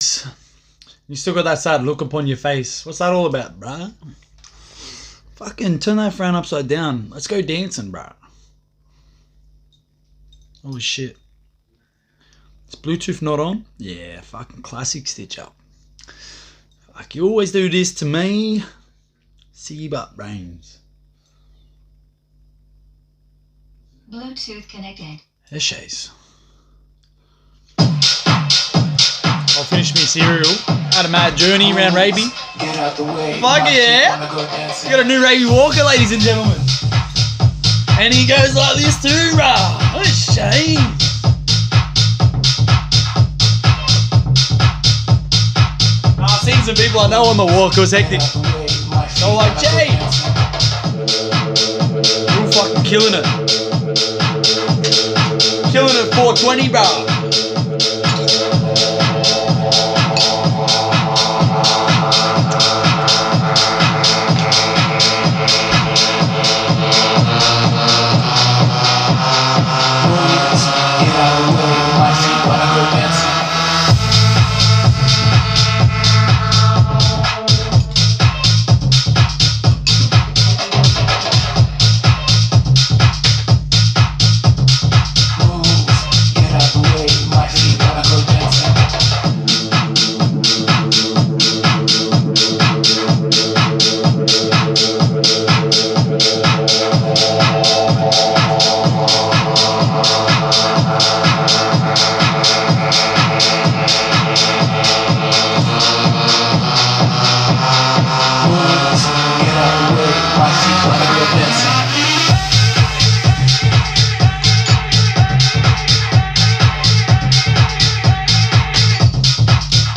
You still got that sad look upon your face. What's that all about, bruh? Fucking turn that frown upside down. Let's go dancing, bruh. Holy shit. Is Bluetooth not on? Yeah, fucking classic Stitch Up. Fuck, you always do this to me. See you butt brains. Bluetooth connected. There she's. I'll finish me cereal. Had a mad journey around Raby. Get out the way. Fuck yeah! We got a new Raby Walker, ladies and gentlemen. And he goes like this too, rah. What a shame. I've seen some people I know on the walk. It was hectic. They were like, Jay, you're fucking killing it. Killing it 420, bro.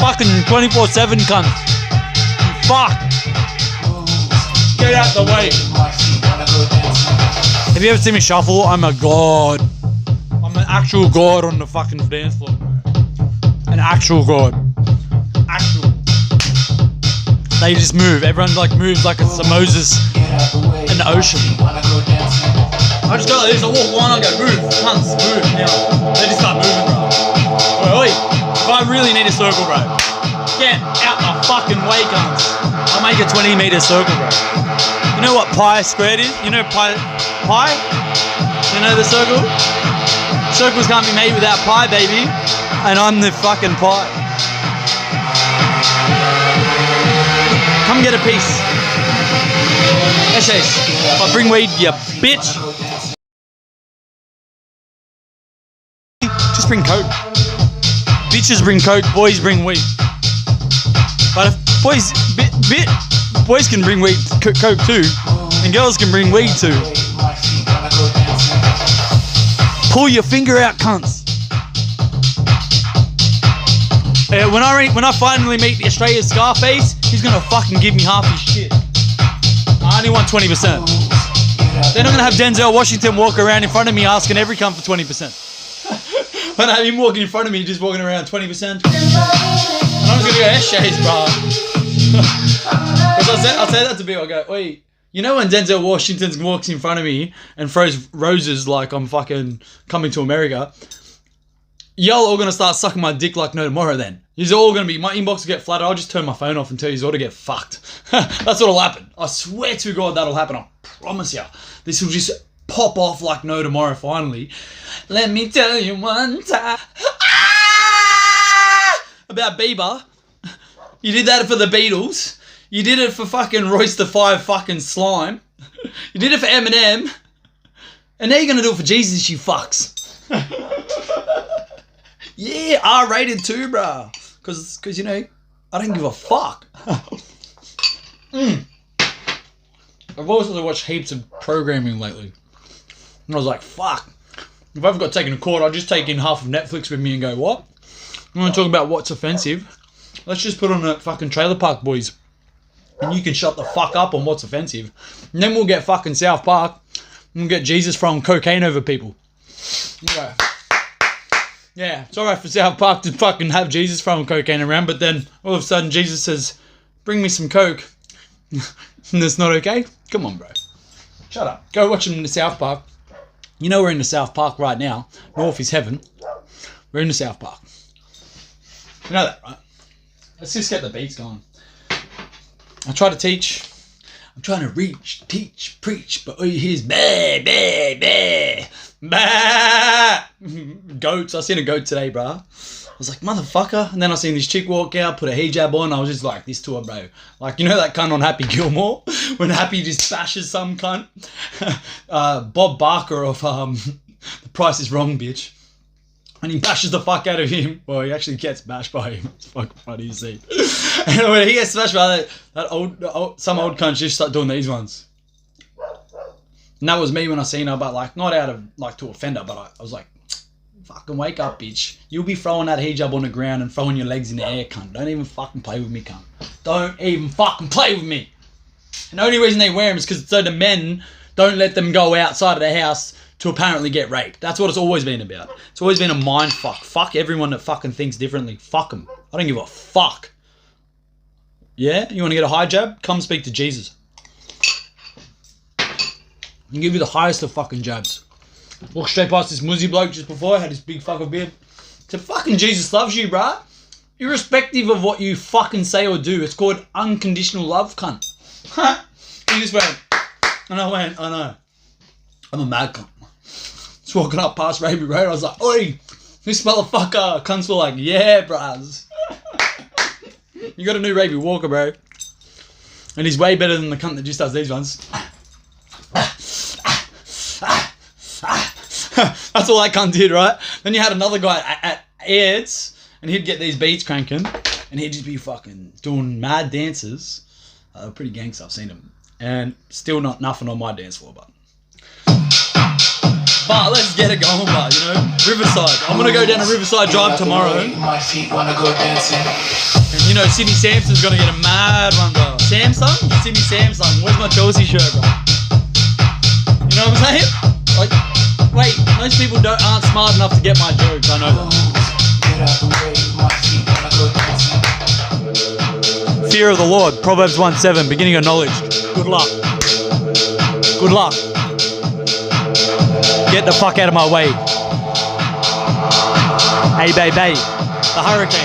Fucking 24/7 cunt. Fuck. Get out the way. Have you ever seen me shuffle? I'm a god. I'm an actual god on the fucking dance floor. An actual god. Actual. They just move. Everyone like moves like it's a Moses in the ocean. I just go like this. I walk one. I go move. Cunts move. Now they just start moving, bro. Oi, if I really need a circle, bro, get out the fucking way, cunts. I'll make a 20-meter circle, bro. You know what pi squared is? You know pi? You know the circle? Circles can't be made without pi, baby. And I'm the fucking pi. Come get a piece. Yes. I bring weed, you bitch. Just bring coke. Bitches bring coke, boys bring weed. But if boys can bring weed, coke too, and girls can bring weed too. Pull your finger out, cunts. When I finally meet the Australia Scarface, he's gonna fucking give me half his shit. I only want 20%. They're not gonna have Denzel Washington walk around in front of me asking every cunt for 20%. When I have him walking in front of me, just walking around 20%. And I'm just gonna go, shades, bro. Because I'll say that to people, I go, wait, you know when Denzel Washington walks in front of me and throws roses like I'm fucking coming to America, y'all all gonna start sucking my dick like no tomorrow then. You're all gonna be, my inbox will get flooded, I'll just turn my phone off and tell you all to get fucked. That's what'll happen. I swear to God that'll happen, I promise ya. This will just pop off like no tomorrow finally. Let me tell you one time about Bieber. You did that for the Beatles. You did it for fucking Royce the 5 fucking Slime. You did it for Eminem. And now you're gonna do it for Jesus, you fucks. Yeah, R-rated too, bruh. Cause you know, I don't give a fuck. I've also watched heaps of programming lately. And I was like, fuck. If I ever got taken to court, I'd just take in half of Netflix with me and go, what? You want to talk about what's offensive? Let's just put on a fucking Trailer Park Boys. And you can shut the fuck up on what's offensive. And then we'll get fucking South Park. And we'll get Jesus throwing cocaine over people. Okay. Yeah, it's alright for South Park to fucking have Jesus throwing cocaine around, but then all of a sudden Jesus says, bring me some coke. And that's not okay? Come on, bro. Shut up. Go watch them in the South Park. You know we're in the South Park right now. North is heaven. We're in the South Park. You know that, right? Let's just get the beats going. I try to teach. I'm trying to reach, teach, preach, but all you hear is bah, bah, bah, bah. Goats. I seen a goat today, bro. I was like, motherfucker. And then I seen this chick walk out, put a hijab on. I was just like, this to her, bro. Like, you know that cunt on Happy Gilmore? When Happy just bashes some cunt? Bob Barker of The Price is Wrong, bitch. And he bashes the fuck out of him. Well, he actually gets bashed by him. It's fucking funny to see. And when he gets smashed by some old cunt just start doing these ones. And that was me when I seen her, but like, not out of, like, to offend her, but I was like, fucking wake up, bitch. You'll be throwing that hijab on the ground and throwing your legs in the air, cunt. Don't even fucking play with me, cunt. Don't even fucking play with me. And the only reason they wear them is because so the men don't let them go outside of the house to apparently get raped. That's what it's always been about. It's always been a mind fuck. Fuck everyone that fucking thinks differently. Fuck them. I don't give a fuck. Yeah? You want to get a hijab? Come speak to Jesus. He'll give you the highest of fucking jabs. Walk straight past this muzzy bloke just before I had this big fucking beard. So fucking Jesus loves you, bruh. Irrespective of what you fucking say or do. It's called unconditional love, cunt. He just went, and I went, I know. I'm a mad cunt. Just walking up past Raby Road, I was like, oi, this motherfucker. Cunts were like, yeah, bros. You got a new Raby Walker, bro. And he's way better than the cunt that just does these ones. That's all that cunt did, right? Then you had another guy at Aids, and he'd get these beats cranking, and he'd just be fucking doing mad dances. Pretty gangster, I've seen him. And still not nothing on my dance floor, but let's get it going, but you know, Riverside. I'm gonna go down to Riverside Drive tomorrow. My feet wanna go dancing. And you know, Sydney Samson's gonna get a mad one, bro. Samsung? Sydney Samsung. Where's my Chelsea shirt, bro? You know what I'm saying? Like, wait, most people aren't smart enough to get my jokes. I know that. Get out the way, my feet wanna go dancing. Fear of the Lord, Proverbs 1:7, beginning of knowledge. Good luck. Good luck. Get the fuck out of my way. Hey, baby. The hurricane.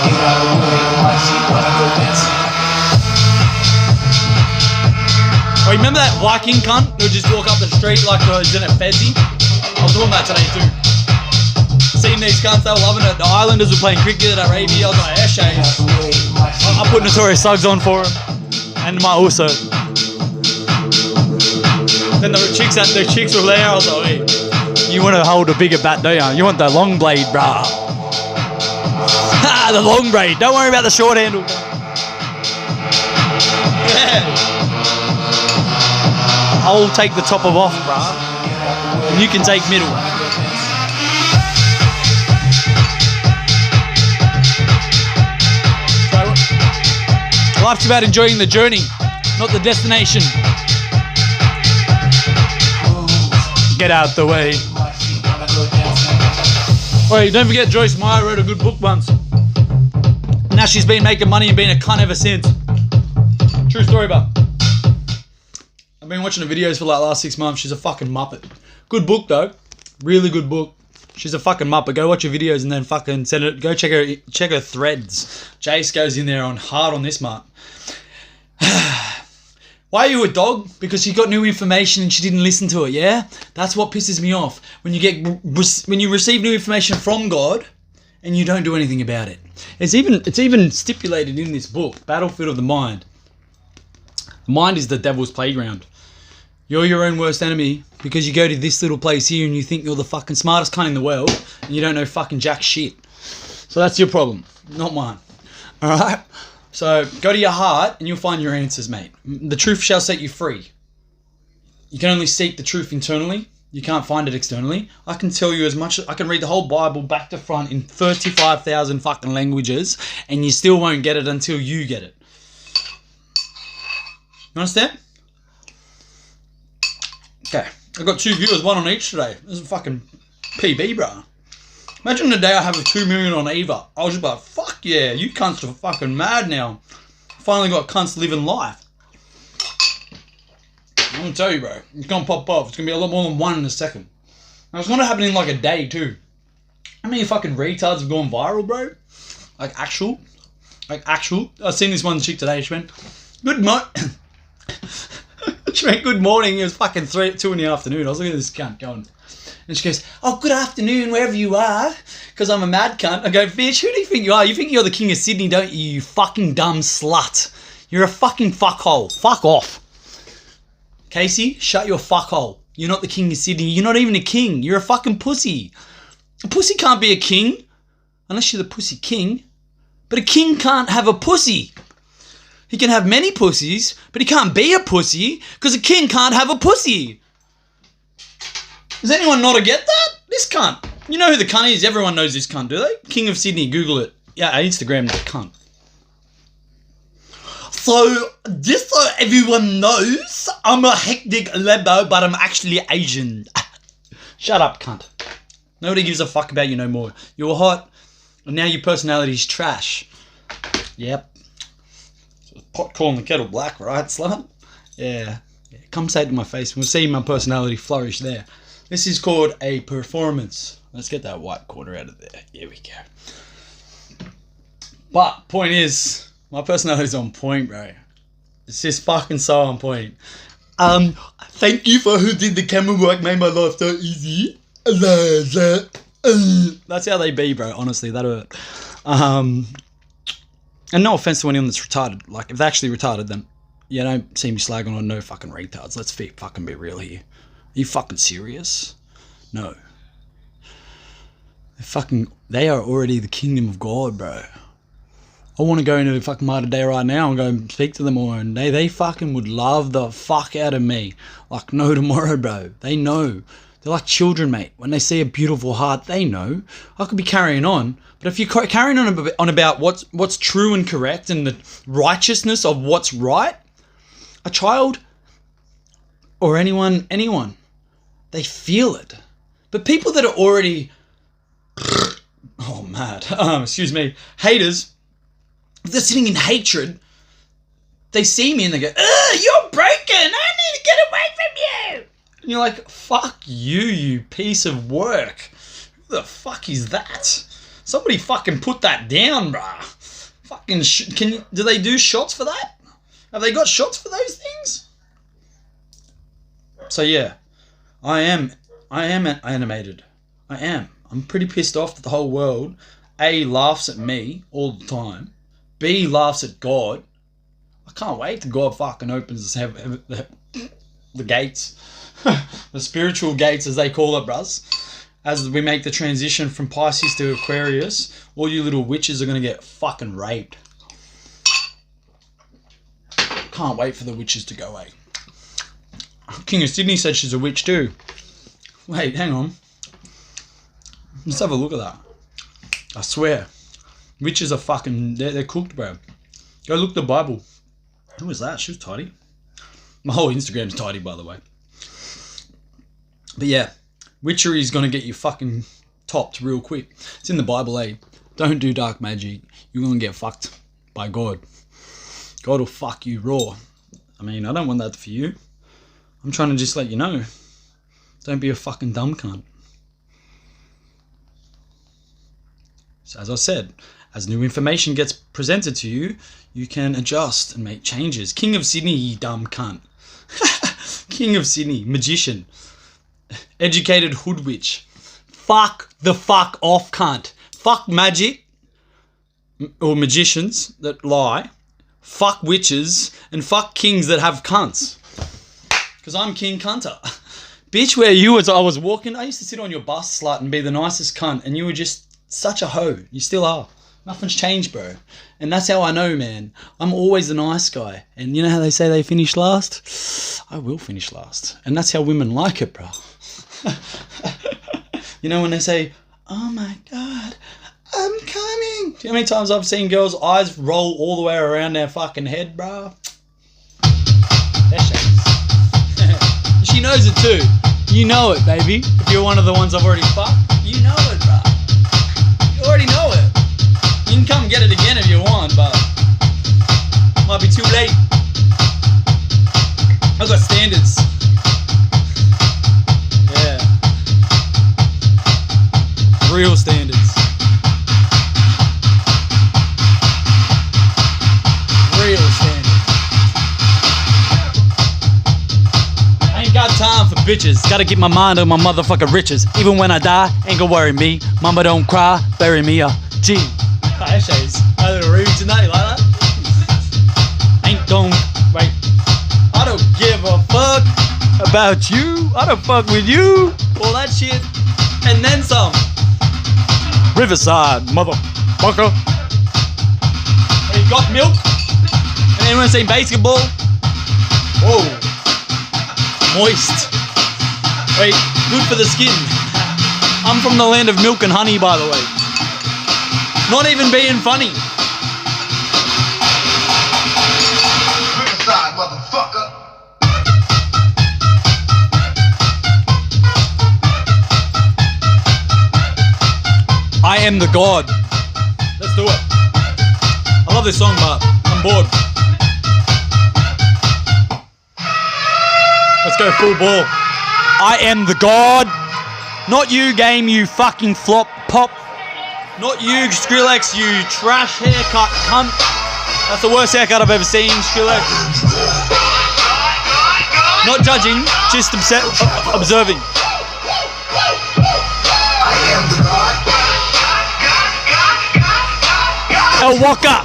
Get out the way, my feet wanna go dancing. Oh, remember that Viking cunt who would just walk up the street like he's in a fezzy? I was doing that today too. Seeing these cunts, they were loving it. The Islanders were playing cricket at Arabia. I was like, yeah, shades. I put Notorious Suggs on for him. And my also. Then the chicks were there. I was like, hey, you want to hold a bigger bat, don't you? You want the long blade, brah. Ha, the long blade. Don't worry about the short handle. Yeah. I'll take the top off, brah. And you can take middle. Life's about enjoying the journey, not the destination. Get out the way. Wait, don't forget Joyce Meyer wrote a good book once. Now she's been making money and being a cunt ever since. True story, but I've been watching her videos for like the last 6 months. She's a fucking muppet. Good book though. Really good book. She's a fucking muppet. Go watch her videos and then fucking send it. Go check her threads. Jace goes in there on hard on this, mate. Why are you a dog? Because she got new information and she didn't listen to it. Yeah, that's what pisses me off. When you receive new information from God and you don't do anything about it. It's even stipulated in this book, Battlefield of the Mind. The mind is the devil's playground. You're your own worst enemy because you go to this little place here and you think you're the fucking smartest cunt in the world and you don't know fucking jack shit. So that's your problem, not mine. Alright? So go to your heart and you'll find your answers, mate. The truth shall set you free. You can only seek the truth internally. You can't find it externally. I can tell you as much. I can read the whole Bible back to front in 35,000 fucking languages and you still won't get it until you get it. You understand? Okay, I've got 2 viewers, 1 on each today. This is fucking PB, bro. Imagine the day I have a 2 million on Eva. I was just like, fuck yeah, you cunts are fucking mad now. Finally got cunts living life. I'm gonna tell you, bro. It's gonna pop off. It's gonna be a lot more than 1 in a second. It's gonna happen in like a day too. How many fucking retards have gone viral, bro? Like actual. I've seen this one chick today. She went, good morning. She went, good morning. It was fucking 2 in the afternoon. I was looking at this cunt going. And she goes, oh, good afternoon, wherever you are. Because I'm a mad cunt. I go, bitch, who do you think you are? You think you're the king of Sydney, don't you? You fucking dumb slut. You're a fucking fuckhole. Fuck off. Casey, shut your fuckhole. You're not the king of Sydney. You're not even a king. You're a fucking pussy. A pussy can't be a king. Unless you're the pussy king. But a king can't have a pussy. He can have many pussies, but he can't be a pussy because a king can't have a pussy. Does anyone not get that? This cunt. You know who the cunt is? Everyone knows this cunt, do they? King of Sydney. Google it. Yeah, Instagram the cunt. So, just so everyone knows, I'm a hectic lebo, but I'm actually Asian. Shut up, cunt. Nobody gives a fuck about you no more. You're hot, and now your personality's trash. Yep. Pot calling the kettle black, right, slut? Yeah. Come say it to my face. We'll see my personality flourish there. This is called a performance. Let's get that white quarter out of there. Here we go. But, point is, my personality's on point, bro. It's just fucking so on point. Thank you for who did the camera work, made my life so easy. That's how they be, bro. Honestly, that hurt. And no offense to anyone that's retarded. Like, if they're actually retarded, then you don't see me slagging on no fucking retards. Let's fucking be real here. Are you fucking serious? No. They are already the kingdom of God, bro. I want to go into fucking Mater Day right now and go and speak to them all, and they fucking would love the fuck out of me. Like no tomorrow, bro. They know. They're like children, mate. When they see a beautiful heart, they know. I could be carrying on, but if you're carrying on about what's true and correct and the righteousness of what's right, a child or anyone, they feel it. But people that are already, excuse me, haters, if they're sitting in hatred, they see me and they go, ugh, you're broken. I need to get away from you. And you're like, fuck you, you piece of work. Who the fuck is that? Somebody fucking put that down, bruh. Fucking do they do shots for that? Have they got shots for those things? So yeah, I am animated. I am. I'm pretty pissed off that the whole world, A, laughs at me all the time, B, laughs at God. I can't wait till God fucking opens the gates. The spiritual gates, as they call it, bruz. As we make the transition from Pisces to Aquarius, all you little witches are going to get fucking raped. Can't wait for the witches to go away. King of Sydney said she's a witch too. Wait, hang on. Let's have a look at that. I swear. Witches are fucking, they're cooked, bro. Go look the Bible. Who was that? She was tidy. My whole Instagram's tidy, by the way. But yeah, witchery is going to get you fucking topped real quick. It's in the Bible, eh? Don't do dark magic. You're going to get fucked by God. God will fuck you raw. I mean, I don't want that for you. I'm trying to just let you know. Don't be a fucking dumb cunt. So as I said, as new information gets presented to you, you can adjust and make changes. King of Sydney, you dumb cunt. King of Sydney, magician. Educated hoodwitch. Fuck the fuck off, cunt. Fuck magic or magicians that lie. Fuck witches and fuck kings that have cunts. Because I'm King Cunter. Bitch, where you was, I was walking, I used to sit on your bus slut and be the nicest cunt, and you were just such a hoe. You still are. Nothing's changed, bro. And that's how I know, man. I'm always the nice guy. And you know how they say they finish last? I will finish last. And that's how women like it, bro. You know when they say, oh my God, I'm coming. Do you know how many times I've seen girls' eyes roll all the way around their fucking head, bro? That shakes. She knows it too. You know it, baby. If you're one of the ones I've already fucked, you know it, bro. You already know it. You can come get it again if you want, but might be too late. I've got standards. Yeah. real standards. Real standards. I ain't got time for bitches. Gotta keep my mind on my motherfucking riches. Even when I die, ain't gonna worry me. Mama don't cry, bury me a G. Hi, Shays. A little rude tonight, you like that? Ain't gon' wait. I don't give a fuck about you. I don't fuck with you. All that shit. And then some. Riverside, motherfucker. Hey, you got milk? Anyone seen basketball? Whoa. Moist. Wait, good for the skin. I'm from the land of milk and honey, by the way. Not even being funny. Riverside, motherfucker. I am the god. Let's do it. I love this song, but I'm bored. Let's go full ball. I am the god. Not you, game, you fucking flop pop. Not you, Skrillex, you trash haircut cunt. That's the worst haircut I've ever seen, Skrillex. Not judging, just observing. El Waka.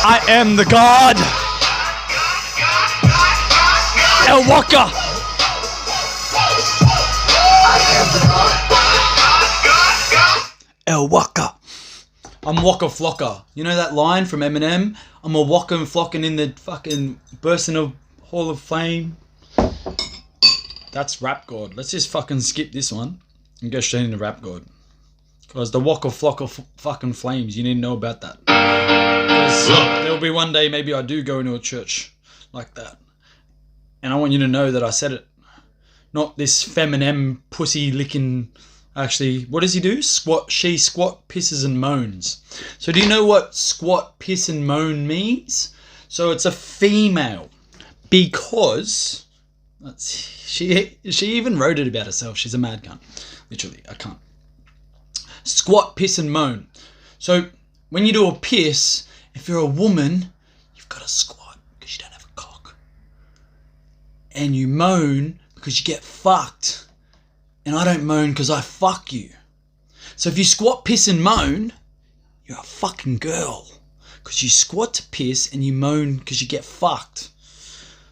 I am the god. El Waka. El Waka. I'm Waka Flocka. You know that line from Eminem? I'm a Waka and flocking in the fucking bursting of Hall of Fame. That's Rap God. Let's just fucking skip this one and go straight into Rap God. Because the Waka Flocka fucking flames, you need to know about that. There'll be one day maybe I do go into a church like that. And I want you to know that I said it. Not this feminine pussy licking. Actually, what does he do? Squat, pisses and moans. So do you know what squat, piss and moan means? So it's a female. Because she even wrote it about herself. She's a mad cunt. Literally, I can't. Squat, piss and moan. So when you do a piss, if you're a woman, you've got to squat because you don't have a cock. And you moan because you get fucked. And I don't moan because I fuck you. So if you squat, piss and moan, you're a fucking girl. Because you squat to piss and you moan because you get fucked.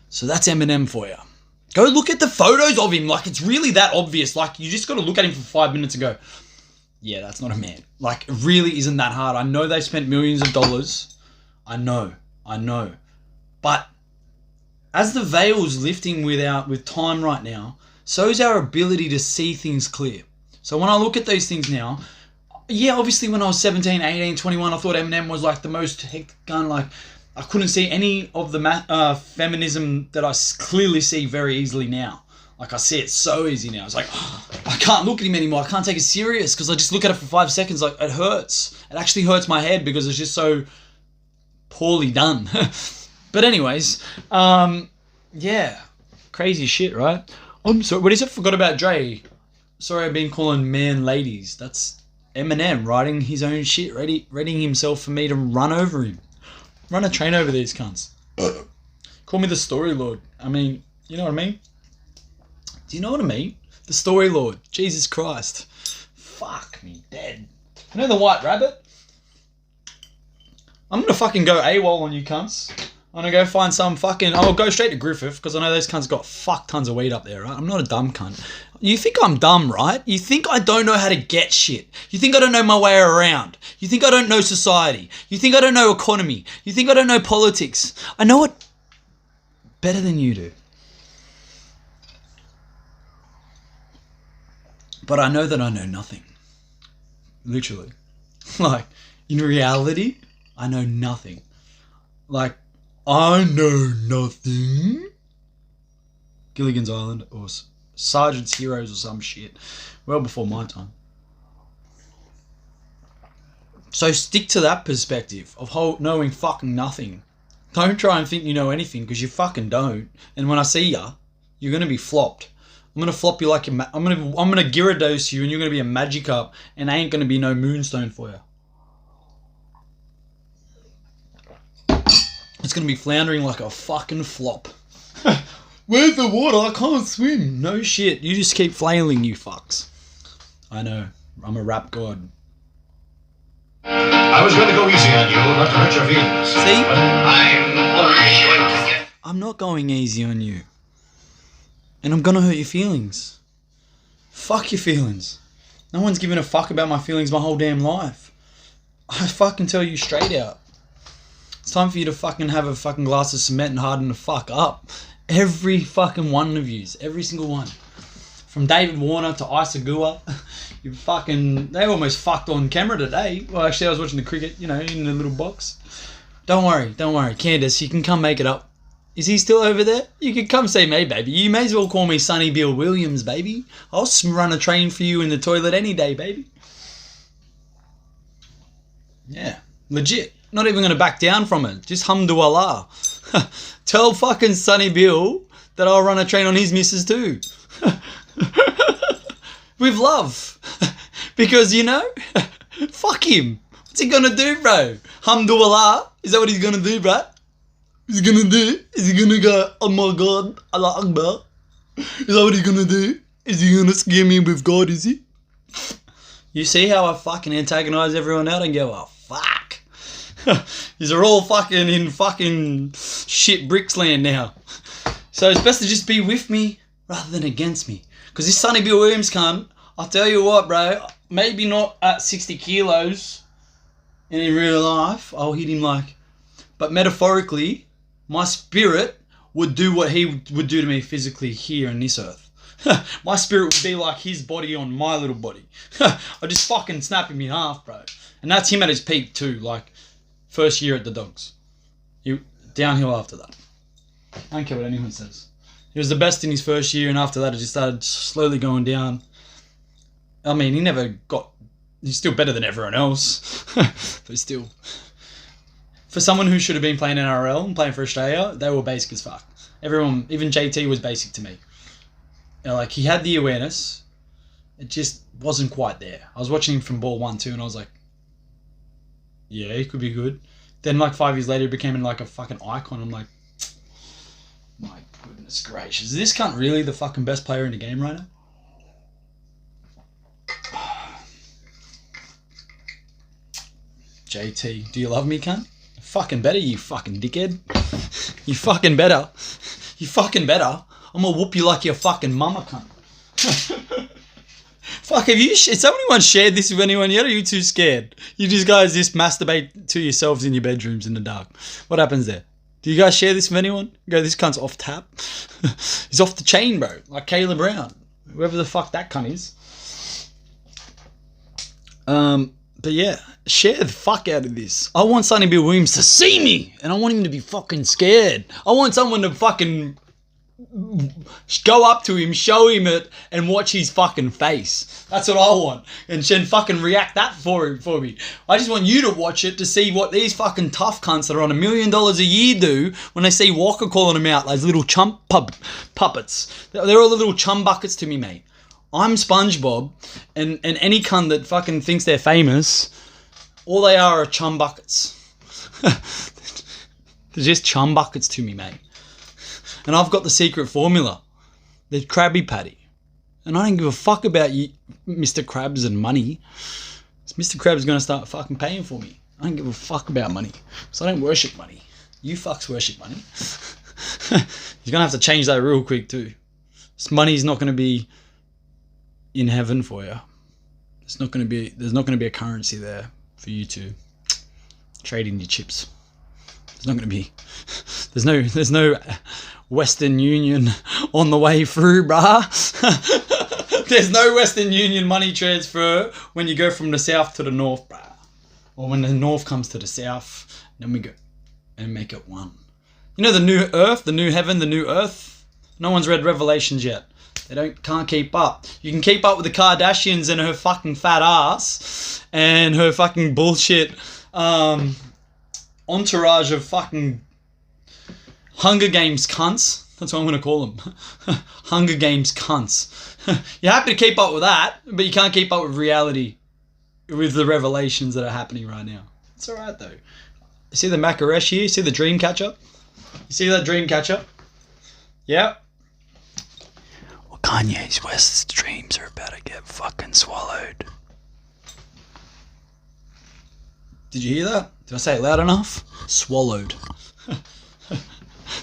So that's Eminem for you. Go look at the photos of him. Like, it's really that obvious. Like, you just got to look at him for 5 minutes and go, yeah, that's not a man. Like, it really isn't that hard. I know they spent millions of dollars. I know. But as the veil's lifting with time right now, so is our ability to see things clear. So when I look at those things now, yeah, obviously when I was 17, 18, 21, I thought Eminem was like the most hectic gun. Like, I couldn't see any of the feminism that I clearly see very easily now. Like, I see it so easy now. It's like, oh, I can't look at him anymore. I can't take it serious because I just look at it for 5 seconds. Like, it hurts. It actually hurts my head because it's just so poorly done. But anyways, yeah, crazy shit, right? I'm sorry, what is it? Forgot about Dre. Sorry, I've been calling man ladies. That's Eminem writing his own shit, readying himself for me to run over him. Run a train over these cunts. Call me the Story Lord. I mean, you know what I mean? Do you know what I mean? The Story Lord. Jesus Christ. Fuck me dead. You know the White Rabbit? I'm gonna fucking go AWOL on you cunts. I'm gonna go find some fucking... I'll go straight to Griffith because I know those cunts got fuck tons of weed up there, right? I'm not a dumb cunt. You think I'm dumb, right? You think I don't know how to get shit. You think I don't know my way around. You think I don't know society. You think I don't know economy. You think I don't know politics. I know it better than you do. But I know that I know nothing. Literally. Like, in reality, I know nothing. Like, I know nothing. Gilligan's Island or Sergeant's Heroes or some shit. Well before my time. So stick to that perspective of knowing fucking nothing. Don't try and think you know anything because you fucking don't. And when I see ya, you're going to be flopped. I'm gonna flop you like I'm gonna Gyarados you, and you're gonna be a Magikarp, and ain't gonna be no Moonstone for you. It's gonna be floundering like a fucking flop. Where's the water? I can't swim. No shit. You just keep flailing, you fucks. I know. I'm a rap god. I was going to go easy on you, not to hurt your feelings. See? But I'm only going to get... I'm not going easy on you. And I'm gonna hurt your feelings. Fuck your feelings. No one's given a fuck about my feelings my whole damn life. I fucking tell you straight out. It's time for you to fucking have a fucking glass of cement and harden the fuck up. Every fucking one of yous. Every single one. From David Warner to Isagua. You fucking... They almost fucked on camera today. Well, actually, I was watching the cricket, you know, in the little box. Don't worry. Candace, you can come make it up. Is he still over there? You can come see me, baby. You may as well call me Sonny Bill Williams, baby. I'll run a train for you in the toilet any day, baby. Yeah. Legit. Not even going to back down from it. Just hamdulillah. Tell fucking Sonny Bill that I'll run a train on his missus too. With love. Because, you know, fuck him. What's he going to do, bro? Hamdulillah? Is that what he's going to do, bro? What's he going to do? Is he going to go, oh my God, Allah Akbar? Is that what he's going to do? Is he going to scare me with God, is he? You see how I fucking antagonize everyone out and go, oh, fuck. These are all fucking in fucking shit bricks land now. So it's best to just be with me rather than against me. Because this Sonny Bill Williams cunt, I'll tell you what, bro, maybe not at 60 kilos and in real life, I'll hit him like, but metaphorically, my spirit would do what he would do to me physically here on this earth. My spirit would be like his body on my little body. I just fucking snap him in half, bro. And that's him at his peak too, like first year at the Dogs. He downhill after that. I don't care what anyone says. He was the best in his first year, and after that it just started slowly going down. I mean, he's still better than everyone else. But still. For someone who should have been playing NRL and playing for Australia, they were basic as fuck. Everyone, even JT was basic to me. You know, like, he had the awareness. It just wasn't quite there. I was watching him from ball 1-2 and I was like, yeah, he could be good. Then like 5 years later, he became like a fucking icon. I'm like, my goodness gracious. Is this cunt really the fucking best player in the game right now? JT, do you love me, cunt? Fucking better, you fucking dickhead. You fucking better. You fucking better. I'm gonna whoop you like your fucking mama, cunt. Fuck, has anyone shared this with anyone yet, or are you too scared? You guys just masturbate to yourselves in your bedrooms in the dark. What happens there? Do you guys share this with anyone? Go, this cunt's off tap. He's off the chain, bro. Like Caleb Brown. Whoever the fuck that cunt is. But yeah, share the fuck out of this. I want Sonny Bill Williams to see me, and I want him to be fucking scared. I want someone to fucking go up to him, show him it, and watch his fucking face. That's what I want. And then fucking react that for me. I just want you to watch it to see what these fucking tough cunts that are on $1 million a year do when they see Walker calling them out, those little chump puppets. They're all the little chum buckets to me, mate. I'm SpongeBob, and any cunt that fucking thinks they're famous, all they are chum buckets. They're just chum buckets to me, mate. And I've got the secret formula. They're Krabby Patty. And I don't give a fuck about you, Mr. Krabs and money. Mr. Krabs is going to start fucking paying for me. I don't give a fuck about money. So I don't worship money. You fucks worship money. You're going to have to change that real quick too. This money's not going to be in heaven for you. There's not going to be a currency there for you to trade in your chips. There's not going to be. There's no Western Union on the way through, brah. There's no Western Union money transfer when you go from the south to the north, brah. Or when the north comes to the south, then we go and make it one. You know the new earth, the new heaven, the new earth? No one's read Revelations yet. They can't keep up. You can keep up with the Kardashians and her fucking fat ass and her fucking bullshit entourage of fucking Hunger Games cunts. That's what I'm going to call them. Hunger Games cunts. You're happy to keep up with that, but you can't keep up with reality, with the revelations that are happening right now. It's alright though. You see the Macaresh here? You see the dream catcher? You see that dream catcher? Yeah. Well, Kanye West's dreams are about to get fucking swallowed. Did you hear that? Did I say it loud enough? Swallowed.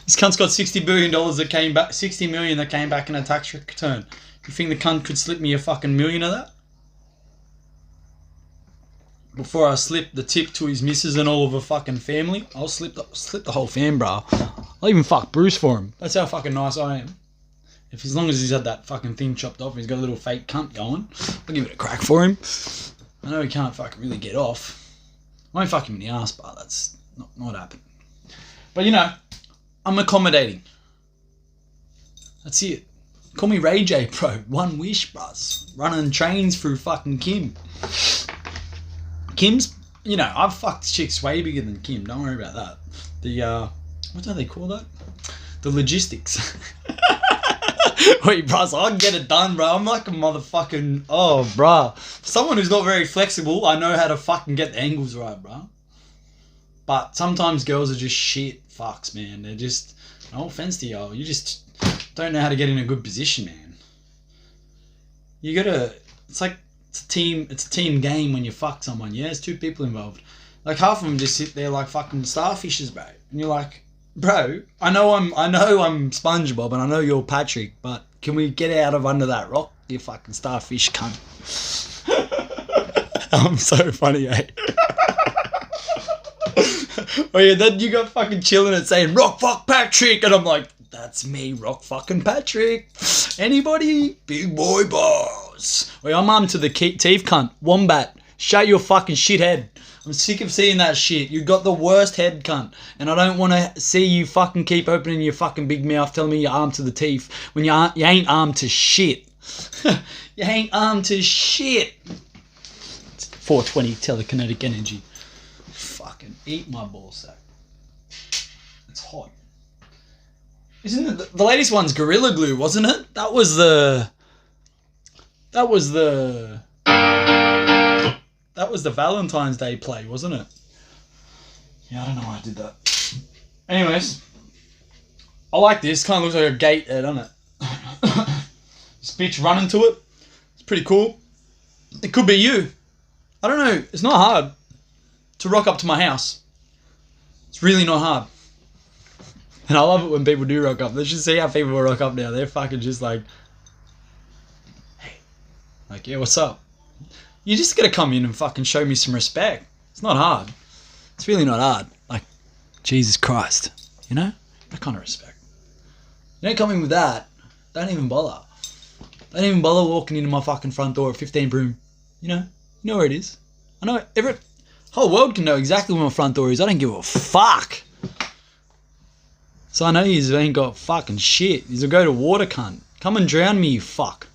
This cunt's got $60 billion that came back, $60 million that came back in a tax return. You think the cunt could slip me a fucking million of that? Before I slip the tip to his missus and all of her fucking family, I'll slip the whole fam, bro. I'll even fuck Bruce for him. That's how fucking nice I am. If as long as he's had that fucking thing chopped off and he's got a little fake cunt going, I'll give it a crack for him. I know he can't fucking really get off. I won't fuck him in the ass, but that's not happening. But you know, I'm accommodating. That's it. Call me Ray J, bro. One wish, bros. Running trains through fucking Kim. Kim's, you know, I've fucked chicks way bigger than Kim. Don't worry about that. The, what do they call that? The logistics. Wait, bros, I can get it done, bro. I'm like a motherfucking, oh, bro. Someone who's not very flexible, I know how to fucking get the angles right, bro. But sometimes girls are just shit fucks, man. They're just, no offense to y'all, you just don't know how to get in a good position, man. You gotta, it's a team game when you fuck someone, yeah? There's two people involved. Like half of them just sit there like fucking starfishes, bro. And you're like, bro, I know I'm SpongeBob and I know you're Patrick, but can we get out of under that rock, you fucking starfish cunt? I'm so funny, eh? Oh yeah, then you got fucking chilling and saying, Rock fuck Patrick, and I'm like, that's me, Rock fucking Patrick. Anybody? Big boy boss. Wait, I'm armed to the teeth cunt. Wombat, shut your fucking shit head. I'm sick of seeing that shit. You got the worst head, cunt. And I don't want to see you fucking keep opening your fucking big mouth telling me you're armed to the teeth when you ain't armed to shit. You ain't armed to shit. It's 420 telekinetic energy. Fucking eat my ballsack. It's hot. Isn't it the latest one's Gorilla Glue, wasn't it? That was the Valentine's Day play, wasn't it? Yeah, I don't know why I did that. Anyways, I like this. Kind of looks like a gate there, doesn't it? This bitch running to it. It's pretty cool. It could be you. I don't know. It's not hard to rock up to my house. It's really not hard. And I love it when people do rock up. Let's just see how people rock up now. They're fucking just like, hey, like, yeah, what's up? You just gotta come in and fucking show me some respect. It's not hard. It's really not hard. Like, Jesus Christ. You know? That kind of respect. You don't come in with that. Don't even bother. Don't even bother walking into my fucking front door at 15 Broome. You know where it is. I know whole world can know exactly where my front door is. I don't give a fuck. So I know you ain't got fucking shit. You'll go to water, cunt. Come and drown me, you fuck.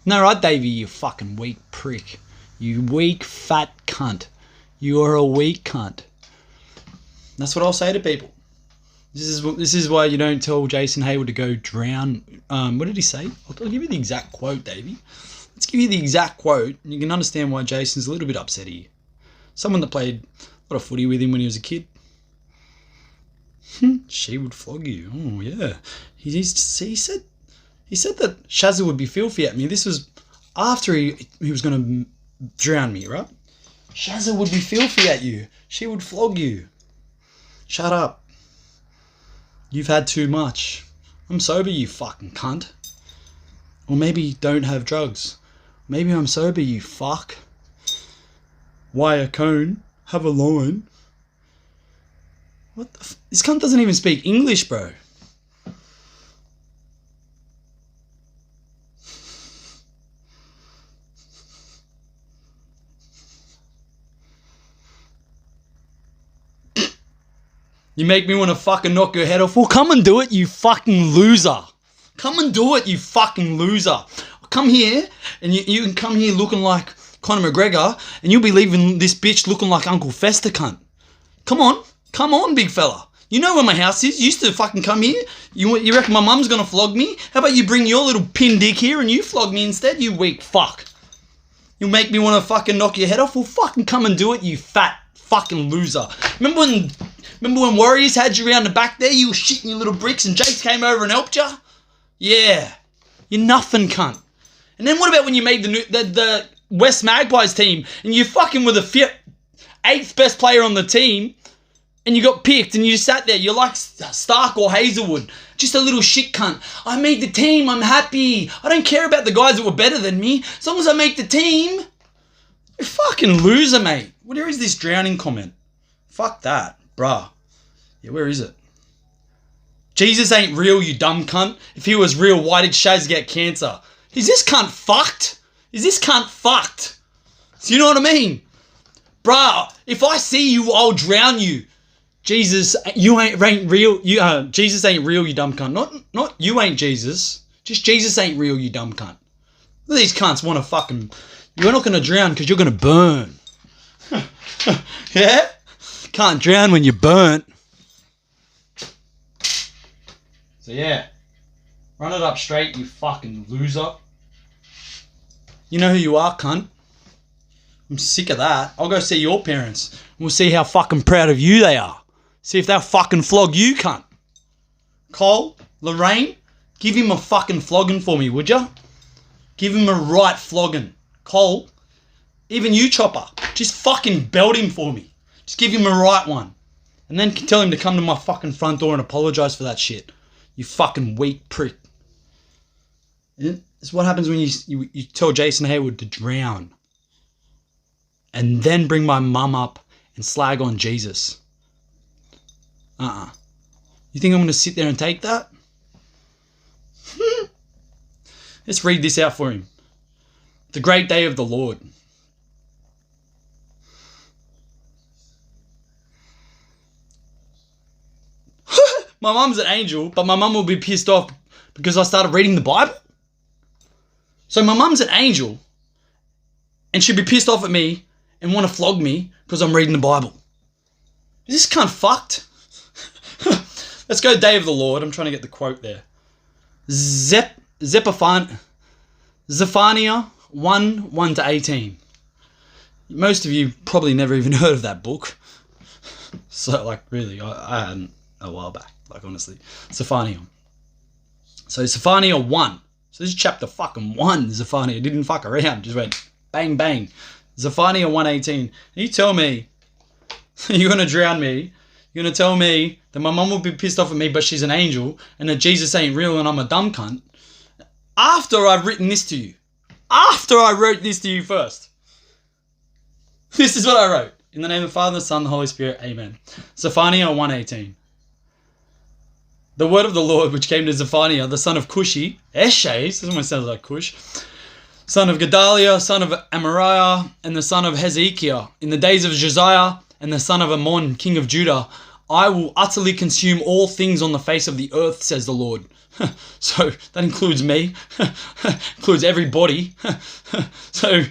No, right, Davey, you fucking weak prick. You weak, fat cunt. You're a weak cunt. That's what I'll say to people. This is why you don't tell Jason Hayward to go drown. What did he say? I'll give you the exact quote, Davey. Let's give you the exact quote, and you can understand why Jason's a little bit upset here. Someone that played a lot of footy with him when he was a kid. She would flog you. Oh yeah. He said that Shazza would be filthy at me. This was after he was going to drown me, right? Shazza would be filthy at you. She would flog you. Shut up. You've had too much. I'm sober, you fucking cunt. Or maybe don't have drugs. Maybe I'm sober, you fuck. Why a cone? Have a line. What the this cunt doesn't even speak English, bro. You make me want to fucking knock your head off. Well, come and do it, you fucking loser. Come and do it, you fucking loser. Come here, and you can come here looking like Conor McGregor, and you'll be leaving this bitch looking like Uncle Fester, cunt. Come on, big fella. You know where my house is. You used to fucking come here. You reckon my mum's gonna flog me? How about you bring your little pin dick here and you flog me instead, you weak fuck? You'll make me want to fucking knock your head off? Well, fucking come and do it, you fat fucking loser. Remember when Warriors had you around the back there? You were shitting your little bricks and Jake came over and helped you? Yeah. You're nothing, cunt. And then what about when you made the West Magpies team and you fucking were the 8th best player on the team and you got picked and you sat there, you're like Stark or Hazelwood, just a little shit cunt. I made the team, I'm happy. I don't care about the guys that were better than me. As long as I make the team. You fucking loser, mate. Where is this drowning comment? Fuck that, bruh. Yeah, where is it? Jesus ain't real, you dumb cunt. If he was real, why did Shaz get cancer? Is this cunt fucked? Is this cunt fucked? So you know what I mean? Bruh, if I see you, I'll drown you. Jesus, you ain't real. Jesus ain't real, you dumb cunt. Not you ain't Jesus. Just Jesus ain't real, you dumb cunt. These cunts want to fucking... You're not going to drown because you're going to burn. Yeah? Can't drown when you're burnt. So yeah. Run it up straight, you fucking loser. You know who you are, cunt. I'm sick of that. I'll go see your parents. We'll see how fucking proud of you they are. See if they'll fucking flog you, cunt. Cole, Lorraine, give him a fucking flogging for me, would ya? Give him a right flogging. Cole, even you, Chopper, just fucking belt him for me. Just give him a right one. And then tell him to come to my fucking front door and apologise for that shit. You fucking weak prick. It's what happens when you tell Jason Hayward to drown. And then bring my mum up and slag on Jesus. You think I'm going to sit there and take that? Let's read this out for him. The great day of the Lord. My mum's an angel, but my mum will be pissed off because I started reading the Bible. So my mum's an angel and she'll be pissed off at me and want to flog me because I'm reading the Bible. Is this cunt fucked? Let's go Day of the Lord. I'm trying to get the quote there. Zephaniah 1:1-18. Most of you probably never even heard of that book. So, like, really, I hadn't a while back, like, honestly. Zephaniah. So, Zephaniah 1. So, this is chapter fucking 1, Zephaniah. Didn't fuck around. Just went bang, bang. Zephaniah 1:18. You tell me you're going to drown me. You're going to tell me that my mum will be pissed off at me, but she's an angel, and that Jesus ain't real and I'm a dumb cunt. After I've written this to you. After I wrote this to you first. This is what I wrote. In the name of the Father, the Son, and the Holy Spirit. Amen. Zephaniah 1:18. The word of the Lord which came to Zephaniah, the son of Cushi, Eshes, this one sounds like Cush, son of Gedaliah, son of Amariah, and the son of Hezekiah, in the days of Josiah, and the son of Ammon, king of Judah, I will utterly consume all things on the face of the earth, says the Lord. So that includes me, includes everybody. So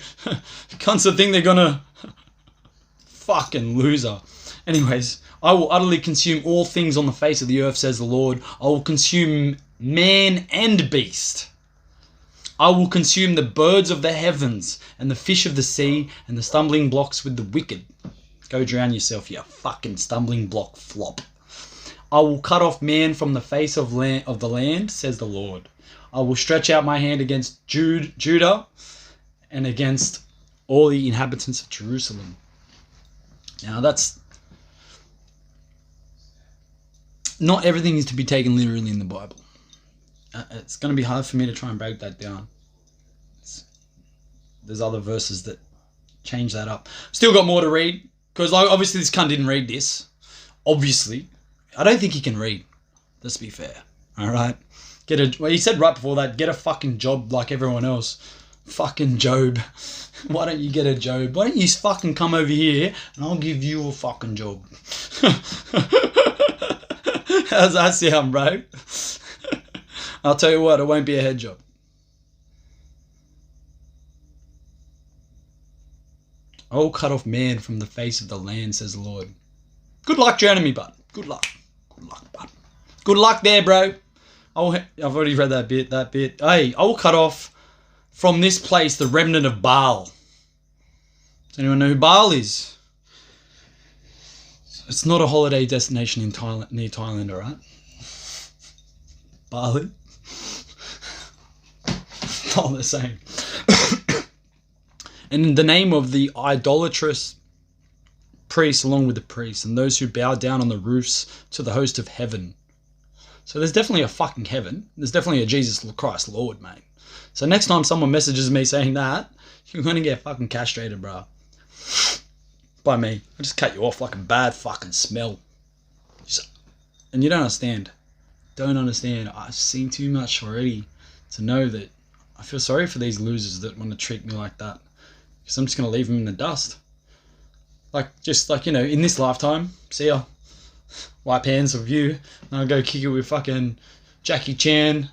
cunts think they're gonna fucking loser. Anyways, I will utterly consume all things on the face of the earth, says the Lord. I will consume man and beast. I will consume the birds of the heavens and the fish of the sea and the stumbling blocks with the wicked. Go drown yourself, you fucking stumbling block flop. I will cut off man from the face of the land, says the Lord. I will stretch out my hand against Judah and against all the inhabitants of Jerusalem. Now that's... Not everything is to be taken literally in the Bible. It's going to be hard for me to try and break that down. There's other verses that change that up. Still got more to read, because obviously this cunt didn't read this. Obviously. I don't think he can read. Let's be fair. Alright? Well, he said right before that, get a fucking job like everyone else. Fucking Job. Why don't you get a job? Why don't you fucking come over here and I'll give you a fucking job. How's that sound, bro? I'll tell you what, it won't be a head job. I will cut off man from the face of the land, says the Lord. Good luck drowning me, bud. Good luck. Good luck, bud. Good luck there, bro. I've already read that bit. Hey, I will cut off from this place the remnant of Baal. Does anyone know who Baal is? It's not a holiday destination in Thailand, near Thailand, alright? Bali? Not the same. And in the name of the idolatrous priests, along with the priests, and those who bow down on the roofs to the host of heaven. So there's definitely a fucking heaven. There's definitely a Jesus Christ Lord, mate. So next time someone messages me saying that, you're going to get fucking castrated, bro. By me. I just cut you off like a bad fucking smell. And you don't understand. Don't understand. I've seen too much already to know that I feel sorry for these losers that want to treat me like that. Because I'm just going to leave them in the dust. Just like, in this lifetime, see ya. Wipe hands of you, and I'll go kick it with fucking Jackie Chan,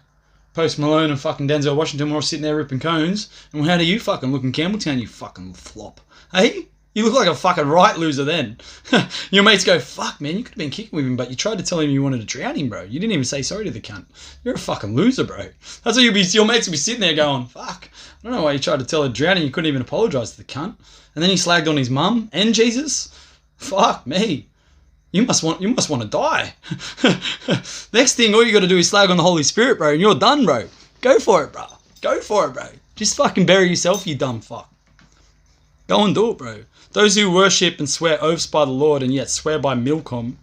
Post Malone, and fucking Denzel Washington. We're all sitting there ripping cones. And how do you fucking look in Campbelltown, you fucking flop? Hey? You look like a fucking right loser then. Your mates go, fuck, man, you could have been kicking with him, but you tried to tell him you wanted to drown him, bro. You didn't even say sorry to the cunt. You're a fucking loser, bro. That's what your mates will be sitting there going, fuck. I don't know why you tried to tell her drowning. You couldn't even apologise to the cunt. And then he slagged on his mum and Jesus. Fuck me. You must want to die. Next thing, all you got to do is slag on the Holy Spirit, bro, and you're done, bro. Go for it, bro. Go for it, bro. Just fucking bury yourself, you dumb fuck. Go and do it, bro. Those who worship and swear oaths by the Lord and yet swear by Milcom,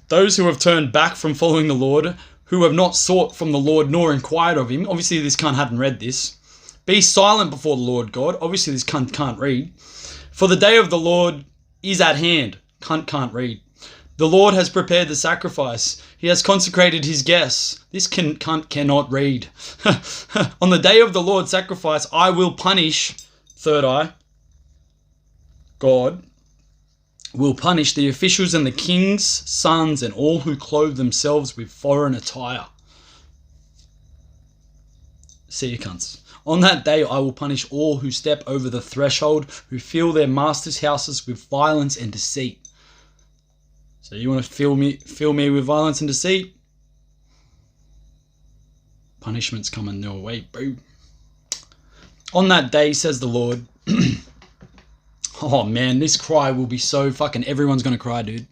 those who have turned back from following the Lord, who have not sought from the Lord nor inquired of him. Obviously, this cunt hadn't read this. Be silent before the Lord God. Obviously, this cunt can't read. For the day of the Lord is at hand. Cunt can't read. The Lord has prepared the sacrifice. He has consecrated his guests. This cunt cannot read. On the day of the Lord's sacrifice, I will punish, third eye, God will punish the officials and the king's sons and all who clothe themselves with foreign attire. See you cunts. On that day I will punish all who step over the threshold, who fill their masters' houses with violence and deceit. So you want to fill me with violence and deceit? Punishment's coming your way, bro. On that day, says the Lord, oh man, this cry will be so fucking, everyone's going to cry, dude.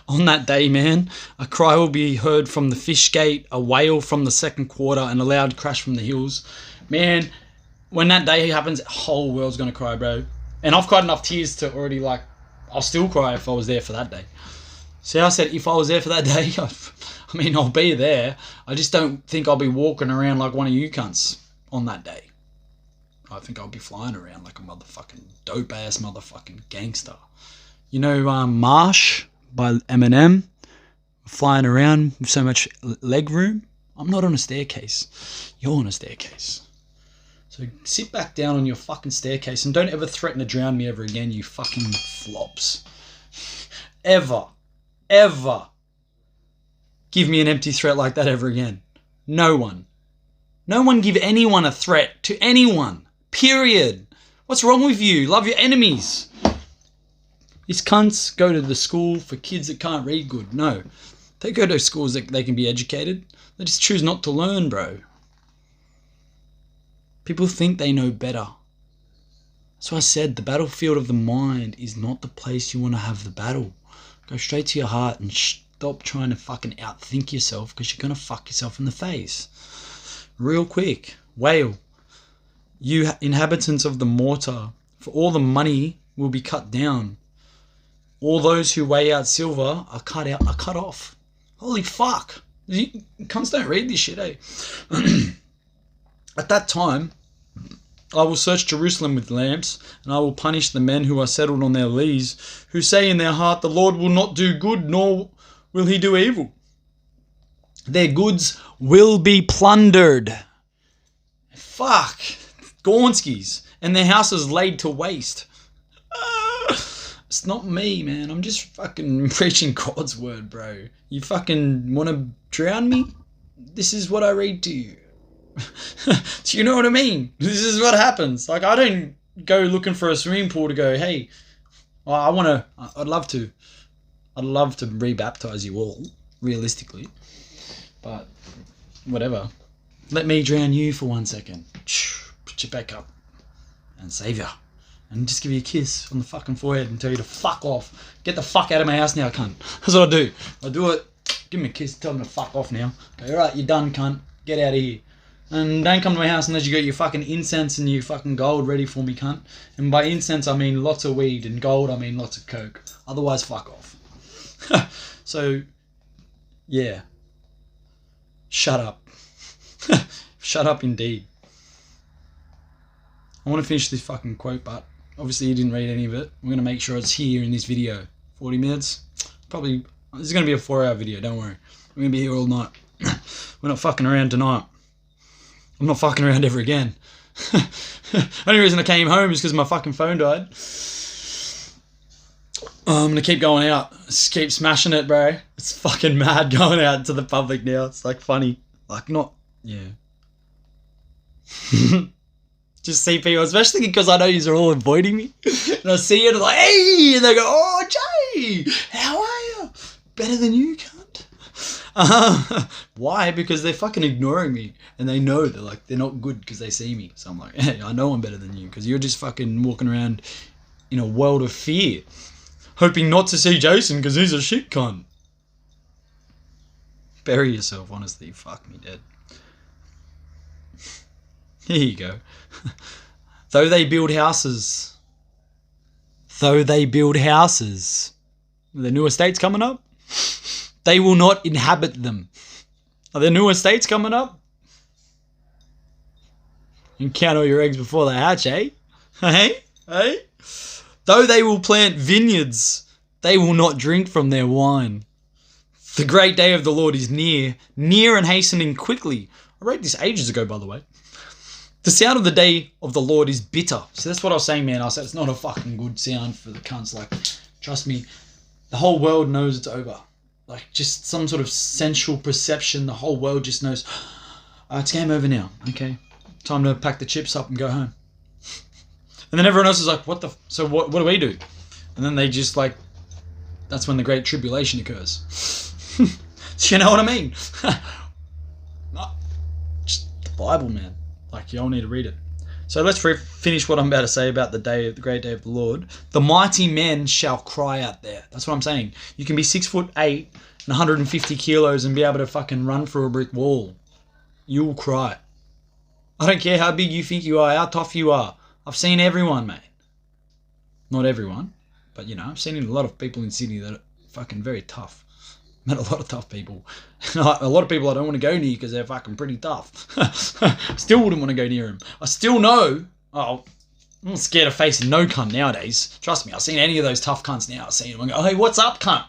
On that day, man, a cry will be heard from the fish gate, a wail from the second quarter, and a loud crash from the hills. Man, when that day happens, the whole world's going to cry, bro. And I've cried enough tears to already, I'll still cry if I was there for that day. See, I said if I was there for that day, I mean, I'll be there. I just don't think I'll be walking around like one of you cunts on that day. I think I'll be flying around like a motherfucking dope-ass motherfucking gangster. You know Marsh by Eminem? Flying around with so much leg room? I'm not on a staircase. You're on a staircase. So sit back down on your fucking staircase and don't ever threaten to drown me ever again, you fucking flops. Ever give me an empty threat like that ever again. No one give anyone a threat to anyone. Period. What's wrong with you? Love your enemies. These cunts go to the school for kids that can't read good. No. They go to schools that they can be educated. They just choose not to learn, bro. People think they know better. That's why I said the battlefield of the mind is not the place you want to have the battle. Go straight to your heart and stop trying to fucking outthink yourself, because you're going to fuck yourself in the face. Real quick. Whale. You inhabitants of the mortar, for all the money will be cut down. All those who weigh out silver are cut off. Holy fuck. You cunts don't read this shit, eh? At that time, I will search Jerusalem with lamps, and I will punish the men who are settled on their lees, who say in their heart, the Lord will not do good, nor will he do evil. Their goods will be plundered. Fuck. Gornskis. And their houses laid to waste. It's not me, man. I'm just fucking preaching God's word, bro. You fucking want to drown me? This is what I read to you. Do you know what I mean? This is what happens. I don't go looking for a swimming pool to go, hey, I'd love to rebaptize you all. realistically. But whatever. Let me drown you for 1 second. Put you back up and save you. And just give you a kiss on the fucking forehead and tell you to fuck off. Get the fuck out of my house now, cunt. That's what I do. I do it. Give me a kiss, tell them to fuck off now. Go, alright, you're done, cunt. Get out of here. And don't come to my house unless you got your fucking incense and your fucking gold ready for me, cunt. And by incense, I mean lots of weed. And gold, I mean lots of coke. Otherwise, fuck off. So, yeah. Shut up. Shut up indeed. I want to finish this fucking quote, but obviously you didn't read any of it. We're going to make sure it's here in this video. 40 minutes. Probably, this is going to be a 4-hour video, don't worry. We're going to be here all night. We're not fucking around tonight. I'm not fucking around ever again. Only reason I came home is because my fucking phone died. I'm going to keep going out. Just keep smashing it, bro. It's fucking mad going out to the public now. It's like funny. Like not, yeah. Just see people, especially because I know you're all avoiding me. And I see it and like, hey! And they go, oh, Jay! How are you? Better than you, cunt. Why? Because they're fucking ignoring me. And they know they're not good because they see me. So I'm like, hey, I know I'm better than you because you're just fucking walking around in a world of fear. Hoping not to see Jason because he's a shit cunt. Bury yourself, honestly. Fuck me dead. Here you go. Though they build houses. Are there new estates coming up? They will not inhabit them. Are there new estates coming up? You count all your eggs before they hatch, eh? Hey? Though they will plant vineyards, they will not drink from their wine. The great day of the Lord is near and hastening quickly. I wrote this ages ago, by the way. The sound of the day of the Lord is bitter. So that's what I was saying, man. I said it's not a fucking good sound for the cunts. Like, trust me, the whole world knows it's over. Like, just some sort of sensual perception. The whole world just knows, it's game over now. Okay, time to pack the chips up and go home. And then everyone else is like, so what do we do? And then they just like, that's when the Great Tribulation occurs. Do you know what I mean? Just the Bible, man. Like, you all need to read it. So let's finish what I'm about to say about the great day of the Lord. The mighty men shall cry out there. That's what I'm saying. You can be 6'8" and 150 kilos and be able to fucking run through a brick wall. You will cry. I don't care how big you think you are, how tough you are. I've seen everyone, mate. Not everyone, but you know, I've seen a lot of people in Sydney that are fucking very tough. Met a lot of tough people. A lot of people I don't want to go near because they're fucking pretty tough. Still wouldn't want to go near them. I still know. Oh, I'm not scared of facing no cunt nowadays. Trust me, I've seen any of those tough cunts now. I've seen them and go, hey, what's up, cunt?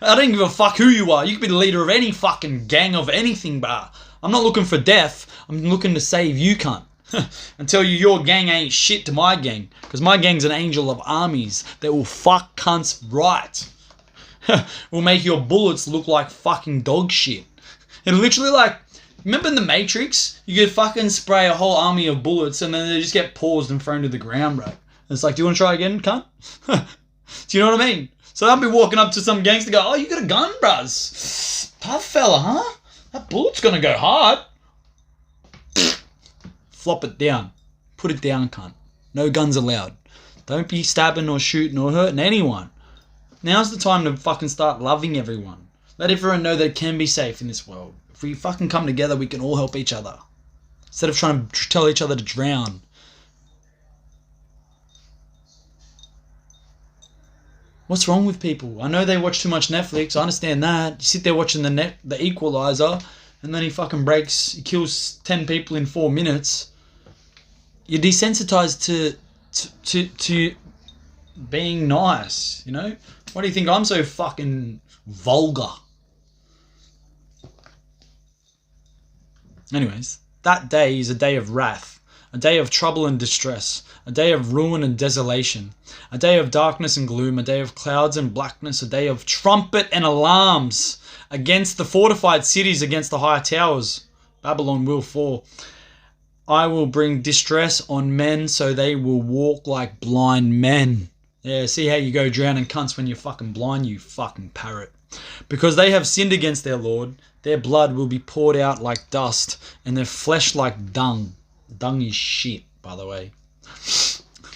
I don't give a fuck who you are. You could be the leader of any fucking gang of anything, bruh. I'm not looking for death. I'm looking to save you, cunt. And tell you your gang ain't shit to my gang. Because my gang's an angel of armies that will fuck cunts right. Will make your bullets look like fucking dog shit. And literally like, remember in the Matrix? You could fucking spray a whole army of bullets and then they just get paused and thrown to the ground, bro. And it's like, do you want to try again, cunt? Do you know what I mean? So I'll be walking up to some gangster go, oh, you got a gun, bruz? Tough fella, huh? That bullet's gonna go hard. Flop it down. Put it down, cunt. No guns allowed. Don't be stabbing or shooting or hurting anyone. Now's the time to fucking start loving everyone. Let everyone know that it can be safe in this world. If we fucking come together, we can all help each other. Instead of trying to tell each other to drown. What's wrong with people? I know they watch too much Netflix. I understand that. You sit there watching the Equalizer, and then he fucking he kills 10 people in 4 minutes. You're desensitized to being nice, you know? Why do you think I'm so fucking vulgar? Anyways, that day is a day of wrath, a day of trouble and distress, a day of ruin and desolation, a day of darkness and gloom, a day of clouds and blackness, a day of trumpet and alarms against the fortified cities, against the high towers. Babylon will fall. I will bring distress on men so they will walk like blind men. Yeah, see how you go drowning cunts when you're fucking blind, you fucking parrot. Because they have sinned against their Lord, their blood will be poured out like dust, and their flesh like dung. Dung is shit, by the way.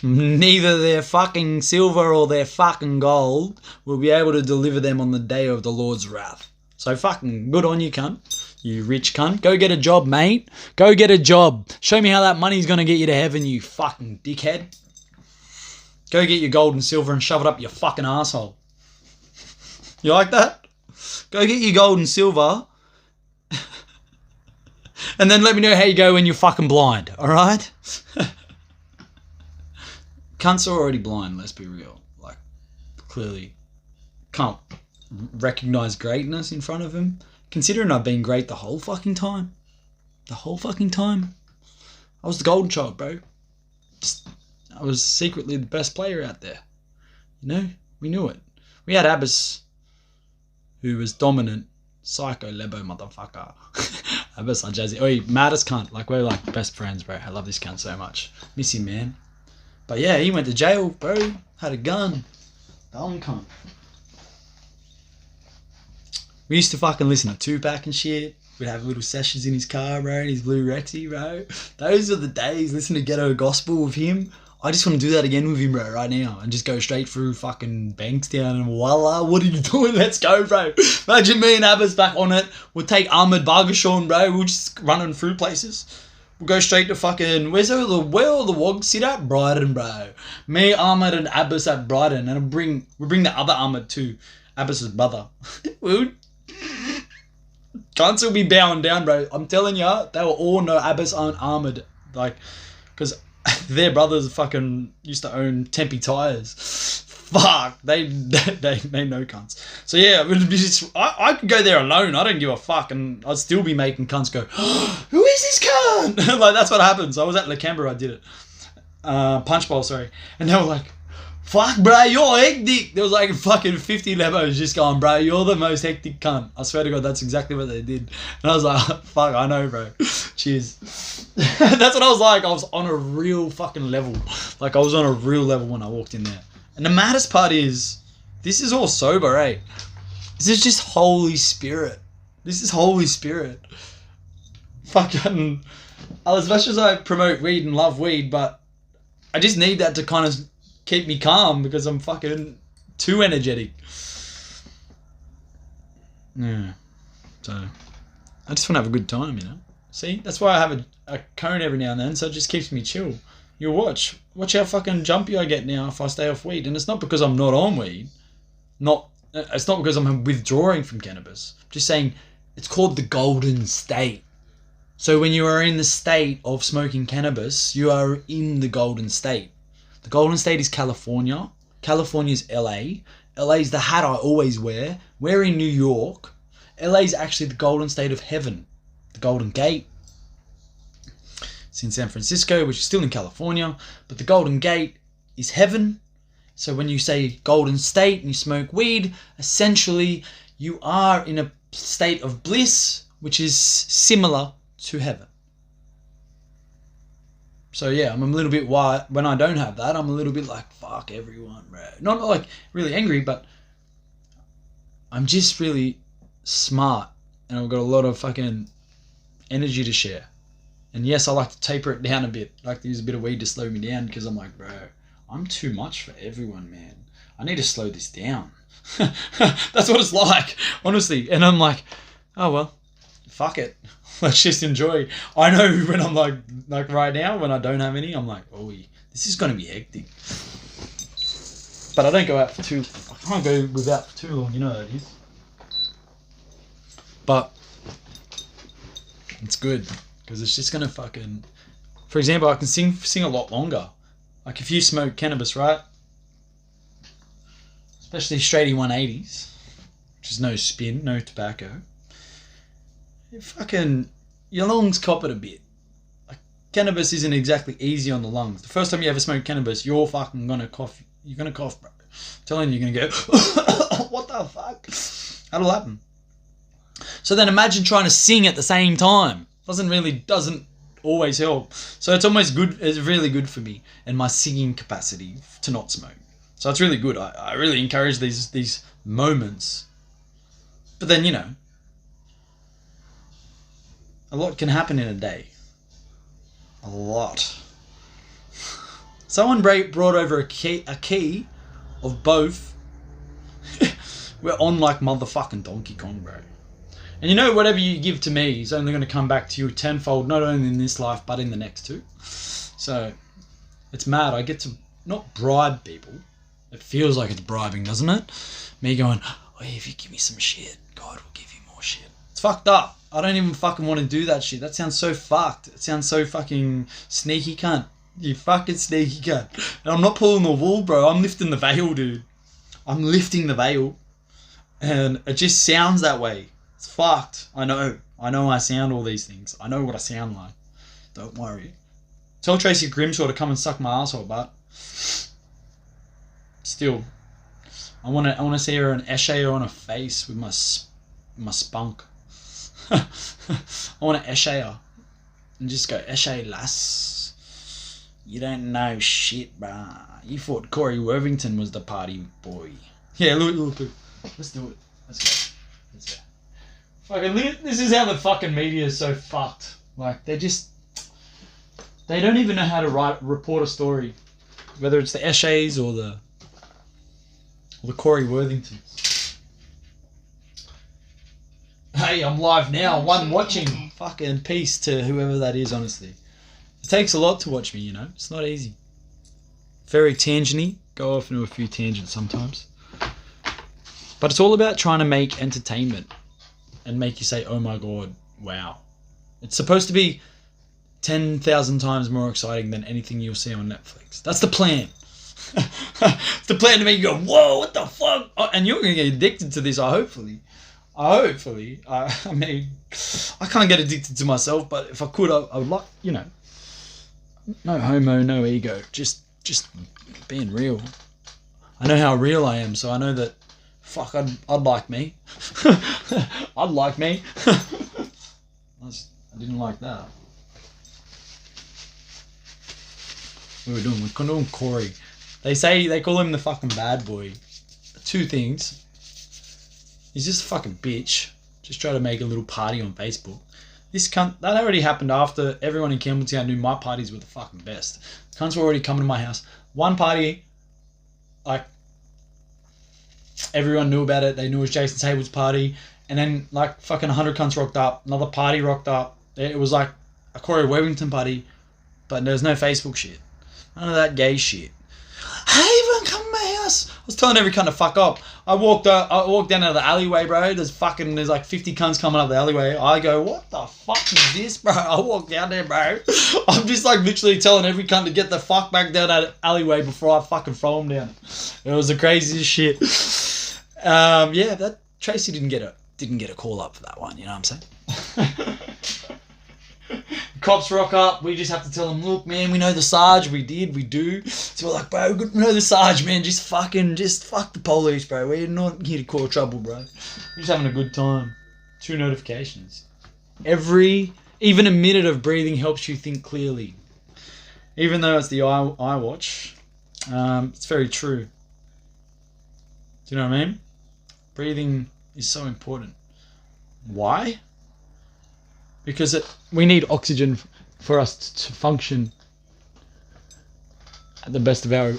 Neither their fucking silver or their fucking gold will be able to deliver them on the day of the Lord's wrath. So fucking good on you, cunt. You rich cunt. Go get a job, mate. Go get a job. Show me how that money's going to get you to heaven, you fucking dickhead. Go get your gold and silver and shove it up your fucking asshole. You like that? Go get your gold and silver. And then let me know how you go when you're fucking blind, alright? Cunts are already blind, let's be real. Like, clearly can't recognise greatness in front of him. Considering I've been great the whole fucking time. The whole fucking time. I was the golden child, bro. I was secretly the best player out there. You know? We knew it. We had Abbas, who was dominant. Psycho Lebo motherfucker. Abbas Al-Jazzy. Oi, maddest cunt. Like, we're like best friends, bro. I love this cunt so much. Miss him, man. But yeah, he went to jail, bro. Had a gun. Dumb cunt. We used to fucking listen to Tupac and shit. We'd have little sessions in his car, bro, and his blue Rexy, bro. Those are the days. Listen to Ghetto Gospel with him. I just want to do that again with him, bro, right now. And just go straight through fucking Bankstown and voila, what are you doing? Let's go, bro. Imagine me and Abbas back on it. We'll take Ahmed Bargashawn, bro. We'll just running through places. We'll go straight to fucking, where all the wogs sit at? Brighton, bro. Me, Ahmed, and Abbas at Brighton. And we'll bring the other Ahmed too. Abbas's brother. Cunts will be bowing down, bro. I'm telling ya, they will all know Abbas aren't Ahmed. Like, because their brothers fucking used to own Tempe Tires. Fuck, they know cunts. So yeah, it would be just, I could go there alone. I don't give a fuck, and I'd still be making cunts go, who is this cunt? Like, that's what happens. I was at Canberra, I did it. Punch Bowl, sorry. And they were like, fuck, bro, you're hectic. There was like fucking 50 Lebos just going, bro, you're the most hectic cunt. I swear to God, that's exactly what they did. And I was like, fuck, I know, bro. Cheers. That's what I was like. I was on a real fucking level. Like, I was on a real level when I walked in there. And the maddest part is, this is all sober, eh? This is just Holy Spirit. This is Holy Spirit. Fucking, as much as I promote weed and love weed, but I just need that to kind of keep me calm because I'm fucking too energetic. Yeah. So, I just want to have a good time, you know? See? That's why I have a cone every now and then, so it just keeps me chill. You watch how fucking jumpy I get now if I stay off weed. And it's not because I'm not on weed. It's not because I'm withdrawing from cannabis. I'm just saying it's called the golden state. So when you are in the state of smoking cannabis, you are in the golden state. The golden state is California. California's LA. LA's the hat I always wear. We're in New York. LA's actually the golden state of heaven. The Golden Gate. It's in San Francisco, which is still in California, but the Golden Gate is heaven. So when you say golden state and you smoke weed, essentially you are in a state of bliss, which is similar to heaven. So yeah, I'm a little bit wild. When I don't have that, I'm a little bit like, fuck everyone, bro. Not like really angry, but I'm just really smart and I've got a lot of fucking energy to share. And yes, I like to taper it down a bit. I like to use a bit of weed to slow me down because I'm like, bro, I'm too much for everyone, man. I need to slow this down. That's what it's like, honestly. And I'm like, oh, well, fuck it. Let's just enjoy. I know when I'm like right now, when I don't have any, I'm like, oh, this is going to be hectic. But I don't go out for I can't go without for too long, you know how it is. But it's good. Because it's just going to fucking... For example, I can sing a lot longer. Like if you smoke cannabis, right? Especially straighty 180s. Which is no spin, no tobacco. Your lungs cop it a bit. Like cannabis isn't exactly easy on the lungs. The first time you ever smoke cannabis, you're fucking going to cough. You're going to cough, bro. I'm telling you, you're going to go... What the fuck? That'll happen. So then imagine trying to sing at the same time. Doesn't always help. So it's almost good. It's really good for me and my singing capacity to not smoke. So it's really good. I really encourage these moments But then, you know, a lot can happen in a day. A lot. Someone brought over a key of both. We're on like motherfucking Donkey Kong, bro. And you know, whatever you give to me is only going to come back to you tenfold, not only in this life, but in the next too. So, it's mad. I get to not bribe people. It feels like it's bribing, doesn't it? Me going, oh, if you give me some shit, God will give you more shit. It's fucked up. I don't even fucking want to do that shit. That sounds so fucked. It sounds so fucking sneaky cunt. You fucking sneaky cunt. And I'm not pulling the wool, bro. I'm lifting the veil, dude. I'm lifting the veil. And it just sounds that way. It's fucked. I know I sound all these things. I know what I sound like. Don't worry. Tell Tracy Grimshaw to come and suck my asshole, but still, I want to see her an Eshe on her face with my spunk. I want to Eshe her and just go, Eshe lass, you don't know shit, bruh. You thought Corey Worthington was the party boy. Yeah, look. Let's do it. Let's go. Fucking, this is how the fucking media is so fucked. Like, they don't even know how to report a story. Whether it's the Eshes or the Corey Worthingtons. Hey, I'm live now. One watching. Fucking peace to whoever that is, honestly. It takes a lot to watch me, you know. It's not easy. Very tangenty. Go off into a few tangents sometimes. But it's all about trying to make entertainment and make you say, oh my God, wow. It's supposed to be 10,000 times more exciting than anything you'll see on Netflix. That's the plan. It's the plan to make you go, whoa, what the fuck? Oh, and you're going to get addicted to this, hopefully. I mean, I can't get addicted to myself, but if I could, I would like, you know, no homo, no ego, just being real. I know how real I am, so I know that, fuck, I'd like me. I'd like me. I didn't like that. We're doing Corey. They call him the fucking bad boy. Two things. He's just a fucking bitch. Just try to make a little party on Facebook. This cunt, that already happened after everyone in Campbelltown knew my parties were the fucking best. Cunts were already coming to my house. One party, like, everyone knew about it. They knew it was Jason Hayward's party. And then, like, fucking 100 cunts rocked up. Another party rocked up. It was like a Corey Worthington party, but there's no Facebook shit. None of that gay shit. Hey, everyone, come to my house. I was telling every cunt to fuck up. I walked down out of the alleyway, bro. There's like 50 cunts coming up the alleyway. I go, what the fuck is this, bro? I walk down there, bro. I'm just like literally telling every cunt to get the fuck back down that alleyway before I fucking throw them down. It was the craziest shit. Yeah, that Tracy didn't get a call up for that one. You know what I'm saying? Cops rock up. We just have to tell them, look, man, we know the Sarge. We do. So we're like, bro, we know the Sarge, man. Just fuck the police, bro. We're not here to cause trouble, bro. We're just having a good time. 2 notifications. Even a minute of breathing helps you think clearly. Even though it's the iWatch, it's very true. Do you know what I mean? Breathing is so important. Why? Because we need oxygen for us to function at the best of our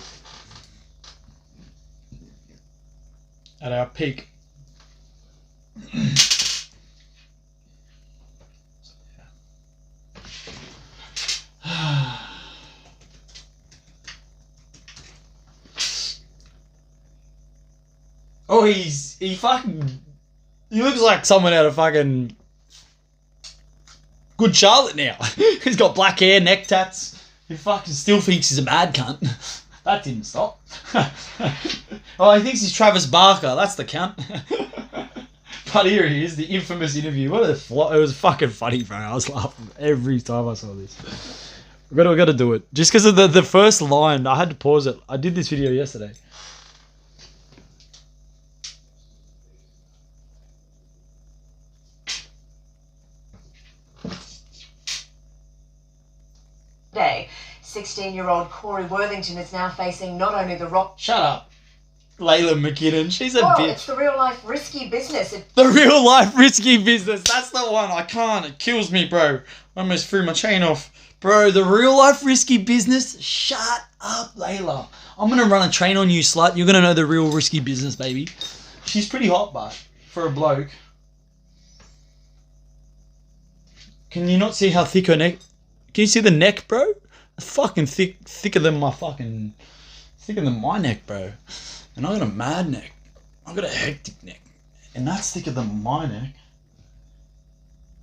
peak. Oh, he looks like someone out of fucking Good Charlotte now. He's got black hair, neck tats. He fucking still thinks he's a mad cunt. That didn't stop. Oh, he thinks he's Travis Barker. That's the cunt. But here he is, the infamous interview. It was fucking funny, bro. I was laughing every time I saw this. We got to do it. Just because of the first line, I had to pause it. I did this video yesterday. Day, 16-year-old Corey Worthington is now facing not only the rock... Shut up. Layla McKinnon. She's a Well, bitch. it's the real life risky business. The real life risky business. That's the one. I can't. It kills me, bro. I almost threw my chain off. Bro, the real life risky business. Shut up, Layla. I'm going to run a train on you, slut. You're going to know the real risky business, baby. She's pretty hot, but for a bloke. Can you not see how thick her neck? Can you see the neck, bro? It's fucking thick. Thicker than my fucking... Thicker than my neck, bro. And I got a mad neck. I got a hectic neck. And that's thicker than my neck.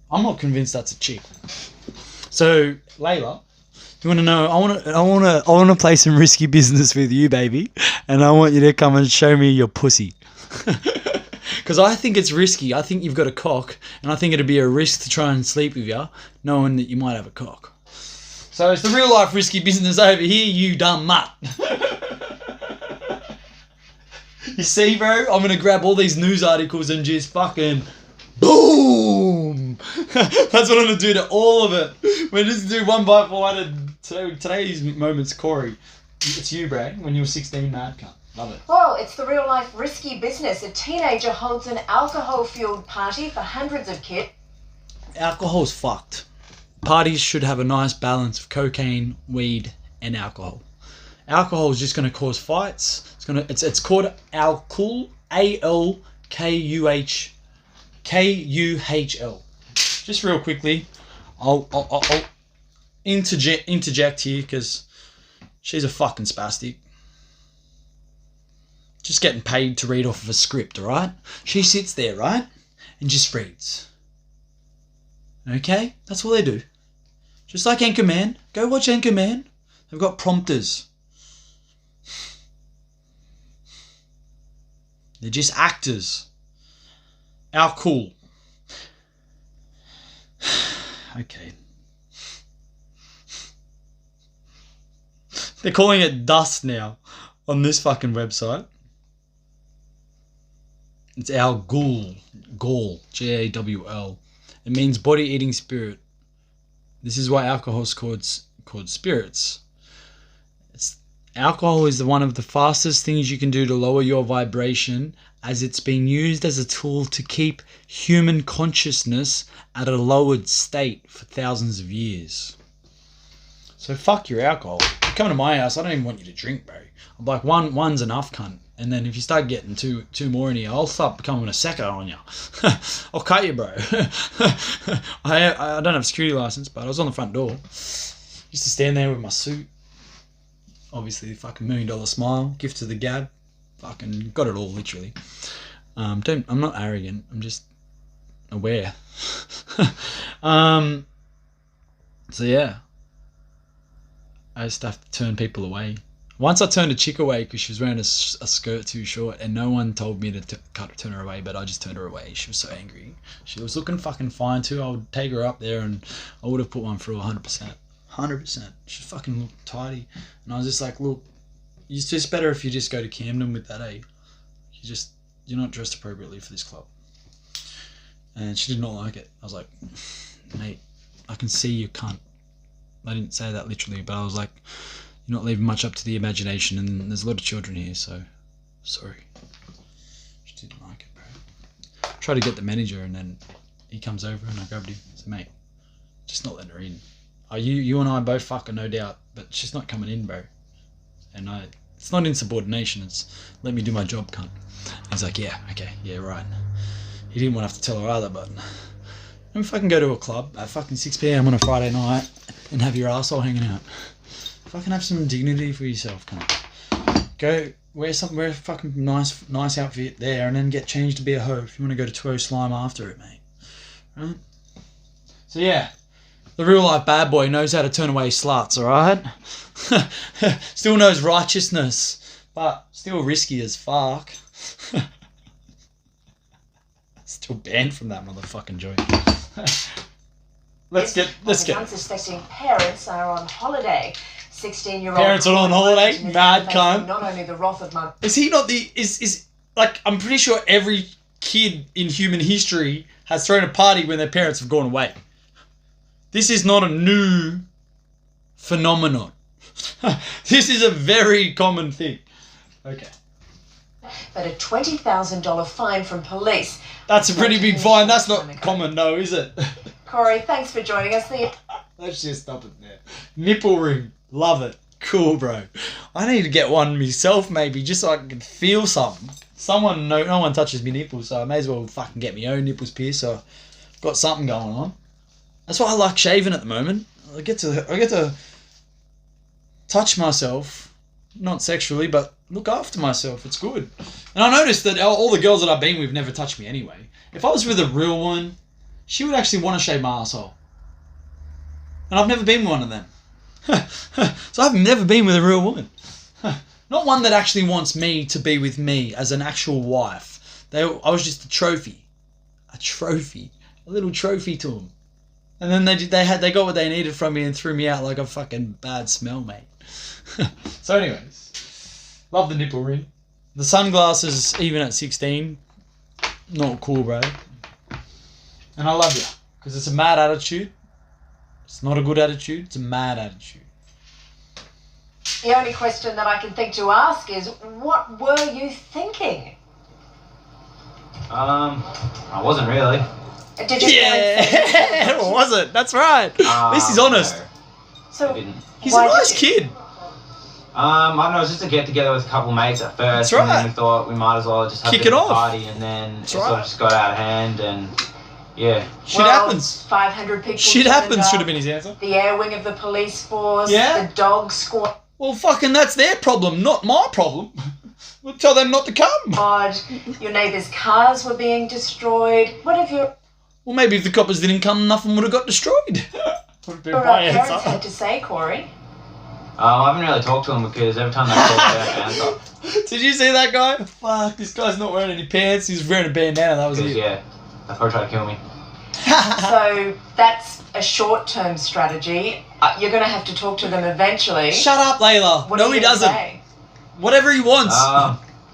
I'm not convinced that's a chick. So, Layla, you want to know? I want to play some risky business with you, baby, and I want you to come and show me your pussy. Because I think it's risky. I think you've got a cock, and I think it'd be a risk to try and sleep with you, knowing that you might have a cock. So it's the real life risky business over here, you dumb mutt. You see, bro? I'm gonna grab all these news articles and just fucking boom. That's what I'm gonna do to all of it. We're just do one bite for one. And today's moment's Corey. It's you, Brad. When you were 16, mad cunt. Love it. Well, it's the real life risky business. A teenager holds an alcohol-fueled party for hundreds of kids. Alcohol's fucked. Parties should have a nice balance of cocaine, weed, and alcohol. Alcohol is just going to cause fights. It's called alcohol, ALKUHL. Just real quickly, I'll interject here because she's a fucking spastic. Just getting paid to read off of a script, alright? She sits there, right? And just reads. Okay? That's all they do. Just like Anchorman. Go watch Anchorman. They've got prompters. They're just actors. Cool. Okay. They're calling it dust now on this fucking website. It's Ghoul, Gawl. It means body-eating spirit. This is why alcohol is called spirits. Alcohol is one of the fastest things you can do to lower your vibration, as it's been used as a tool to keep human consciousness at a lowered state for thousands of years. So fuck your alcohol. You come to my house, I don't even want you to drink, bro. I'm like, one's enough, cunt. And then if you start getting two more in here, I'll start becoming a second on you. I'll cut you, bro. I don't have a security license, but I was on the front door. Used to stand there with my suit. Obviously, the fucking $1 million smile. Gift to the gab. Fucking got it all, literally. I'm not arrogant. I'm just aware. So yeah. I just have to turn people away. Once I turned a chick away because she was wearing a skirt too short, and no one told me to turn her away, but I just turned her away. She was so angry. She was looking fucking fine too. I would take her up there and I would have put one through 100%. 100%. She fucking looked tidy. And I was just like, look, it's just better if you just go to Camden with that, eh? You're not dressed appropriately for this club. And she did not like it. I was like, mate, I can see you cunt. I didn't say that literally, but I was like, you're not leaving much up to the imagination, and there's a lot of children here, so sorry. She didn't like it, bro. Tried to get the manager, and then he comes over and I grabbed him. I said, mate, just not letting her in. You and I both fucking no doubt, but she's not coming in, bro. And it's not insubordination, it's let me do my job, cunt. And he's like, yeah, okay, yeah, right. He didn't want to have to tell her either, but let me fucking go to a club at fucking 6 p.m. on a Friday night and have your arsehole hanging out. Fucking have some dignity for yourself, cunt. Go wear a fucking nice outfit there, and then get changed to be a hoe if you want to go to 2O Slime after it, mate. Right? So yeah, the real life bad boy knows how to turn away sluts, alright? Still knows righteousness, but still risky as fuck. Still banned from that motherfucking joint. Let's get. Unsuspecting parents are on holiday. 16-year-old parents are on holiday. Mad cunt. Not only the wrath of my. Is he not the? Is like, I'm pretty sure every kid in human history has thrown a party when their parents have gone away. This is not a new phenomenon. This is a very common thing. Okay. but a $20,000 fine from police. That's a pretty big fine. That's not common, no, is it? Corey, thanks for joining us. Let's just stop it there. Nipple ring. Love it. Cool, bro. I need to get one myself, maybe, just so I can feel something. No one touches me nipples, so I may as well fucking get my own nipples pierced, so I've got something going on. That's why I like shaving at the moment. I get to touch myself, not sexually, but look after myself. It's good. And I noticed that all the girls that I've been with never touch me anyway. If I was with a real one, she would actually want to shave my asshole. And I've never been with one of them. So I've never been with a real woman. Not one that actually wants me to be with me as an actual wife. I was just a trophy. A little trophy to them. And then they got what they needed from me and threw me out like a fucking bad smell, mate. So anyways, love the nipple ring. The sunglasses, even at 16, not cool, bro. And I love you, because it's a mad attitude. It's not a good attitude, it's a mad attitude. The only question that I can think to ask is, what were you thinking? I wasn't really. Did you Yeah, it wasn't. That's right. This is honest. No, So I didn't. He's a why nice did you? kid. I don't know, it was just a get together with a couple of mates at first. That's And right. then we thought we might as well just have Kick a bit it of off. a party, and then That's it sort right. of just got out of hand, and yeah. Shit Well, happens. 500 people. Shit turned happens up, should have been his answer. The air wing of the police force. Yeah? The dog squad. Well, fucking that's their problem, not my problem. We'll tell them not to come. Your neighbours' cars were being destroyed. What have your Well, maybe if the coppers didn't come, nothing would have got destroyed. Would have been my parents answer. had to say, Corey? I haven't really talked to them because every time they call, they don't answer. Did you see that guy? Fuck, this guy's not wearing any pants. He's wearing a bandana. That was Because, it. yeah, they probably try to kill me. So that's a short-term strategy. You're going to have to talk to them eventually. Shut up, Layla. What No, are he you gonna doesn't. say? Whatever he wants.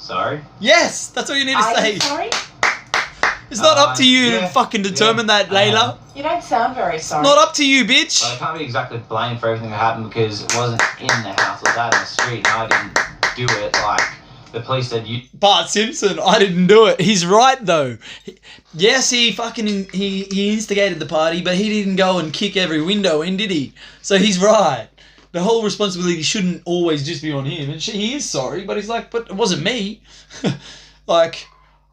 Sorry. Yes, that's all you need to Are say. you sorry? It's not up to you to yeah, fucking determine that, Layla. You don't sound very sorry. Not up to you, bitch. But I can't be exactly blamed for everything that happened because it wasn't in the house, it was out in the street, and I didn't do it. Like, the police said you... Bart Simpson, I didn't do it. He's right though. Yes, he instigated the party, but he didn't go and kick every window in, did he? So he's right. The whole responsibility shouldn't always just be on him. And he is sorry, but he's like, but it wasn't me. Like,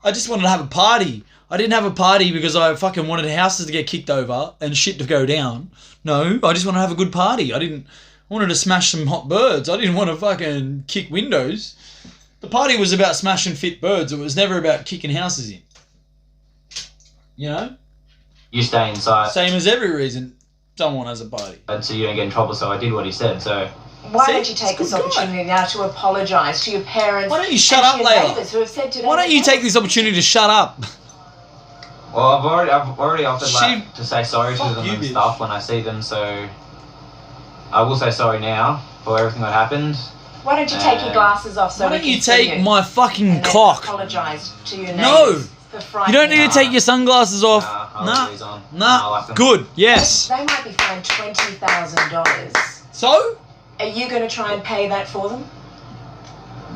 I just wanted to have a party. I didn't have a party because I fucking wanted houses to get kicked over and shit to go down. No, I just want to have a good party. I wanted to smash some hot birds. I didn't want to fucking kick windows. The party was about smashing fit birds. It was never about kicking houses in. You know? You stay inside, Same as every reason someone has a party. so you don't get in trouble, so I did what he said, so... Why See, don't you take it's this a good guy. opportunity now to apologise to your parents? Why don't you shut and up, to your Layla? neighbours who have said today? Why don't you take this opportunity to shut up? Well, I've already offered She- to say sorry to Fuck them you, and bitch. stuff when I see them, so... I will say sorry now for everything that happened. Why don't you take your glasses off so Why we don't can you see take you? my fucking And then cock? apologise to your neighbours No. for You frightening don't need to them. take your sunglasses off. I'll Nah. leave these on. I Nah. like them. Good. Yes. They might be fined $20,000. So? Are you going to try and pay that for them?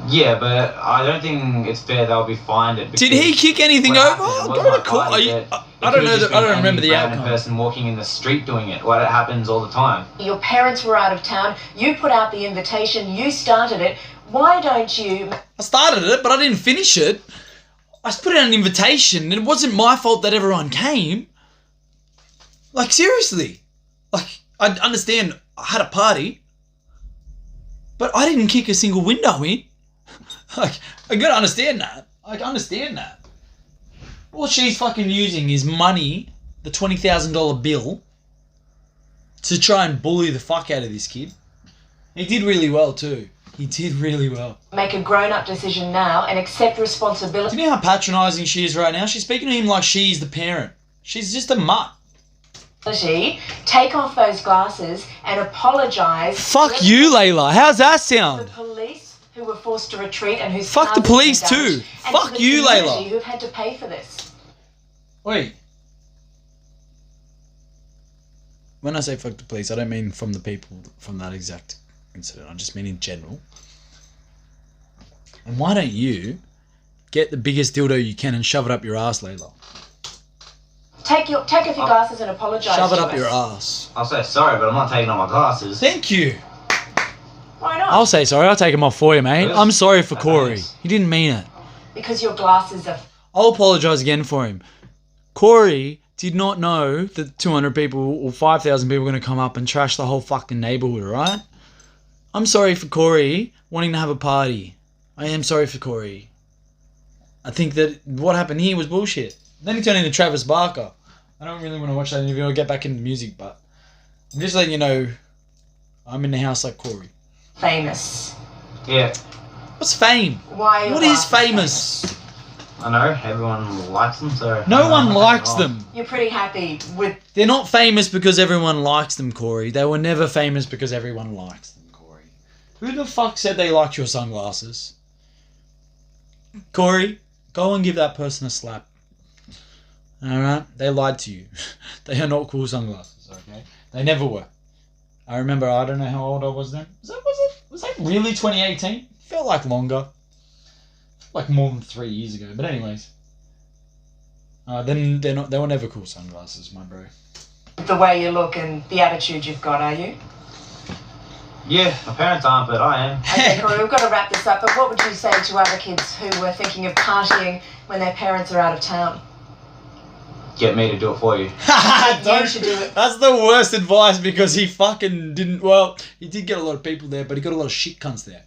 Yeah, but I don't think it's fair they'll be fined it. Did he because kick anything what over? happened, it Go wasn't to my court. party, Are you- but I it don't could've know. just I don't been remember any the random outcome. person walking in the street doing it. Well, it happens all the time. Your parents were out of town. You put out the invitation. You started it. Why don't you... I started it, but I didn't finish it. I just put out an invitation, and it wasn't my fault that everyone came. Like, seriously. Like, I understand I had a party, but I didn't kick a single window in. Like, I gotta understand that. I understand that. All she's fucking using is money, the $20,000 bill, to try and bully the fuck out of this kid. He did really well, too. He did really well. Make a grown-up decision now and accept responsibility. Do you know how patronising she is right now? She's speaking to him like she's the parent. She's just a mutt. Take off those glasses and apologise. Fuck you, Layla. How's that To the sound? police who were forced to retreat and whose Fuck cars the have been police damaged, too. and Fuck to the you, community Layla. who've had to pay for this. Wait. When I say fuck the police, I don't mean from the people from that exact incident. I just mean in general. And why don't you get the biggest dildo you can and shove it up your ass, Layla. Take off your glasses and apologise. Shove it to up us. your ass. I'll say sorry, but I'm not taking off my glasses. Thank you. Why not? I'll say sorry. I'll take them off for you, mate. Yes. I'm sorry for That's Corey. nice. He didn't mean it. Because your glasses are. I'll apologise again for him. Corey did not know that 200 people or 5,000 people were going to come up and trash the whole fucking neighbourhood, right? I'm sorry for Corey wanting to have a party. I am sorry for Corey. I think that what happened here was bullshit. Then he turned into Travis Barker. I don't really want to watch that interview or get back into music, but I'm just letting you know I'm in the house like Corey. Famous. Yeah, What's fame? Why? Are your What is glasses famous? I know. Everyone likes them, so... No one likes them. You're pretty happy with. They're not famous because everyone likes them, Corey. They were never famous because everyone likes them, Corey. Who the fuck said they liked your sunglasses? Corey, go and give that person a slap. Alright? They lied to you. They are not cool sunglasses, okay? They never were. I remember, I don't know how old I was then. Was that really 2018? Felt like longer. Like more than 3 years ago. But anyways. Then they were never cool sunglasses, my bro. The way you look and the attitude you've got, are you? Yeah, my parents aren't, but I am. Okay, Corey, we've got to wrap this up, but what would you say to other kids who were thinking of partying when their parents are out of town? Get me to do it for you. You should do it. That's the worst advice because he fucking didn't. Well, he did get a lot of people there, but he got a lot of shit cunts there.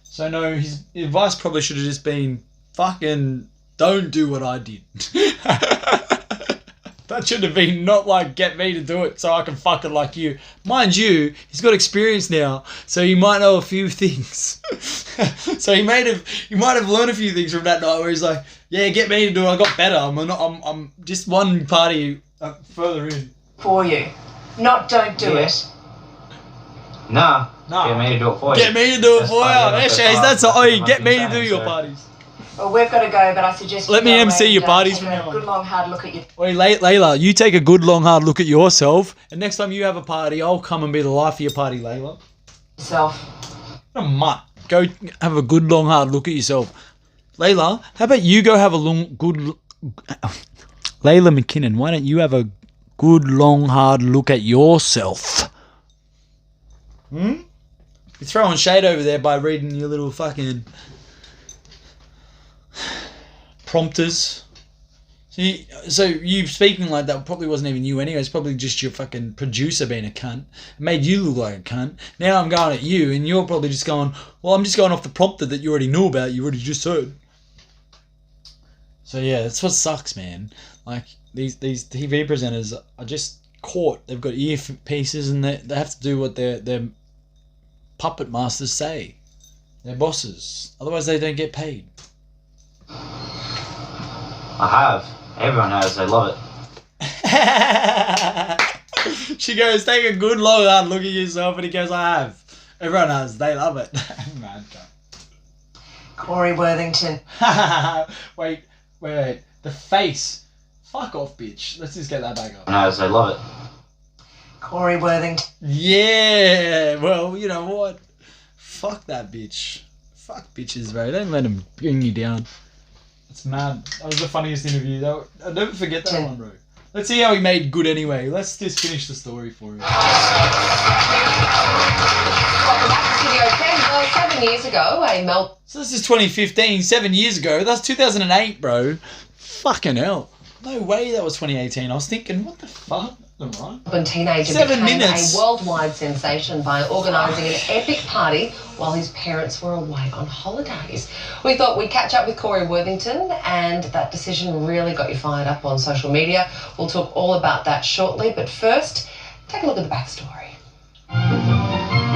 So no, his advice probably should have just been fucking don't do what I did. That should have been not like get me to do it so I can fucking like you. Mind you, he's got experience now, so he might know a few things. So he might have learned a few things from that night where he's like, yeah, get me to do it. I got better. I'm just one party further in. For you. Not don't do Yeah. it. Nah. Nah. Get me to do it for you. Get me to do it That's for you. fine, There, that's Shays, fine. that's all. That's what Get I've me been to do saying, your so. parties. Well, we've got to go, but I suggest Let you me go MC and, your parties take from now a on. good long hard look at your. Oi, Layla, you take a good long hard look at yourself, and next time you have a party, I'll come and be the life of your party, Layla. Yourself. What a mutt. Go have a good long hard look at yourself. Layla, how about you go have a Layla McKinnon, why don't you have a good long hard look at yourself? You're throwing shade over there by reading your little fucking prompters. So you speaking like that probably wasn't even you anyway. It's probably just your fucking producer being a cunt. It made you look like a cunt. Now I'm going at you and you're probably just going, well, I'm just going off the prompter that you already knew about. You already just heard. So yeah, that's what sucks, man. Like these TV presenters are just caught. They've got earpieces and they have to do what their puppet masters say. They're bosses. Otherwise they don't get paid. I have. Everyone has. They love it. She goes, take a good long hard look at yourself, and he goes, I have. Everyone has. They love it. Mad Corey Worthington. cunt. Wait. The face. Fuck off, bitch. Let's just get that back up. Everyone has. They love it. Corey Worthington. Yeah. Well, you know what? Fuck that bitch. Fuck bitches, bro. Don't let them bring you down. It's mad. That was the funniest interview. I'll never forget that one, bro. Let's see how he made good anyway. Let's just finish the story for him. Welcome back to Studio 10. Well, 7 years ago, a Melbourne So this is 2015, 7 years ago. That's 2008, bro. Fucking hell. No way that was 2018. I was thinking, what the fuck? Right? teenager 7 became minutes. a worldwide sensation by organising an epic party while his parents were away on holidays. We thought we'd catch up with Corey Worthington, and that decision really got you fired up on social media. We'll talk all about that shortly, but first, take a look at the backstory.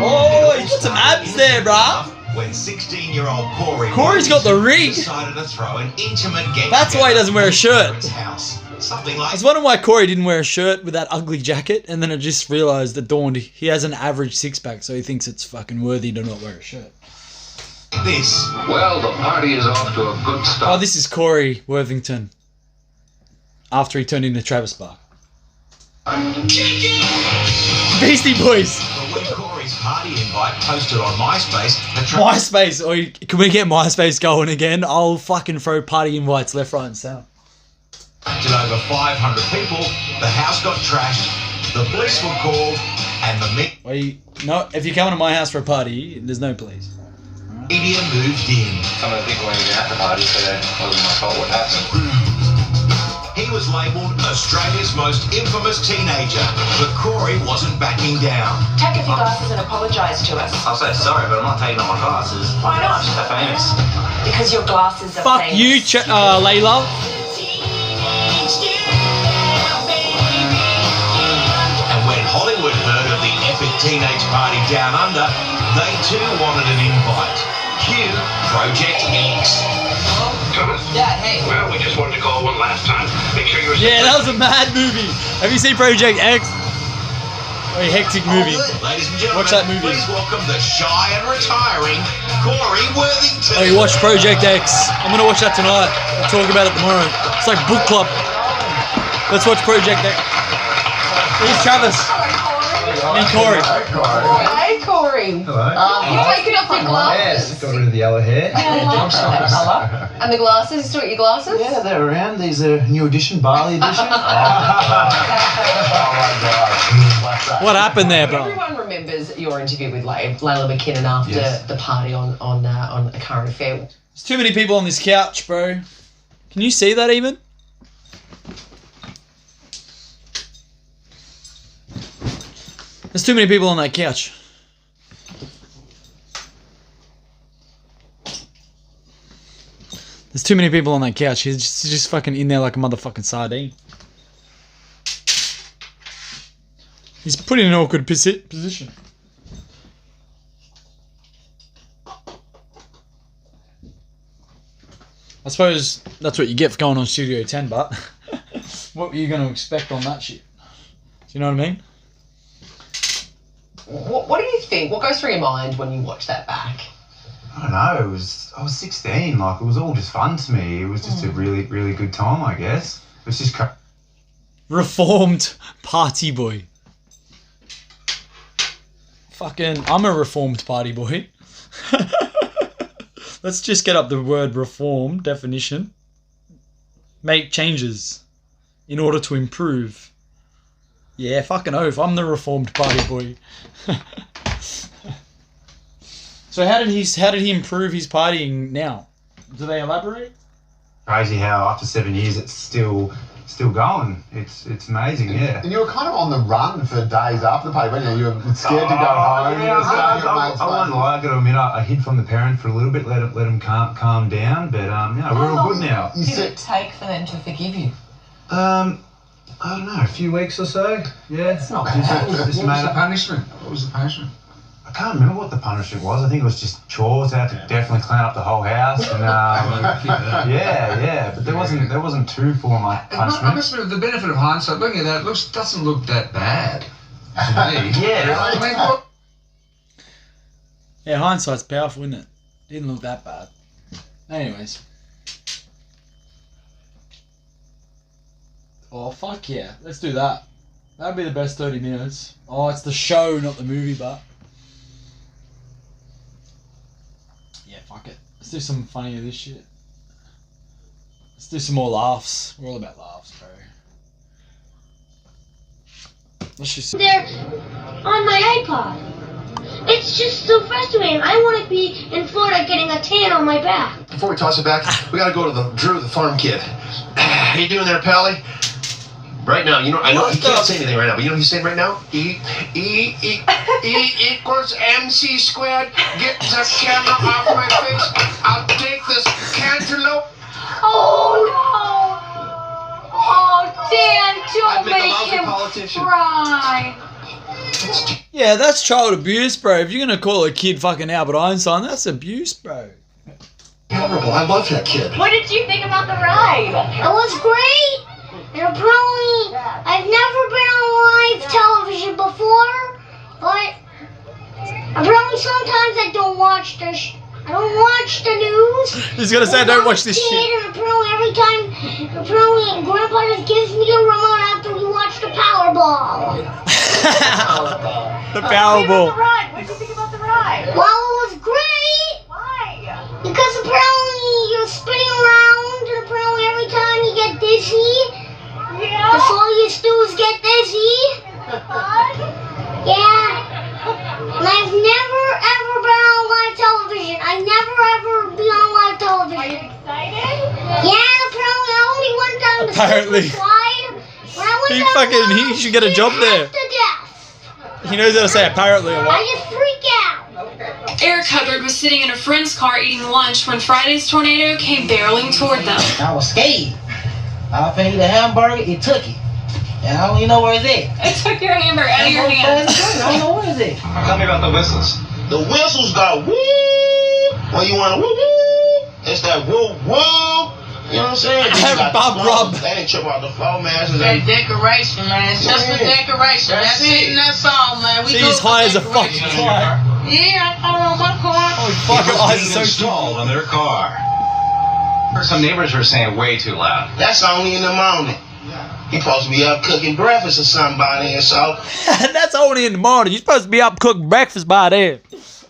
Oh, he's got some abs there, bruh. When 16-year-old Corey's got the rig. decided to throw an intimate get. That's why he doesn't wear a shirt. His house. Something I like was wondering why Corey didn't wear a shirt with that ugly jacket, and then I just realised at dawn he has an average six-pack, so he thinks it's fucking worthy to not wear a shirt. this. Well, the party is off to a good Oh, start. this is Corey Worthington. After he turned into Travis Barker. Beastie Boys. But when Corey's party invite posted on MySpace attracted MySpace. Can we get MySpace going again? I'll fucking throw party invites left, right, and centre. over 500 people. The house got trashed. The police were called, and the No, if you're coming to my house for a party, there's no police. media moved in. Some of the people weren't even at the party, so it wasn't my fault what happened. He was labelled Australia's most infamous teenager, but Corey wasn't backing down. Take off your glasses and apologise to us. I'll say sorry, but I'm not taking off my glasses. Why not? They're famous. Because your glasses are Fuck famous. you, Layla. And when Hollywood heard of the epic teenage party down under, they too wanted an invite. Cue Project X. Thomas? Yeah, hey. Well, we just wanted to call one last time. Make sure you were... Yeah, that was a mad movie. Have you seen Project X? Very hectic movie. Ladies and gentlemen, Watch that movie. please welcome the shy and retiring Corey Worthington. Oh, you watched Project X. I'm gonna watch that tonight. We'll talk about it tomorrow. It's like book club. Let's watch Project X. Here's Travis. Me and Corey. Hey, Corey. Hello. You've taken off your glasses. Got rid of the yellow hair. And the glasses? You still got your glasses? Yeah, they're around. These are new edition, Bali edition. Oh my god. What happened there, bro? Everyone remembers your interview with Layla McKinnon after the party on A Current Affair. There's too many people on this couch, bro. Can you see that even? There's too many people on that couch. There's too many people on that couch. He's just fucking in there like a motherfucking sardine. He's put in an awkward position. I suppose that's what you get for going on Studio 10, but what were you going to expect on that shit? Do you know what I mean? What do you think? What goes through your mind when you watch that back? I don't know. I was 16. Like, it was all just fun to me. It was just a really, really good time, I guess. It was just Reformed party boy. Fucking, I'm a reformed party boy. Let's just get up the word reform definition. Make changes in order to improve. Yeah, fucking oath. I'm the reformed party boy. So how did he improve his partying now? Do they elaborate? crazy how after 7 years it's still going. It's amazing, yeah. And you were kind of on the run for days after the party, weren't you? You were scared to go home. Yeah, I won't lie, I got to admit, I hid from the parents for a little bit, let them calm down, but we're all good now. Did it take for them to forgive you? I don't know, a few weeks or so. Yeah. It's not bad. What was the punishment? What was the punishment? I can't remember what the punishment was. I think it was just chores. I had to definitely clean up the whole house. And, yeah. But there wasn't too full on like punishment. I must admit, the benefit of hindsight, looking at that, doesn't look that bad to me. Yeah. Yeah, hindsight's powerful, isn't it? Didn't look that bad. Anyways. Oh, fuck yeah. Let's do that. That'd be the best 30 minutes. Oh, it's the show, not the movie, but... yeah, fuck it. Let's do some funny of this shit. Let's do some more laughs. We're all about laughs, bro. Let's just... They're on my iPod. It's just so frustrating. I want to be in Florida getting a tan on my back. Before we toss it back, we gotta go to the Drew, the farm kid. How you doing there, Pally? Right now, you know, I know he can't say anything right now, but you know what he's saying right now? E equals MC squared. Get the camera off my face. I'll take this cantaloupe. Oh no! Oh, Dan, don't make him cry. Yeah, that's child abuse, bro. If you're gonna call a kid fucking Albert Einstein, that's abuse, bro. Horrible. I love that kid. What did you think about the ride? It was great. And I've never been on live television before, but apparently sometimes I don't watch I don't watch the news. He's gonna say, don't watch this shit. And apparently every time, Grandpa just gives me a remote after we watch watch the Powerball. The Powerball. What did you think about the ride? Well, it was great. Why? Because apparently you're spinning around, and apparently every time you get dizzy, that's all you do is get dizzy. Yeah. And I've never ever been on live television. I never ever be on live television. Are you excited? Yeah, and apparently I only went down the Apparently. slide. When I went He down fucking, the he should get a job there. to death. He knows how to say apparently a I lot. just freak out. Eric Hubbard was sitting in a friend's car eating lunch when Friday's tornado came barreling toward them. I was scared. I was finna eat a hamburger, it took it. And I don't even know where it's at. It took your hamburger out of your hands. I don't know where it's at. Tell me about the whistles. The whistles got woo. When you want to woo woo, it's that woo woo. You know what I'm saying? Bob Rob. They ain't trip out the flow, man. It's That decoration, man. It's just a decoration. That's it in that song, man. We See, go he's for high as a fucking decoration. fly. Yeah, I don't know my car. Oh, fucking eyes being are so installed on their car. Some neighbors were saying way too loud. That's only in the morning. He supposed to be up cooking breakfast or something by then, so. That's only in the morning. You're supposed to be up cooking breakfast by then.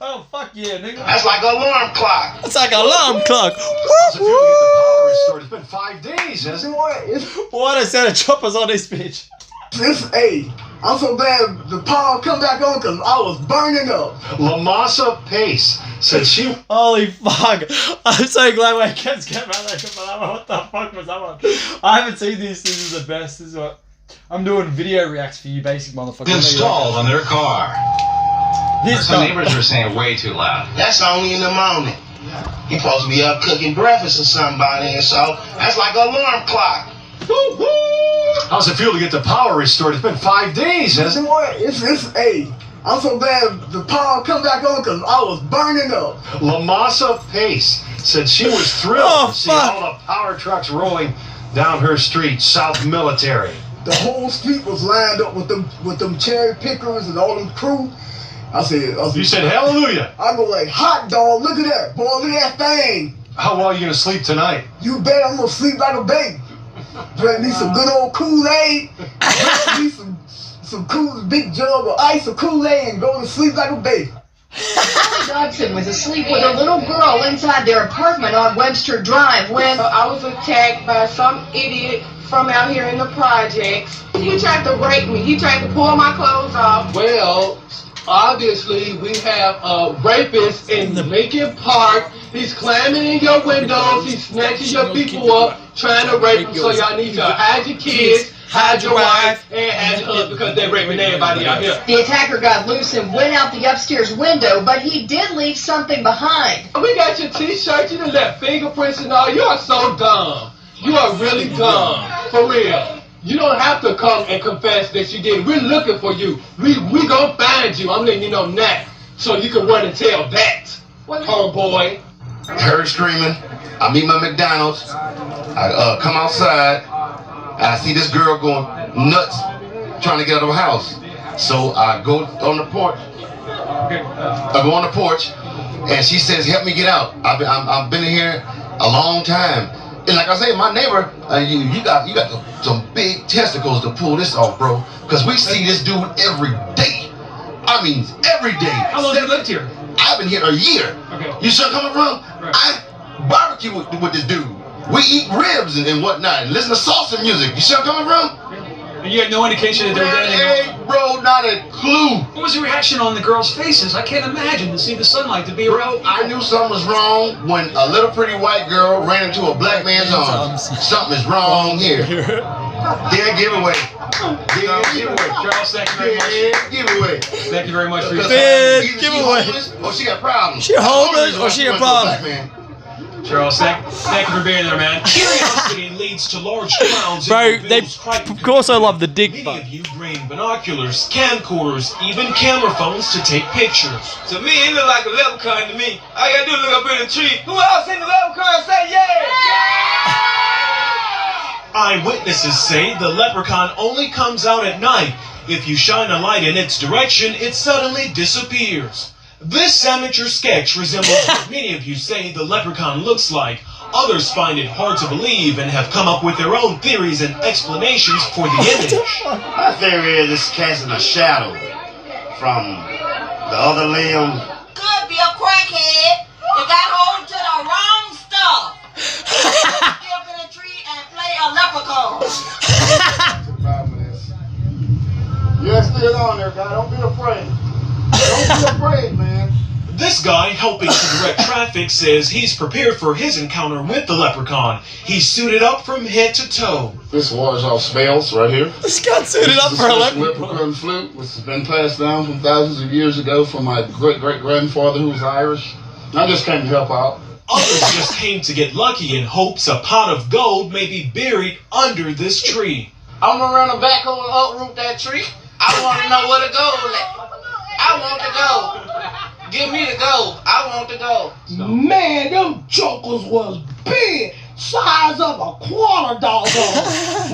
Oh, fuck yeah, nigga. That's like an alarm clock. It's like an alarm clock. If you get the power restored, it's been 5 days, hasn't it? What a set of choppers on this bitch. Hey, I'm so glad the power come back on because I was burning up. Lamasa Pace said she. Holy fuck. I'm so glad my kids came out there. What the fuck was that one? I haven't seen these. This is the best. This is what. I'm doing video reacts for you, basic motherfucker. Installed on their car. Some neighbors were saying way too loud. That's only in the morning. He supposed to be up cooking breakfast or something by then, so that's like an alarm clock. Woo woo. How's it feel to get the power restored? It's been 5 days, hasn't it? Hey, I'm so glad the power come back on because I was burning up. Lamasa Pace said she was thrilled to see all the power trucks rolling down her street, South Military. The whole street was lined up with them cherry pickers and all them crew. I said, You said hallelujah. I go like, hot dog, look at that, boy, look at that thing. How well are you gonna sleep tonight? You bet I'm gonna sleep like a baby. Drink me some good old Kool-Aid. Drink me some cool big jug of ice or Kool-Aid and go to sleep like a baby. Kelly Dodson was asleep with a little girl inside their apartment on Webster Drive when I was attacked by some idiot from out here in the projects. He tried to rape me. He tried to pull my clothes off. Well, obviously we have a rapist in Lincoln Park. He's climbing in your windows. He's snatching your people up, trying to rape them. So y'all need to hide your kids, hide your wife, and hide your husband because they're raping everybody out here. the attacker got loose and went out the upstairs window, but he did leave something behind. We got your t-shirt. You done left fingerprints and all. You are so dumb. You are really dumb. For real. You don't have to come and confess that you did. We're looking for you. We gonna find you. I'm letting you know now. So you can run and tell that, homeboy. Heard screaming. I meet my McDonald's. I come outside. And I see this girl going nuts trying to get out of the house. So I go on the porch. I go on the porch and she says, help me get out. I've been in here a long time. And like I say, my neighbor, you got some big testicles to pull this off, bro. Because we see this dude every day. I mean, every day. How long have you lived here? I've been here a year. Okay. You sure coming from? Right. I barbecue with this dude. We eat ribs and whatnot and listen to salsa music. You sure coming from? And you had no indication that there was anything Hey, bro, not a clue. What was the reaction on the girls' faces? I can't imagine to see the sunlight to be around. I knew something was wrong when a little pretty white girl ran into a black man's arms. Something is wrong here. Dead giveaway. Dead giveaway. Charles, thank you very much. Dead giveaway. Thank you very much for your time. Dead giveaway. Or she got problems. She homeless or she a problem? Charles, thank you for being there, man. Curiosity leads to large crowds. Bro, of course I love the dick Many of you bring binoculars, camcorders, even camera phones to take pictures. To me, it look like a leprechaun to me. All you gotta do is look up in the tree. Who else in the leprechaun say yeah? Eyewitnesses say the leprechaun only comes out at night. If you shine a light in its direction, it suddenly disappears. This amateur sketch resembles what many of you say the leprechaun looks like. Others find it hard to believe and have come up with their own theories and explanations for the image. My theory is it's casting a shadow from the other limb. Could be a crackhead that got hold to the wrong stuff. Get up in a tree and play a leprechaun. Yes, still on there, guy. Don't be afraid. Don't be afraid, man. This guy helping to direct traffic says he's prepared for his encounter with the leprechaun. He's suited up from head to toe. This wars off spells right here. This got suited up for a leprechaun flute, which has been passed down from thousands of years ago from my great-great-grandfather who was Irish. I just came to help out. Others just came to get lucky in hopes a pot of gold may be buried under this tree. I'm gonna run a backhoe and uproot that tree. I want to know where the gold at. I want the gold. Give me the gold. I want the gold. Man, them jokers was big. Size of a quarter dog.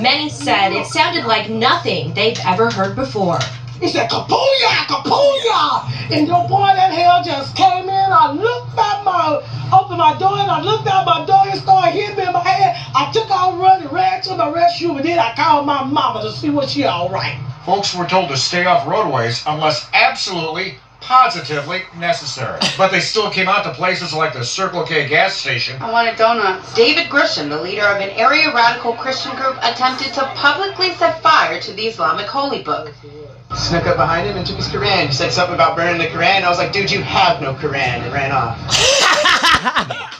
Many said it sounded like nothing they've ever heard before. He said, Kapuya, Kapuya! And your boy that hell just came in. I opened my door and I looked out my door and started hitting me in my head. I took out running, ran to the rescue, and then I called my mama to see was she all right. Folks were told to stay off roadways unless absolutely, positively necessary. But they still came out to places like the Circle K gas station. I want a donut. David Grisham, the leader of an area radical Christian group, attempted to publicly set fire to the Islamic holy book. Snuck up behind him and took his Quran. He said something about burning the Quran. I was like, dude, you have no Quran, and ran off.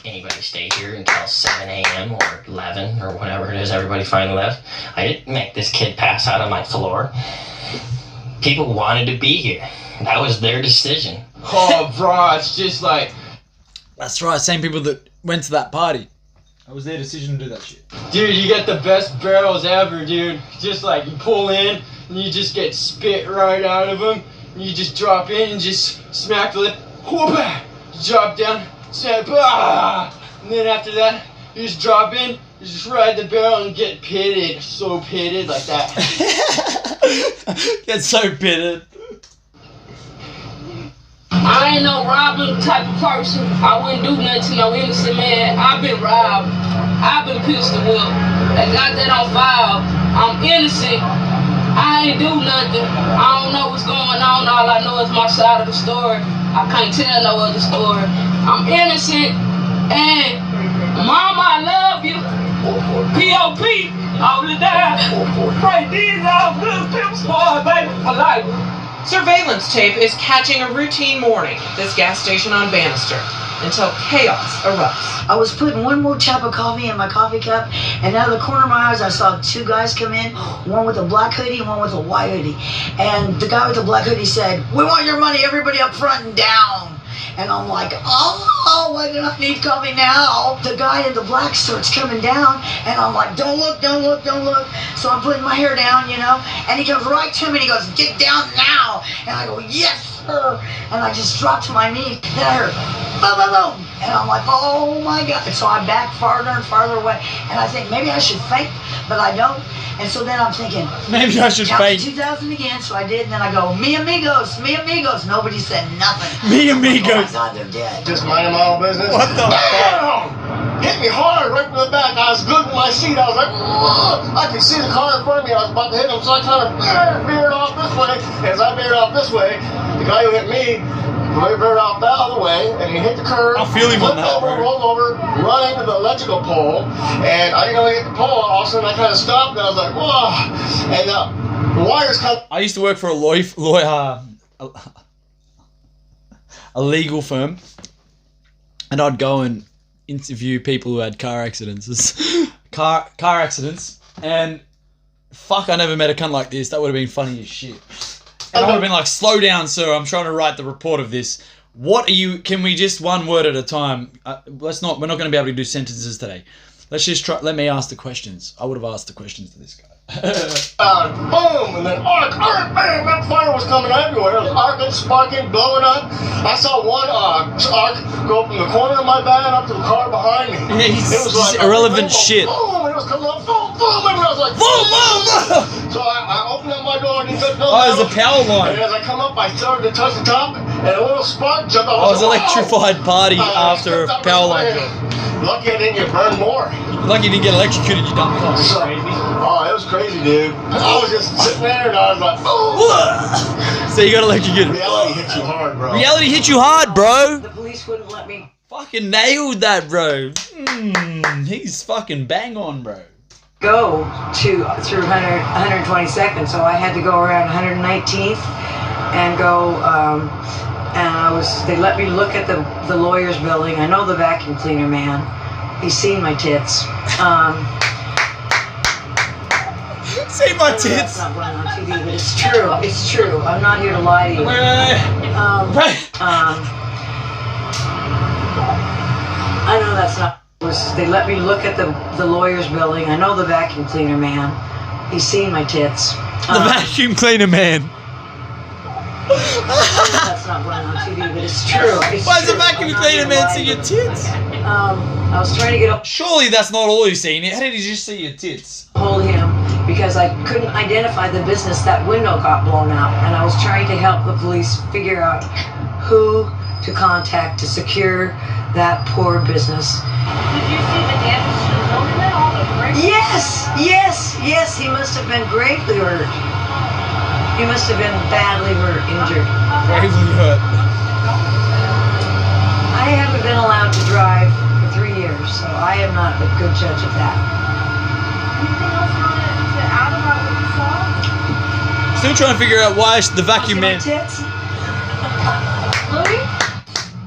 Anybody stay here until 7 a.m. or 11 or whatever it is everybody finally left. I didn't make this kid pass out on my floor. People wanted to be here. That was their decision. Oh, bro, it's just like... That's right, same people that went to that party. That was their decision to do that shit. Dude, you get the best barrels ever, dude. Just like, you pull in, and you just get spit right out of them. And you just drop in and just smack the lip. Whoop! Drop down, smack, and then after that, you just drop in, you just ride the barrel and get pitted. So pitted like that. Get so pitted. I ain't no robbing type of person. I wouldn't do nothing to no innocent man. I've been robbed. I've been pistol whipped. They got that on file. I'm innocent. I ain't do nothing. I don't know what's going on. All I know is my side of the story. I can't tell no other story. I'm innocent. And Mama, I love you. P.O.P. all the time. Pray these all good pimp squad, baby, for life. Surveillance tape is catching a routine morning at this gas station on Bannister until chaos erupts. I was putting one more cup of coffee in my coffee cup, and out of the corner of my eyes I saw two guys come in, one with a black hoodie and one with a white hoodie. And the guy with the black hoodie said, "We want your money, everybody up front and down." And I'm like, oh, why do I need coffee now? The guy in the black starts coming down, and I'm like, don't look, don't look, don't look. So I'm putting my hair down, you know, and he comes right to me and he goes, "Get down now." And I go, "Yes, sir." And I just dropped to my knee, and I heard, boom, boom, boom. And I'm like, oh my God. And so I back farther and farther away, and I think maybe I should faint, but I don't. And so then I'm thinking, maybe I should faint. 2000 again, so I did, and then I go, "Mi amigos, mi amigos." Nobody said nothing. Mi amigos. Oh my God, they're dead. Just minding my own business. What the fuck? Hit me hard right from the back. I was glued to my seat. I was like, whoa! I could see the car in front of me. I was about to hit him, so I kind of veered off this way. As I veered off this way, the guy who hit me veered off the other way, and he hit the curb. I'm feeling on that, over, rolled over, run into the electrical pole, and I didn't know he hit the pole. All of a sudden, I kind of stopped, and I was like, whoa! And the wires cut. I used to work for a legal firm, and I'd go and interview people who had car accidents. car accidents, and fuck, I never met a cunt like this. That would have been funny as shit. And I would have been like, "Slow down, sir. I'm trying to write the report of this. What are you? Can we just one word at a time? We're not going to be able to do sentences today. Let's just try. Let me ask the questions. I would have asked the questions to this guy." Boom, and then arc, bam, that fire was coming everywhere. It was arcing, sparking, blowing up. I saw one arc go from the corner of my van up to the car behind me. Yeah, it was like irrelevant shit. Boom, and it was coming up, boom, boom, and I was like, boom, boom. So I opened up my door and he said, "No." Oh, there's a power line. And as I come up, I started to touch the top, and and a little spark jumped off. I was electrified party after a power line drop. Lucky I didn't get burned more. Lucky you didn't get electrocuted, you dumb cunt. Oh, it was crazy, dude. I was just sitting there and I was like, oh. So you got electrocuted. Reality hit you hard, bro. Reality hit you hard, bro. The police wouldn't let me. Fucking nailed that, bro. He's fucking bang on, bro. Go through 122nd, so I had to go around 119th and go. And they let me look at the lawyer's building. I know the vacuum cleaner man. He's seen my tits. See my tits. That's not going on TV, but it's true. It's true. I'm not here to lie to you. I know that's not. They let me look at the lawyer's building. I know the vacuum cleaner man. He's seen my tits. The vacuum cleaner man. That's not going on TV, but it's true. Why is the vacuum cleaner man see your tits? I was trying to get up. Surely that's not all he's seen. How did he just see your tits? Hold him because I couldn't identify the business. That window got blown out, and I was trying to help the police figure out who to contact to secure that poor business. Did you see the damage to the building then? All the bricks? Yes. He must have been gravely hurt. He must have been badly hurt, injured. Gravely hurt. I haven't been allowed to drive for 3 years, so I am not a good judge of that. Anything else you want to add about what you saw? Still trying to figure out why the vacuum man. Louis?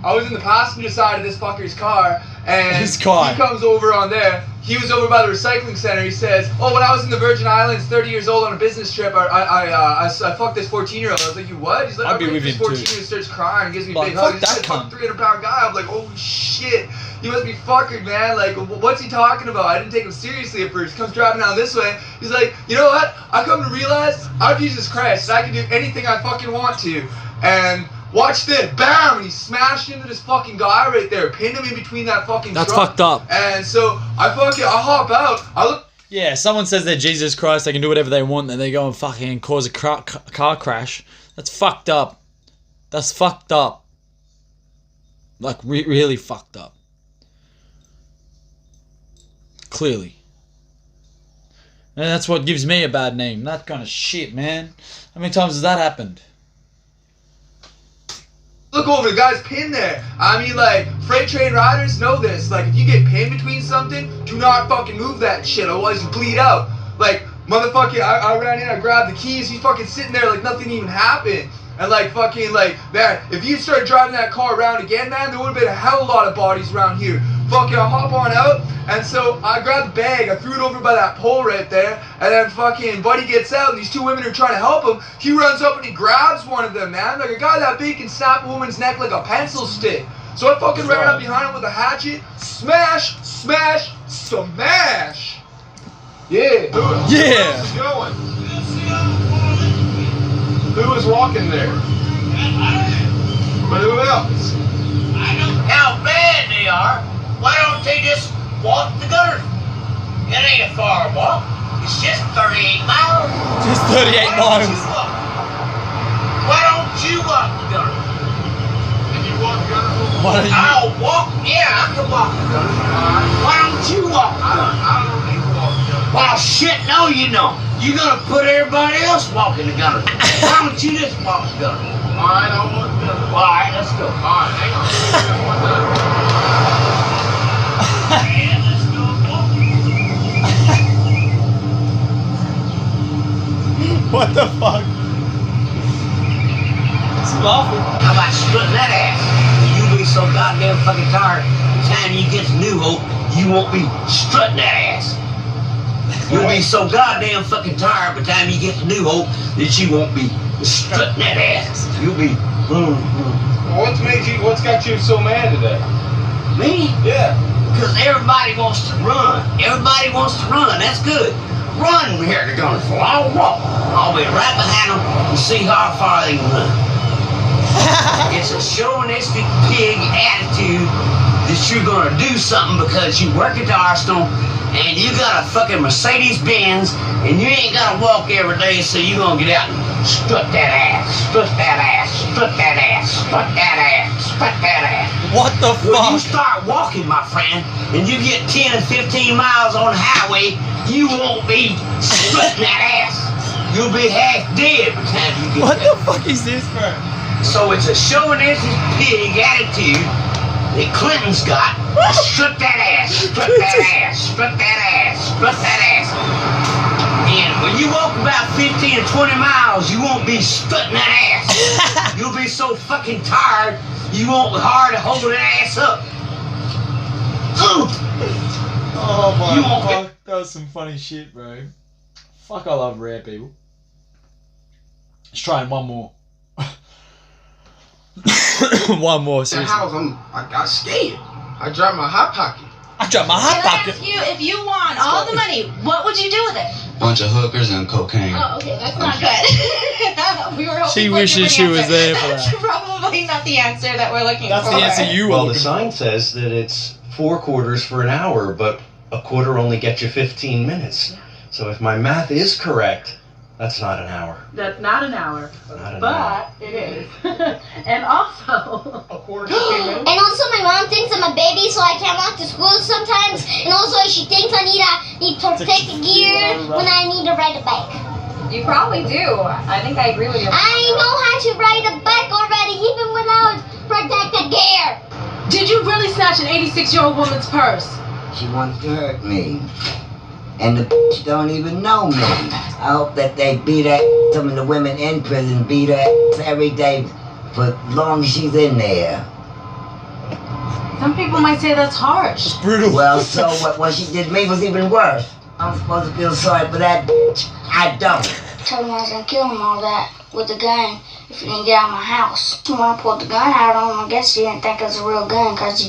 I was in the passenger side of this fucker's car, and His car. he comes over on there. He was over by the recycling center. He says, "Oh, when I was in the Virgin Islands, 30 years old on a business trip, I fucked this 14-year-old." I was like, "You what?" He's like, I'd be "I with this him too. 14-year-old starts crying and gives me a Like, big fuck hug." He's that like, "Fuck, cunt. 300-pound guy." I'm like, "Oh shit, you must be fucking, man. Like, what's he talking about?" I didn't take him seriously at first. He comes driving down this way. He's like, "You know what? I come to realize I'm Jesus Christ. And I can do anything I fucking want to." And watch this, bam! And he smashed into this fucking guy right there, pinned him in between that fucking That's truck. fucked up. And so I hop out. I look. Yeah, someone says they're Jesus Christ, they can do whatever they want, then they go and fucking cause a car crash. That's fucked up. That's fucked up. Like, really fucked up. Clearly. And that's what gives me a bad name. That kind of shit, man. How many times has that happened? Look over, the guy's pinned there. I mean, like, freight train riders know this. Like, if you get pinned between something, do not fucking move that shit, otherwise you bleed out. Like, motherfucking, I ran in, I grabbed the keys, he's fucking sitting there like nothing even happened. And like, fucking, like, man, if you started driving that car around again, man, there would have been a hell of a lot of bodies around here. Fucking, I hop on out, and so I grabbed the bag, I threw it over by that pole right there, and then fucking Buddy gets out, and these two women are trying to help him. He runs up and he grabs one of them, man. Like, a guy that big can snap a woman's neck like a pencil stick. So I fucking ran up behind him with a hatchet, smash, smash, smash. Yeah. Who else is going? Who was walking there? But who else? I know how bad they are. Why don't they just walk the gutter? It ain't a far walk. It's just 38 miles. Just 38 miles. Why don't you walk the gutter? Can you walk the gutter? Why don't you? I'll walk. Yeah, I can walk the gutter. Why don't you walk the gutter? I don't need to walk the gutter. Well, shit, no, you don't. You're gonna put everybody else walking the gutter. Why don't you just walk the gutter? Alright, I'll walk the gutter. Alright, let's go. Alright, hang on. Yeah, let's go. What the fuck? He's laughing. How about splitting that ass? You'll be so goddamn fucking tired. By the time you get to New Hope, you won't be strutting that ass. You'll be so goddamn fucking tired by the time you get to New Hope that you won't be strutting that ass. You'll be. What's got you so mad today? Me? Yeah. Because everybody wants to run. Everybody wants to run. That's good. Run here to Gunnersville. I'll walk. I'll be right behind them and see how far they can run. It's a chauvinistic pig attitude that you're gonna do something because you work at the Arsenal and you got a fucking Mercedes Benz and you ain't gotta walk every day, so you're gonna get out and Strut that ass, strut that ass, strut that ass, strut that ass, strut that ass. What the When fuck? you start walking, my friend, and you get 10, 15 miles on the highway, you won't be strutting that ass. You'll be half dead by the time you get What there. the fuck is this, bro? So it's a chauvinistic pig attitude that Clinton's got. Strut that ass, strut that ass, strut that ass, strut that ass. And when you walk about 15 or 20 miles, you won't be strutting that ass. You'll be so fucking tired, you won't be hard to hold that ass up. Oh my You won't fuck, that was some funny shit, bro. Fuck, I love rare people. Let's try one more. One more, The seriously. house, I got scared. I dropped my hot pocket. I dropped my hot pocket. If you won all the money, what would you do with it? Bunch of hookers and cocaine. Oh, okay, that's not good. We were hoping She for a wishes different she was answer. there for That's that. probably not the answer that we're looking That's for. the answer you were Well, the looking sign says that it's 4 quarters for an hour, but a quarter only gets you 15 minutes. So if my math is correct, that's not an hour. That's not an hour, Not an but hour. it is. And also, a quarter to 10 minutes. And also my mom thinks I'm a baby, so I can't walk to school sometimes. And also she thinks I need protective gear when I need to ride a bike. You probably do. I think I agree with you. I know how to ride a bike already, even without protective gear. Did you really snatch an 86-year-old woman's purse? She wants to hurt me. And the bitch don't even know me. I hope that they beat her. Some of the women in prison beat her every day for as long as she's in there. Some people might say that's harsh. It's brutal. Well, so what she did to me was even worse. I'm supposed to feel sorry for that bitch. I don't. Told me I was gonna kill him all that with the gun if he didn't get out of my house. When I pulled the gun out on him, I guess he didn't think it was a real gun because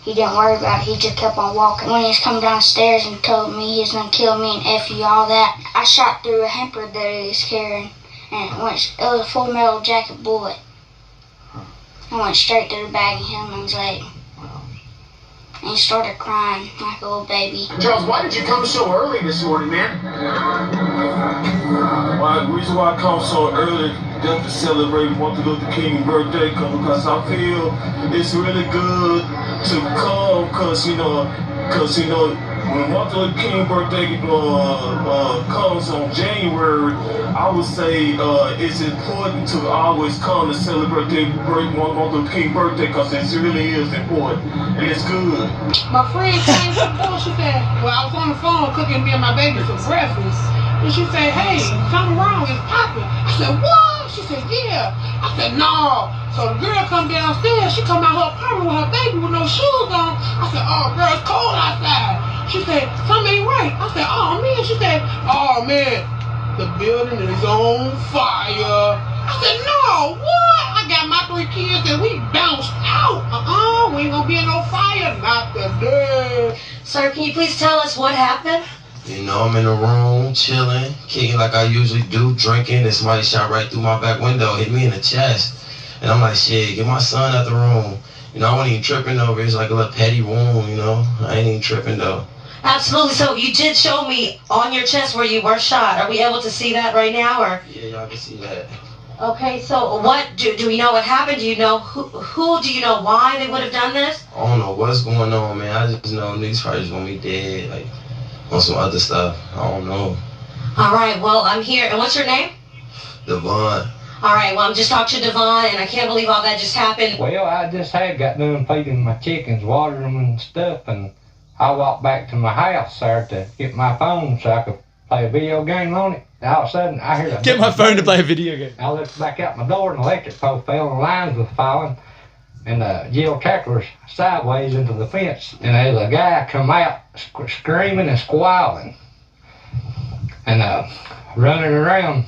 he didn't worry about it. He just kept on walking. When he was coming downstairs and told me he was gonna kill me and F you, all that, I shot through a hamper that he was carrying, and it was a full metal jacket bullet. I went straight through the bag and hit him in his leg. And he started crying like a little baby. Charles, why did you come so early this morning, man? Well, the reason why I come so early just to celebrate Martin Luther King's birthday, because I feel it's really good to come, because you know, when Martin Luther King's birthday comes on January, I would say it's important to always come to celebrate Martin Luther King's birthday, because it really is important and it's good. My friend came to the door, she said, well, I was on the phone cooking me and my baby some breakfast. And she said, hey, something wrong, it's popping. I said, what? She said, yeah. I said, no. So the girl come downstairs, she come out her apartment with her baby with no shoes on. I said, oh, girl, it's cold outside. She said, something ain't right. I said, oh, man. She said, oh, man, the building is on fire. I said, no, what? I got my 3 kids and we bounced out. We ain't gonna be in no fire, not today. Sir, can you please tell us what happened? You know, I'm in the room, chilling, kicking like I usually do, drinking, and somebody shot right through my back window, hit me in the chest. And I'm like, shit, get my son out the room. You know, I wasn't even tripping over it. It's like a little petty wound, you know? I ain't even tripping, though. Absolutely. So you did show me on your chest where you were shot. Are we able to see that right now, or? Yeah, y'all can see that. Okay, so what, do we know what happened? Do you know who do you know why they would have done this? I don't know what's going on, man. I just know niggas probably just want me dead, like, on some other stuff. I don't know. All right, well, I'm here. And what's your name? Devon. All right, well, I'm just talking to Devon, and I can't believe all that just happened. Well, I just had got done feeding my chickens, watering them and stuff, and I walked back to my house there to get my phone so I could play a video game on it. And all of a sudden, I heard Get my phone to play a video game. I looked back out my door, and the electric pole fell, and the lines was falling, and Jill tackled sideways into the fence, and there's a guy come out screaming and squalling, and running around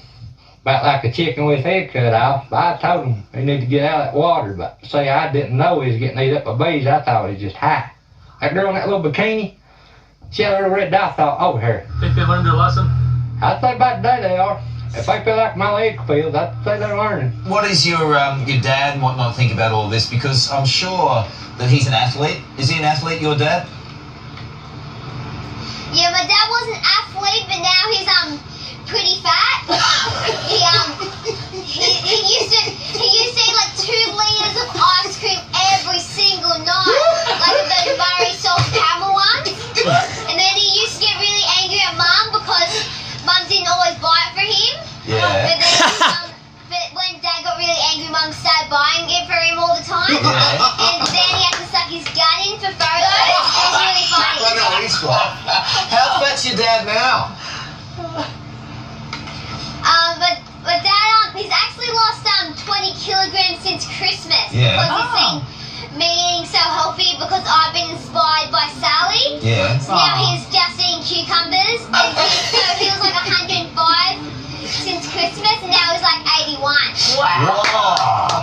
about like a chicken with his head cut off. I told him he need to get out of that water, but say I didn't know he was getting eat up by bees. I thought he was just high. That girl in that little bikini, she had a little red dot over her. Think they learned their lesson? I'd say about today they are. If they feel like my leg feels, I'd say they're learning. What does your dad and whatnot think about all this? Because I'm sure that he's an athlete. Is he an athlete, your dad? Yeah, my dad was an athlete, but now he's pretty fat. your dad now? But Dad, he's actually lost 20 kilograms since Christmas. Yeah. Because he's seen me eating so healthy because I've been inspired by Sally. Yeah. So now he's just eating cucumbers. And he was like 105 since Christmas, and now he's like 81. Wow.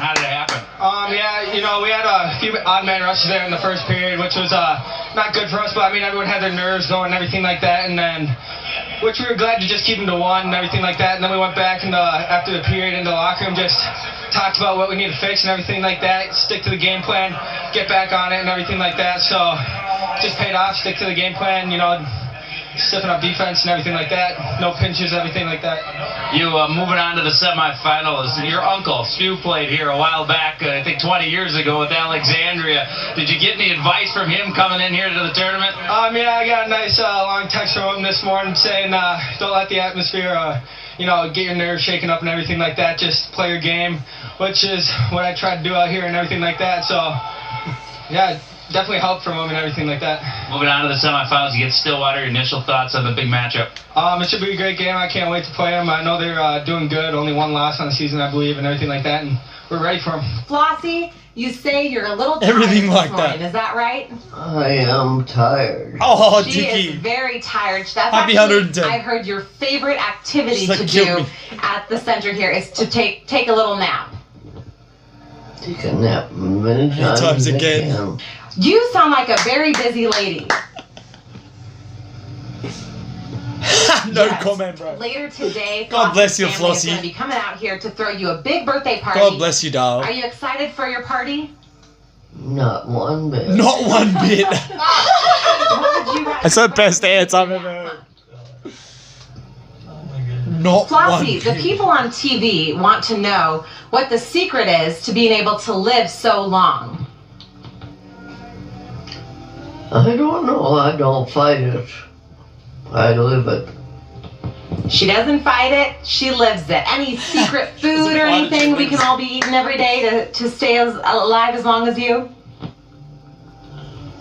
How did it happen? Yeah, you know, we had a few odd man rushes there in the first period, which was not good for us, but I mean, everyone had their nerves going and everything like that, and then, which we were glad to just keep them to one and everything like that, and then we went back and after the period into the locker room, just talked about what we need to fix and everything like that, stick to the game plan, get back on it and everything like that, so just paid off, stick to the game plan, you know, stepping up defense and everything like that, no pinches, everything like that. You moving on to the semifinals. Your uncle Stu played here a while back, I think 20 years ago with Alexandria. Did you get any advice from him coming in here to the tournament? Yeah, I got a nice long text from him this morning saying don't let the atmosphere you know, get your nerves shaken up and everything like that. Just play your game, which is what I try to do out here and everything like that. So yeah, definitely helped from him and everything like that. Moving on to the semifinals, you get Stillwater. Your initial thoughts on the big matchup? It should be a great game. I can't wait to play them. I know they're doing good. Only one loss on the season, I believe, and everything like that. And we're ready for them. Flossie, you say you're a little tired Everything like this morning. that. Is that right? I am tired. Oh, She is Tiki. very tired. That's Happy actually, 110. I heard your favorite activity She's like, to "Kill do me." at the center here is to take a little nap. Take a nap many times, times as I again. can. You sound like a very busy lady. No Yes. comment, bro. Later today, God bless you, Flossie's Flossie. going to be coming out here to throw you a big birthday party. God bless you, Are darling. you excited for your party? Not one bit. Not one bit. What would you rather? That's the best answer I've ever heard. Not one Flossie, the bit. people on TV want to know what the secret is to being able to live so long. I don't know. I don't fight it. I live it. She doesn't fight it, she lives it. Any secret food or anything we can all be eating every day to stay alive as long as you?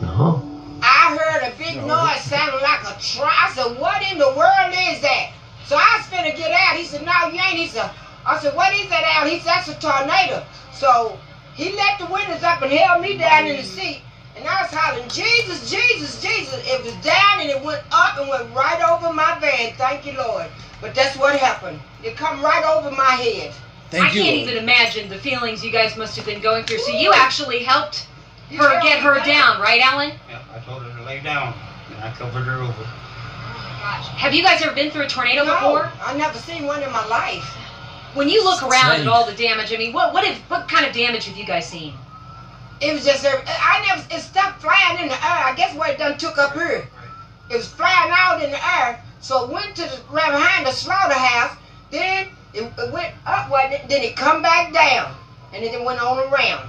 No. I heard a big noise sounding like a truck. I said, what in the world is that? So I was finna get out. He said, no, you ain't. He said, I said, what is that out? He said, that's a tornado. So he let the windows up and held me down in the seat. And I was hollering, Jesus, Jesus, Jesus. It was down and it went up and went right over my van. Thank you, Lord. But that's what happened. It come right over my head. I can't even imagine the feelings you guys must have been going through. So you actually helped her get her down, right, Alan? Yeah, I told her to lay down, and I covered her over. Have you guys ever been through a tornado before? I never seen one in my life. When you look around at Same. all the damage, I mean, what kind of damage have you guys seen? It was just, it stopped flying in the air. I guess what it done took up here. It was flying out in the air, so it went to right behind the slaughterhouse, then it went up, then it come back down, and then it went on around.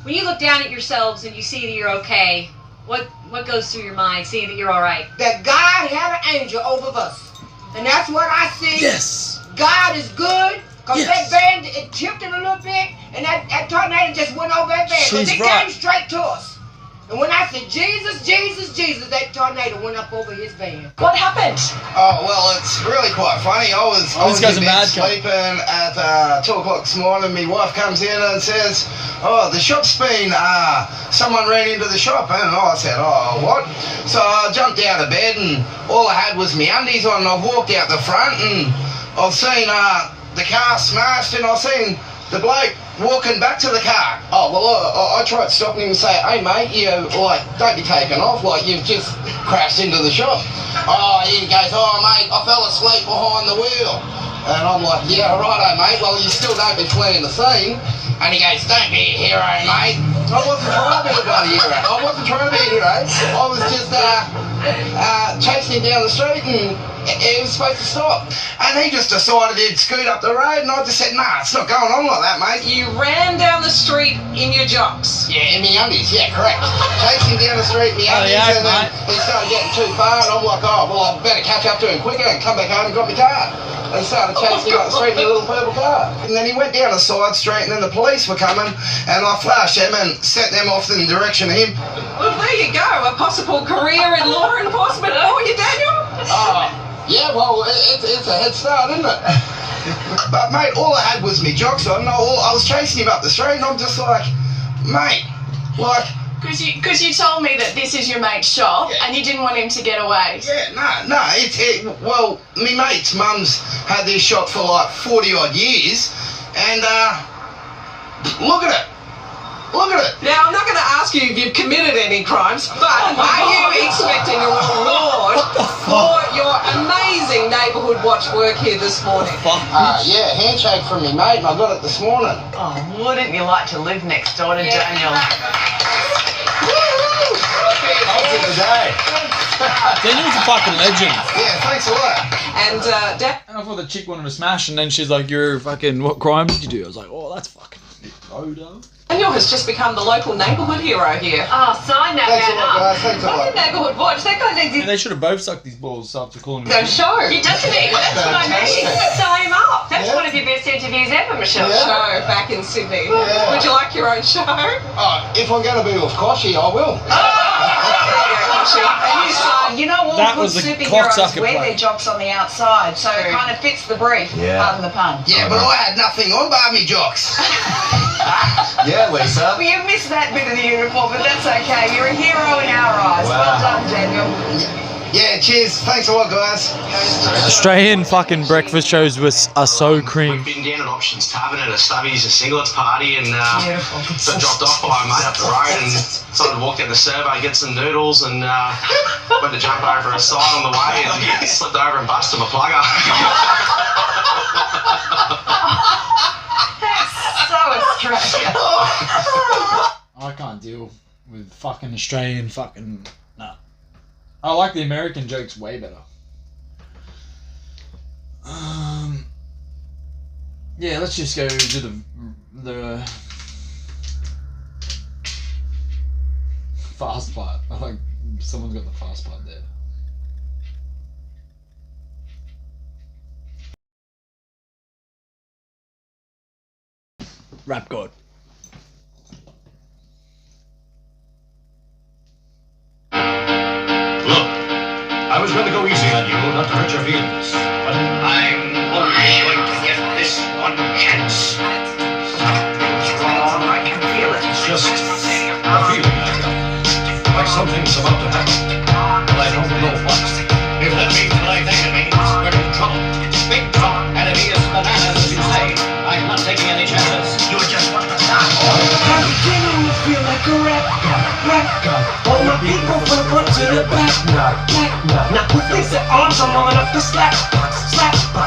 When you look down at yourselves and you see that you're okay, what goes through your mind, seeing that you're all right? That God had an angel over us, and that's what I see. Yes. God is good, because Yes. that van, it tipped it a little bit, and that tornado just went over that van, because She's it right. came straight to us. And when I said, Jesus, Jesus, Jesus, that tornado went up over his van. What happened? Oh, well, it's really quite funny. I was this guy's in a bed mad guy. sleeping at 2 o'clock this morning. My wife comes in and says, oh, the shop's been, someone ran into the shop. And I said, oh, what? So I jumped out of bed and all I had was my undies on, and I walked out the front and I've seen the car smashed, and I've seen the bloke walking back to the car. Oh, well, I tried stopping him and say, hey, mate, you, like, don't be taking off, like, you've just crashed into the shop. Oh, he goes, oh, mate, I fell asleep behind the wheel. And I'm like, yeah, righto, mate, well, you still don't be fleeing the scene. And he goes, don't be a hero, mate. I wasn't trying to be a bloody hero. I wasn't trying to be a hero. I was just chasing him down the street, and he was supposed to stop. And he just decided he'd scoot up the road, and I just said, nah, it's not going on like that, mate. You ran down the street in your jocks. Yeah, in my undies, yeah, correct. Chasing down the street in my undies, yeah, and then he started getting too far, and I'm like, oh, well, I better catch up to him quicker and come back home and got my car. And started chasing him up the street in a little purple car. And then he went down a side street, and then the police were coming, and I flashed them and sent them off in the direction of him. Well, there you go. A possible career in law enforcement for you, Daniel. Yeah, well, it's a head start, isn't it? But, mate, all I had was me jocks on. I was chasing him up the street, and I'm just like, mate, like... Because you told me that this is your mate's shop, and you didn't want him to get away. Yeah, no, well, me mate's mum's had this shop for like 40-odd years, and, look at it. Look at it. Now, I'm not going to ask you if you've committed any crimes, but are you expecting a reward for your amazing neighbourhood watch work here this morning? Yeah, handshake from me mate, and I got it this morning. Oh, wouldn't you like to live next door to Daniel? Daniel's a fucking legend. Yeah, thanks a lot. And I thought the chick wanted to smash, and then she's like, "You're fucking. What crime did you do?" I was like, "Oh, that's fucking Odo." Daniel has just become the local neighbourhood hero here. Oh, sign that man up. Fucking neighbourhood watch. That guy needs And they should have both sucked these balls after calling him. Go show. He doesn't even. That's what I mean. Sign him up. That's one of your best interviews ever, Michelle. Show back in Sydney. Yeah. Would you like your own show? If I'm going to be with Koshy, I will. You know, all That good was the superheroes cocksucker wear play. their jocks on the outside, so it kind of fits the brief, pardon the pun. Yeah, but I had nothing on bar me jocks. Yeah, Lisa. Well, you missed that bit of the uniform, but that's okay. You're a hero in our eyes. Wow. Well done, Daniel. Yeah, cheers. Thanks a lot, guys. Australian fucking breakfast shows are so cream. We've been down at Options Tavern at a Stubbies and Singlets party, and got dropped off by a mate up the road, and decided to walk down the survey, get some noodles, and went to jump over a sign on the way, and slipped over and busted my plugger. So Australian. I can't deal with fucking Australian fucking. Nah. I like the American jokes way better. Yeah, let's just go do the fast part. I like someone's got the fast part there. Rap God. Look, I was going to go easy on you, not to hurt your feelings, but I'm only going to get this one chance. Something's wrong, I can feel it. It's just a feeling I've got. Like something's about to happen, but I don't know what. If that means what I think it means, we're in trouble. Big trouble, and if he is bananas, as you say, I'm not taking any chances. You're just what the start. I'm beginning to feel like a rap god. All my people from the front to the back. Now who thinks their arms are long enough to slap?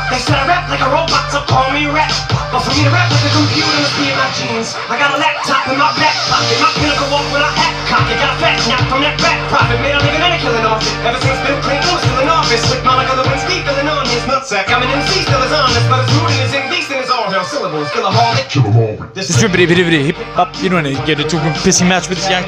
They said I rap like a robot, so call me rap. But for me to rap like a computer must be in my jeans. I got a laptop in my back pocket, my pinnacle walk with a hat cocked. Got a fat snap from that rap profit, made a living and a killing off it. Ever since Bill Clinton was still in office, with Monica Lewinsky filling on his nutsack. I'm an MC, still is honest, but his root and his indecent is all hell syllables. Kill 'em all. This is drippity bitty hip hop. You don't want to get into a pissing match with this yak.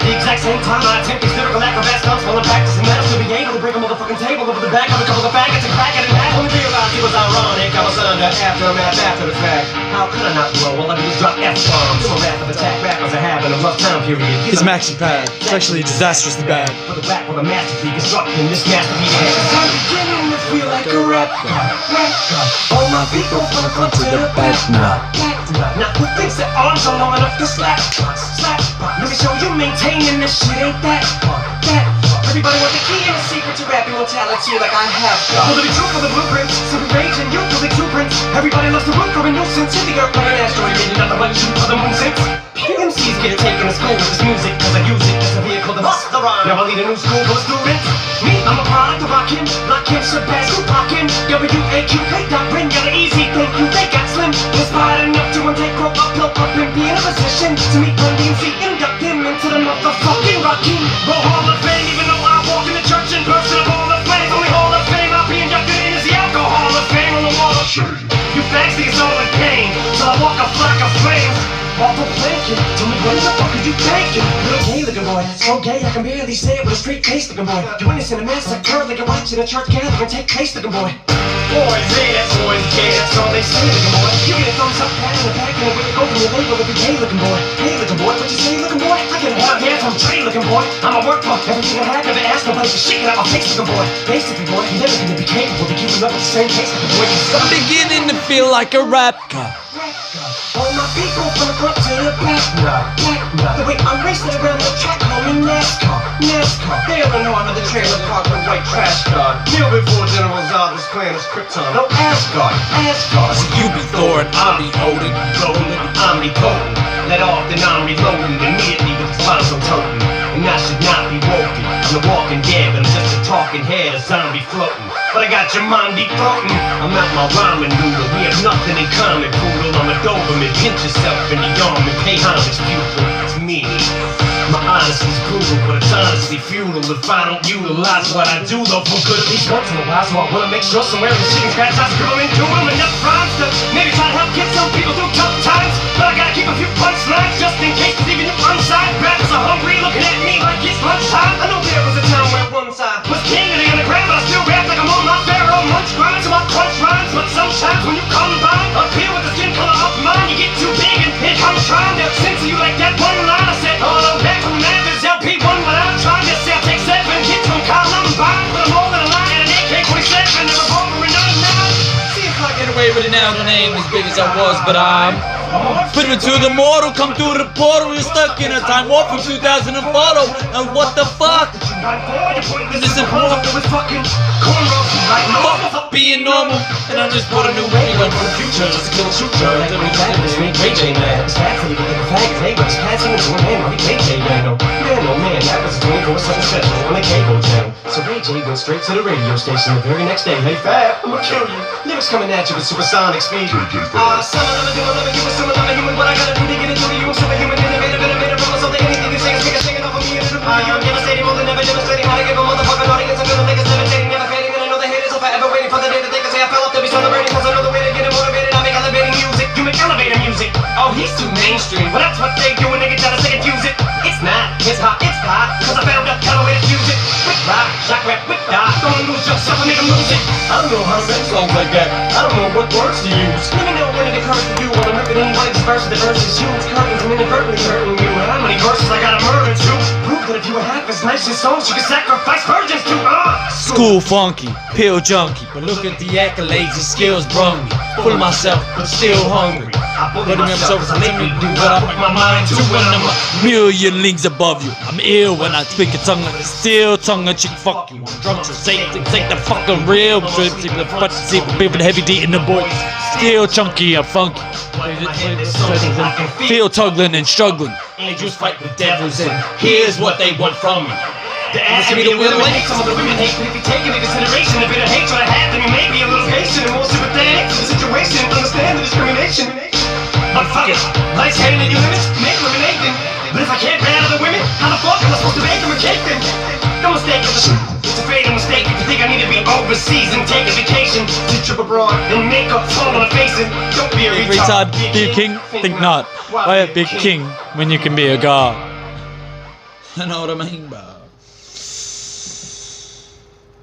The exact same time I attempt these lyrical acrobat stunts while I'm practicing that to be able to break a motherfucking table over the back of a couple of faggots and crack it and I only realized it was ironic. I was under aftermath after the fact. How could I not blow? All I do is drop F-bombs. I'm a wrath of attack rappers are having a rough time period. His maxi pad. It's actually disastrously bad. For the rap with a masterpiece constructing this masterpiece. I'm beginning to feel like a rap god. All my people from the front to the back. Now who thinks their arms are long enough to slap? Let me show you maintaining this shit ain't that. Everybody wants the key and the secret to rap immortality like I have got. Will it be true for the blueprint? Civil rage and youth will be two prints. Everybody loves the root for a nuisance. Hit the earth like an asteroid, meaning nothing but shoot for the moon since. MCs get taken to school with this music, cause I use it as a vehicle to bust the rhyme. Now I lead a new school for students. Me, I'm a product of Rakim, Lakim, Shabazz, Tupac, W-A-Q-K, Rin, got it easy, thank you, they got slim. Inspired enough to one day grow up, build up, and be in a position to meet Run DMC, induct him into the motherfucking Rakim Roll Hall of Fame, even though I walk in the church in person of all the flames. Only Hall of Fame I'll be inducted in is the Alcohol of Fame on the wall of shame. You fags think it's all in pain, so I walk a flock of flames. Awful blanket, tell me what the fuck are you thinking? Little gay looking boy, so gay I can barely say it with a straight face looking boy. You innocent a massacre like you're watching a church gathering take place looking boy. Boys say that's boys gay, that's all they say looking boy. You get a thumbs up, pat in the back, and away you go from your label if you're gay looking boy. Hey looking boy, what you say looking boy? I get a hard man from Trey looking looking boy. I'm a work boy. Everything I have, never asked nobody to shake it out my face looking boy. Basically, boy, you're never gonna be capable of keeping up with the same pace like the boy you suck. I'm beginning to feel like a rap guy. All my people from the front to the back now. The way I'm racing around the track, call me NASCAR. Bailing on to the trailer park with white trash guard. Kneel before General Zod was playing his Krypton. No Asgard. So you be Thor and I'll be Odin. Golden, omnipotent. Let off, then I'm reloading immediately with the spines I'm toting. And I should not be woken. I'm the walking dead, but I'm just a talking head, a zombie floating. But I got your mind deep throating. I'm out my rhyming noodle. We have nothing in common, poodle. I'm a Doberman. Pinch yourself in the arm and pay homage, pupil. It's me. My honesty's brutal, but it's honestly futile if I don't utilize what I do, though, for good at least once in a while. So I wanna make sure somewhere in the chicken scratch I scribble and do them enough rhymes to maybe try to help get some people through tough times. But I gotta keep a few punchlines just in case it's even your unsigned rappers are hungry, looking at me like it's lunchtime. I know there was a time where one side was king of the underground, but I still rap like I'm on my pharaoh munch grind. So I crunch rhymes, but sometimes when you combine up here with the skin color of mine, you get too big and here comes trying to censor you like that one line I said. Oh, no, back from Memphis, LP one when I'm trying to sell, take 7 hits from Columbine, but I'm holding a line and an AK-47 and a revolver and I'm now. See if I get away with it now. The name as big as I was, but I'm put me to the mortal, come through the portal. You're stuck in a time warp from 2000 and follow. And what the fuck? This is important. Fuck being normal. And I just brought a new way on for the future. Just to kill a shooter. Ray J, man. It's bad for you to get the fact. Hey, but it's passing into a man like Ray J, man. Oh, man, that was a 24/7 special on the cable channel. So Ray J went straight to the radio station the very next day. Hey, Fab, I'ma kill you. Lyrics coming at you with supersonic speed. Some of them do, I love you, some of them are human. What I gotta do to get into you, I'm superhuman. Innovative, roll something, anything you say is bigger, singing off of me. I'm devastating, more than ever demonstrating how to give a motherfucking audience. I'm gonna make it levitating, never fading. And I know the haters are forever waiting for the day that they can say I fell off to be celebrating. Cause I know the way to get it motivated. I make elevating music. You make elevator music. Oh, he's too mainstream. Well, that's what they do when they get down to say confuse it. It's not hip hop, it's pop. Cause I found a color way to fuse it. Quick rock, shock rap, quick dot. Don't lose yourself and make them lose it. I don't know how to make songs like that. I don't know what words to use. Let me know when it occurs to you. While I'm ripping anybody's verse, the verse is huge. Curtains, I'm inadvertently hurting you. And how many verses I gotta murder to prove that if you were half as nice as songs, you could sacrifice virgins to. School funky, pill junkie, but look at the accolades and skills brung me. Full of myself, but still hungry. Putting myself to make me do what I put my mind to. When I'm a million links above you, I'm ill when I speak a tongue like a steel tongue and chick fuck you. Drums are take the fucking real trips, even the fucking see people heavy D in the boys. Still chunky and funky. Feel tuggling and struggling. Angels fight with devils, and here's what they want from me. To ask me to will away. Some of the women hate, but if you take into consideration the bit of hatred I have, then you may be a little patient and more sympathetic to the situation. Understand the discrimination. But fuck it, life's handing you limits, make lemonade then. But if I can't bear other women, how the fuck am I supposed to bake them a cake then? No mistake, it's a fatal mistake if you think I need to be overseas and take a vacation to trip abroad and make up fall on a face and don't be a retard. Be a king? Think not. Why be a king when you can be a god? You know what I mean, bro?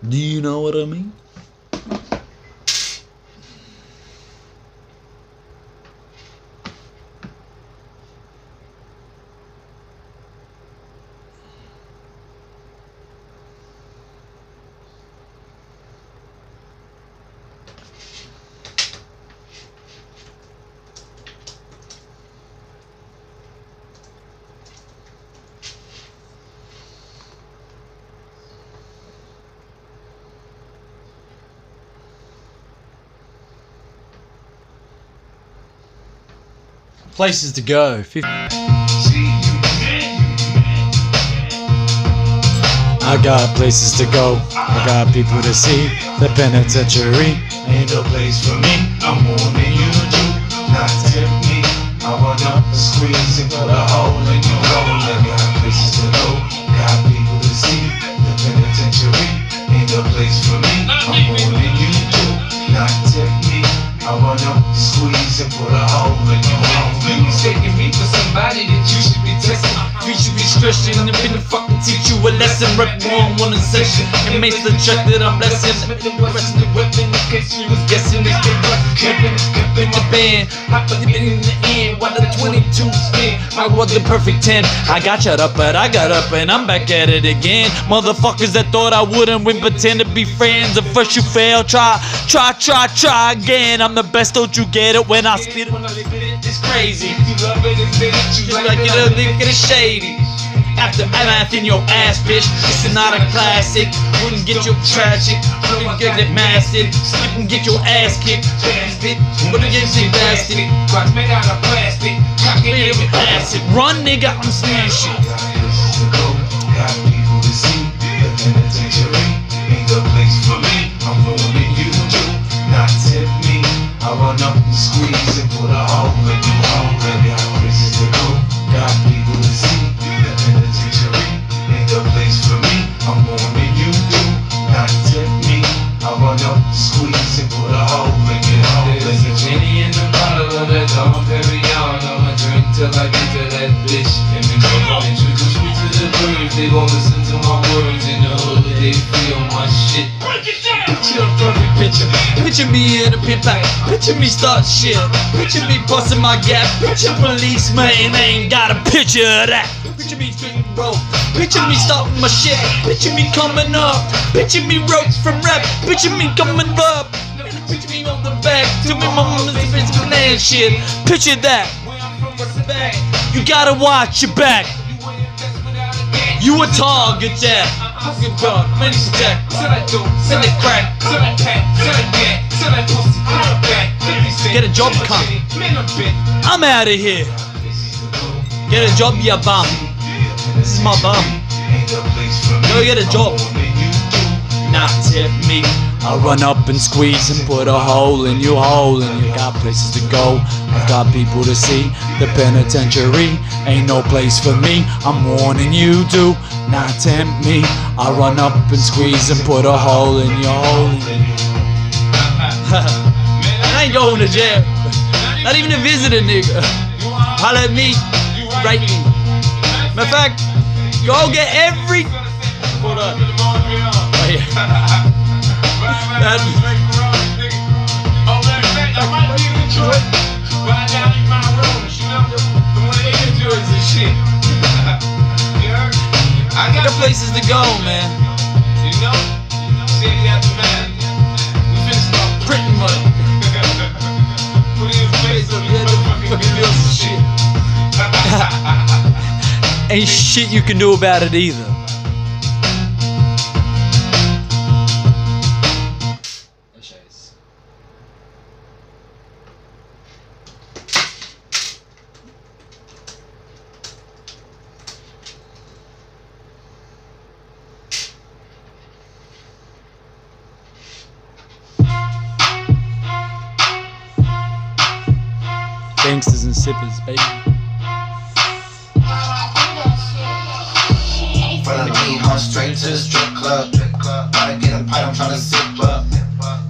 Do you know what I mean? Places to go. I got places to go. I got people to see. The penitentiary ain't no place for me. I'm more than you do. Not tempt me. I wanna squeeze and put a hole in your hole. I got places to go. Got people to see. The penitentiary ain't no place for me. I'm more than you do. Not tempt me. I wanna squeeze and put a hole in your hole. You taking me for somebody that you should be testing. You should be stretching and finna fucking teach you a lesson. Rep one session and makes the check that I'm blessing. The rest of the weapon in case you was guessing. It's been rough. Keeping the band, hopping in the end. While the 22 spin, I was the perfect 10. I got shut up, but I got up and I'm back at it again. Motherfuckers that thought I wouldn't win, pretend to be friends. If first you fail, try again. I'm the best, don't you get it? When I spit it, it's crazy. You love it and then you like it, a nigga is shady. After math in your ass, bitch, this is not a classic. Wouldn't get your tragic, wouldn't get it massive. Slip and get your ass kicked, bitch. Wouldn't get you blasted. Rock made out of plastic, cock it with acid. Run, nigga, I'm smashing. Got people to see, the penitentiary ain't the place for me. I'm warning you, do not tip me. I run up and squeeze and put a hole in you already. Got places to go, got people to see. The penitentiary ain't the place for me. I'm warning you, do not tip me. I run up and squeeze and put a hole in you already. There's a genie in the bottle of that Dom Perignon. I'ma drink till I get to that bitch. And then go introduce me to the birds. They gon' listen to my words in the hood. They feel my shit. Break it down. Picture a perfect picture. Picture me in a pit pack. Picture me start shit. Picture me busting my gap. Picture policeman ain't got a picture of that. Picture me spitting rope. Picture me starting my shit. Picture me coming up. Picture me ropes from rap. Picture me coming up. Picture me on the back. Tell me my mama's a bitch of land shit. Picture that. You gotta watch your back. You a target, Jack. Fucking God, man, Jack. Send it crack. Get a job, cunt. I'm out of here. Get a job, you bum. This is my bum. Go get a job. Not tip me. I run up and squeeze and put a hole in you, and you got places to go. I've got people to see. The penitentiary ain't no place for me. I'm warning you, do not tempt me. I run up and squeeze and put a hole in your hole. I ain't going to jail. Not even to visit a nigga. Holla at me, write me. Matter of fact, go get every. Hold on. Oh, yeah. I got places to go, man. You know, city after man. We finished off printing money. Put in place up here, fucking bills and shit. Ain't shit you can do about it either. Gangsters and sippers, baby. Follow me, home straight to the strip club. Gotta get a pipe, I'm tryna zip up.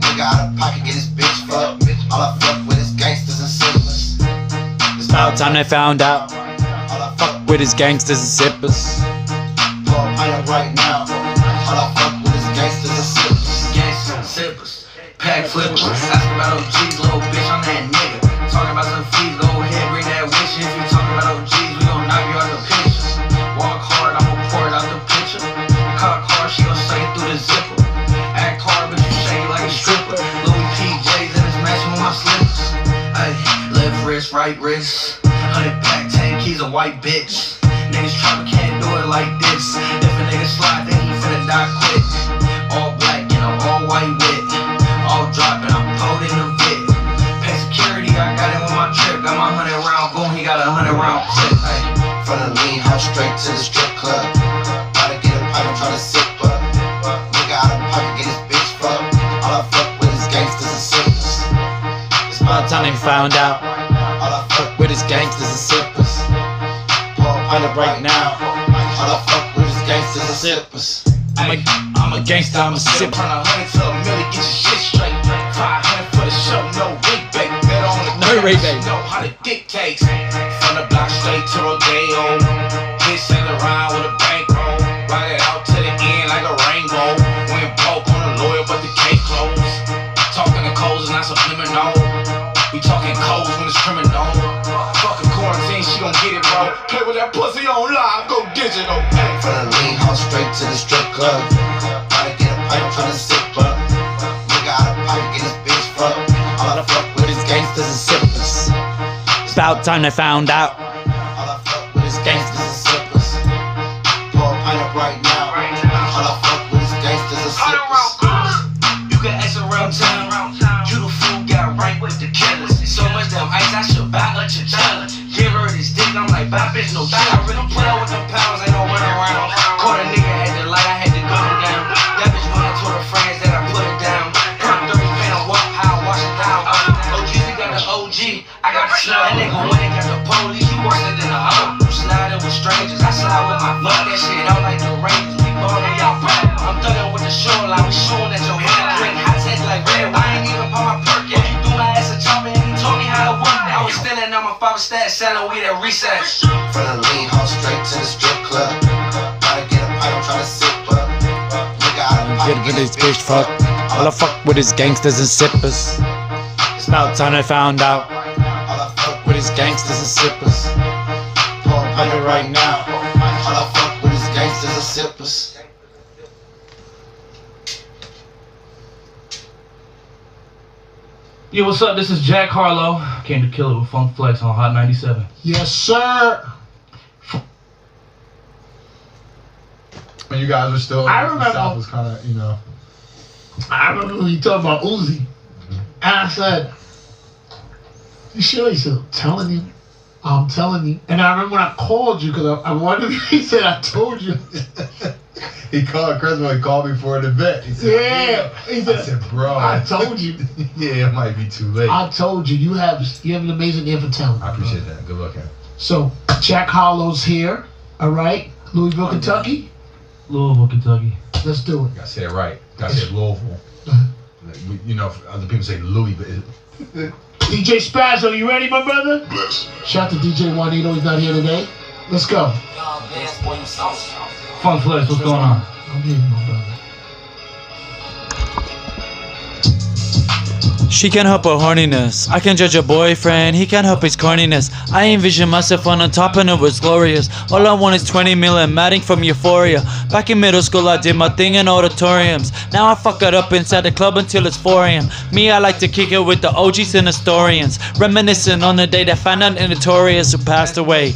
Nigga out of pocket, get his bitch fucked. All I fuck with is gangsters and sippers. It's about time they found out. Fuck with his gangsters and sippers. Pour a pint right now. All I fuck with is gangsters and sippers. Gangsters and sippers. Pack flippers. Asking about OGs, little bitch, I'm that nigga. Talking about some fees, go ahead, bring that wish. If you talking about OGs, we gon' knock you out the picture. Walk hard, I'ma pour it out the picture. Cock hard, she gon' suck it through the zipper. Act hard, but you shake like a stripper. Louis PJs and it's matching with my slippers. Ay, left wrist, right wrist. 100 pack, 10 keys, a white bitch. Niggas tryna can't do it like this. If a nigga slide, then he finna die quick. All black, all white wit. All dropping, I'm pulled in the vid. I got it with my trip, got my 100 round boom, he got a 100 round clip. From the lean house straight to the strip club. Gotta get a pipe, I'm tryna sip up. Nigga out of pocket, get his bitch fucked. All I fuck with is gangsters and sippers. It's about time they found out. All I fuck with is gangsters and sippers. Pour a pint right now. All I fuck with is gangsters and sippers. I'm a gangster, I'm a sipper. Turn 100 to a million, get your shit straight. 500 for the show, no rebate. No rebate. Know how to dictate. From the block straight to Rodeo. Hit Saint Laurent with a bankroll. Ride it out to the end like a rainbow. Went broke on a lawyer, but the case closed. Talking to codes, not subliminal. that pussy on live, go digital. From the lean house straight to the strip club. Gotta get a pipe, tryna sip up. Nigga out of pocket, get his bitch fucked. All I fuck with is gangsters and sippers. It's about time they found out. All I fuck with is gangsters and sippers. Pour a pint up right now. All I fuck with is gangsters and sippers. You can ask around town. You the fool got right with the killers. So much damn ice, I should buy a chinchilla. Give her this dick, I'm like, bye bitch, no shit. I really put up with them pounds, ain't no run around. Caught a nigga at the light, I had to gun him down. That bitch wanted to her friends that I put it down. Put 30 paint on walk, how I wash it down. OGZ got the OG, I got the snow. That nigga went and got the police, he worse than a hoe. You sliding with strangers, I slide with my fuck that shit out like the Rangers. We ballin' y'all back. I'm thuggin' with the shoreline, we shootin' at your head. Drink hot text like red, I ain't even put my perk yet. He threw my ass a chopper and he told me how to work. I was stealing on my father's stash, selling weed at recess. From the lean house straight to the strip club. Gotta get a pipe, I'm tryna sip up. Nigga out of pocket, Get his bitch fucked. All I fuck with is gangsters and sippers. It's about time they found out. All I fuck With his gangsters and sippers. pour a pint up right now. All I fuck with is gangsters and sippers. Yo, what's up? This is Jack Harlow. Came to kill it with Funk Flex on Hot 97. Yes, sir. When you guys were still I in the remember- South was kind of, you know. I remember when you talked about Uzi, and I said, "You sure?" He said, I'm telling you. And I remember when I called you because I wanted. He said, "I told you." He called Chris when he called me for an event. He said, Yeah. He said, I said, bro. I told you. Yeah, it might be too late. I told you. You have an amazing ear for talent. I appreciate that. Good luck, man. So Jack Hollow's here. All right, Louisville, Kentucky. Louisville, Kentucky. Let's do it. Gotta say it right. Gotta say Louisville. You know, other people say Louis, but DJ Spazzo, you ready, my brother? Shout out to DJ Juanito. He's not here today. Let's go. Funk Flex, what's going on? I'm here, my brother. She can't help her horniness. I can judge a boyfriend, he can't help his corniness. I envision myself on the top and it was glorious. All I want is 20 million, matting from euphoria. Back in middle school I did my thing in auditoriums. Now I fuck it up inside the club until it's 4 a.m. Me, I like to kick it with the OGs and historians. Reminiscing on the day that found out a notorious who passed away.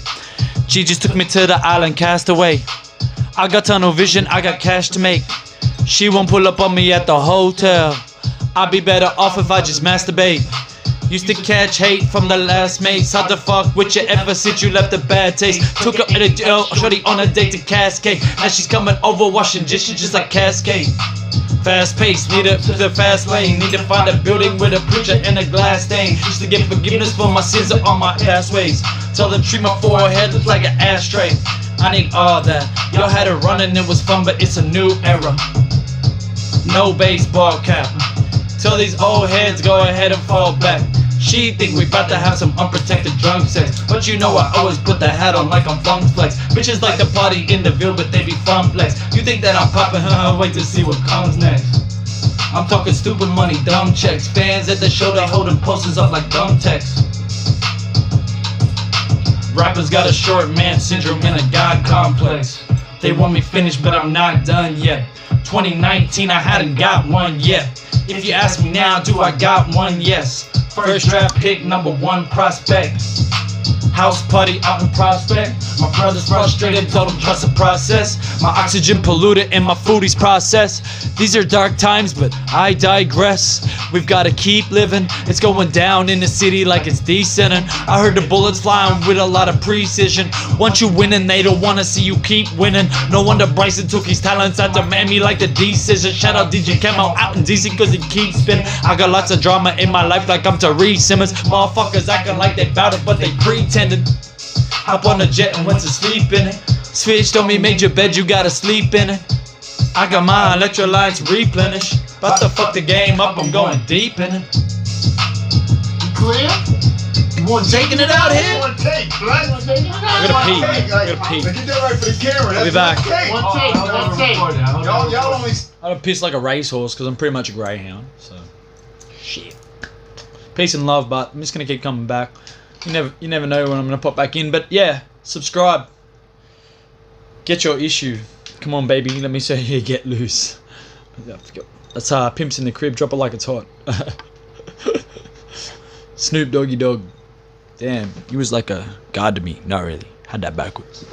She just took me to the island castaway. I got tunnel vision, I got cash to make. She won't pull up on me at the hotel. I'd be better off if I just masturbate. Used to catch hate from the last mates. How the fuck with you ever since you left a bad taste? Took her in a shorty on a date to Cascade. Now she's coming over washing dishes just like Cascade. Fast pace, need a fast lane. Need to find a building with a preacher and a glass stain. Used to get forgiveness for my sins on my past ways. Tell them treat my forehead look like an ashtray. I need all that. Y'all had it running, it was fun, but it's a new era. No baseball cap. Tell these old heads go ahead and fall back. She think we bout to have some unprotected drunk sex, but you know I always put the hat on like I'm Funk Flex. Bitches like to party in the Ville, but they be fun flex. You think that I'm popping, wait to see what comes next. I'm talking stupid money, dumb checks. Fans at the show, they holding posters up like dumb texts. Rappers got a short man syndrome and a god complex. They want me finished, but I'm not done yet. 2019, I hadn't got one yet. If you ask me now, do I got one? Yes. First draft pick, #1 prospect. House party out in Prospect. My brother's frustrated, told him trust the process. My oxygen polluted and my foodie's processed. These are dark times, but I digress. We've gotta keep living. It's going down in the city like it's descending. I heard the bullets flying with a lot of precision. Once you winning, they don't wanna see you keep winning. No wonder Bryson took his talents out to Miami like the decision. Shout out DJ Camo out in DC cause he keeps spinning. I got lots of drama in my life like I'm Tyrese Simmons. Motherfuckers acting like they bout it but they pretending. Hop on the jet and went to sleep in it. Switched on me, made your bed, you gotta sleep in it. I got my electrolytes replenished. About to fuck the game up, I'm going deep in it. Clear? You want taking it out here? One take, right? I gotta pee. I gotta pee. Get that right for the camera. I'll be back. One take. Y'all only. I don't piss like a racehorse because I'm pretty much a greyhound. So, shit. Peace and love, but I'm just gonna keep coming back. You never know when I'm gonna pop back in. But yeah, subscribe. Get your issue. Come on, baby. Let me say here, get loose. That's Pimps in the Crib. Drop it like it's hot. Snoop Doggy Dogg. Damn, he was like a god to me. Not really. Had that backwards.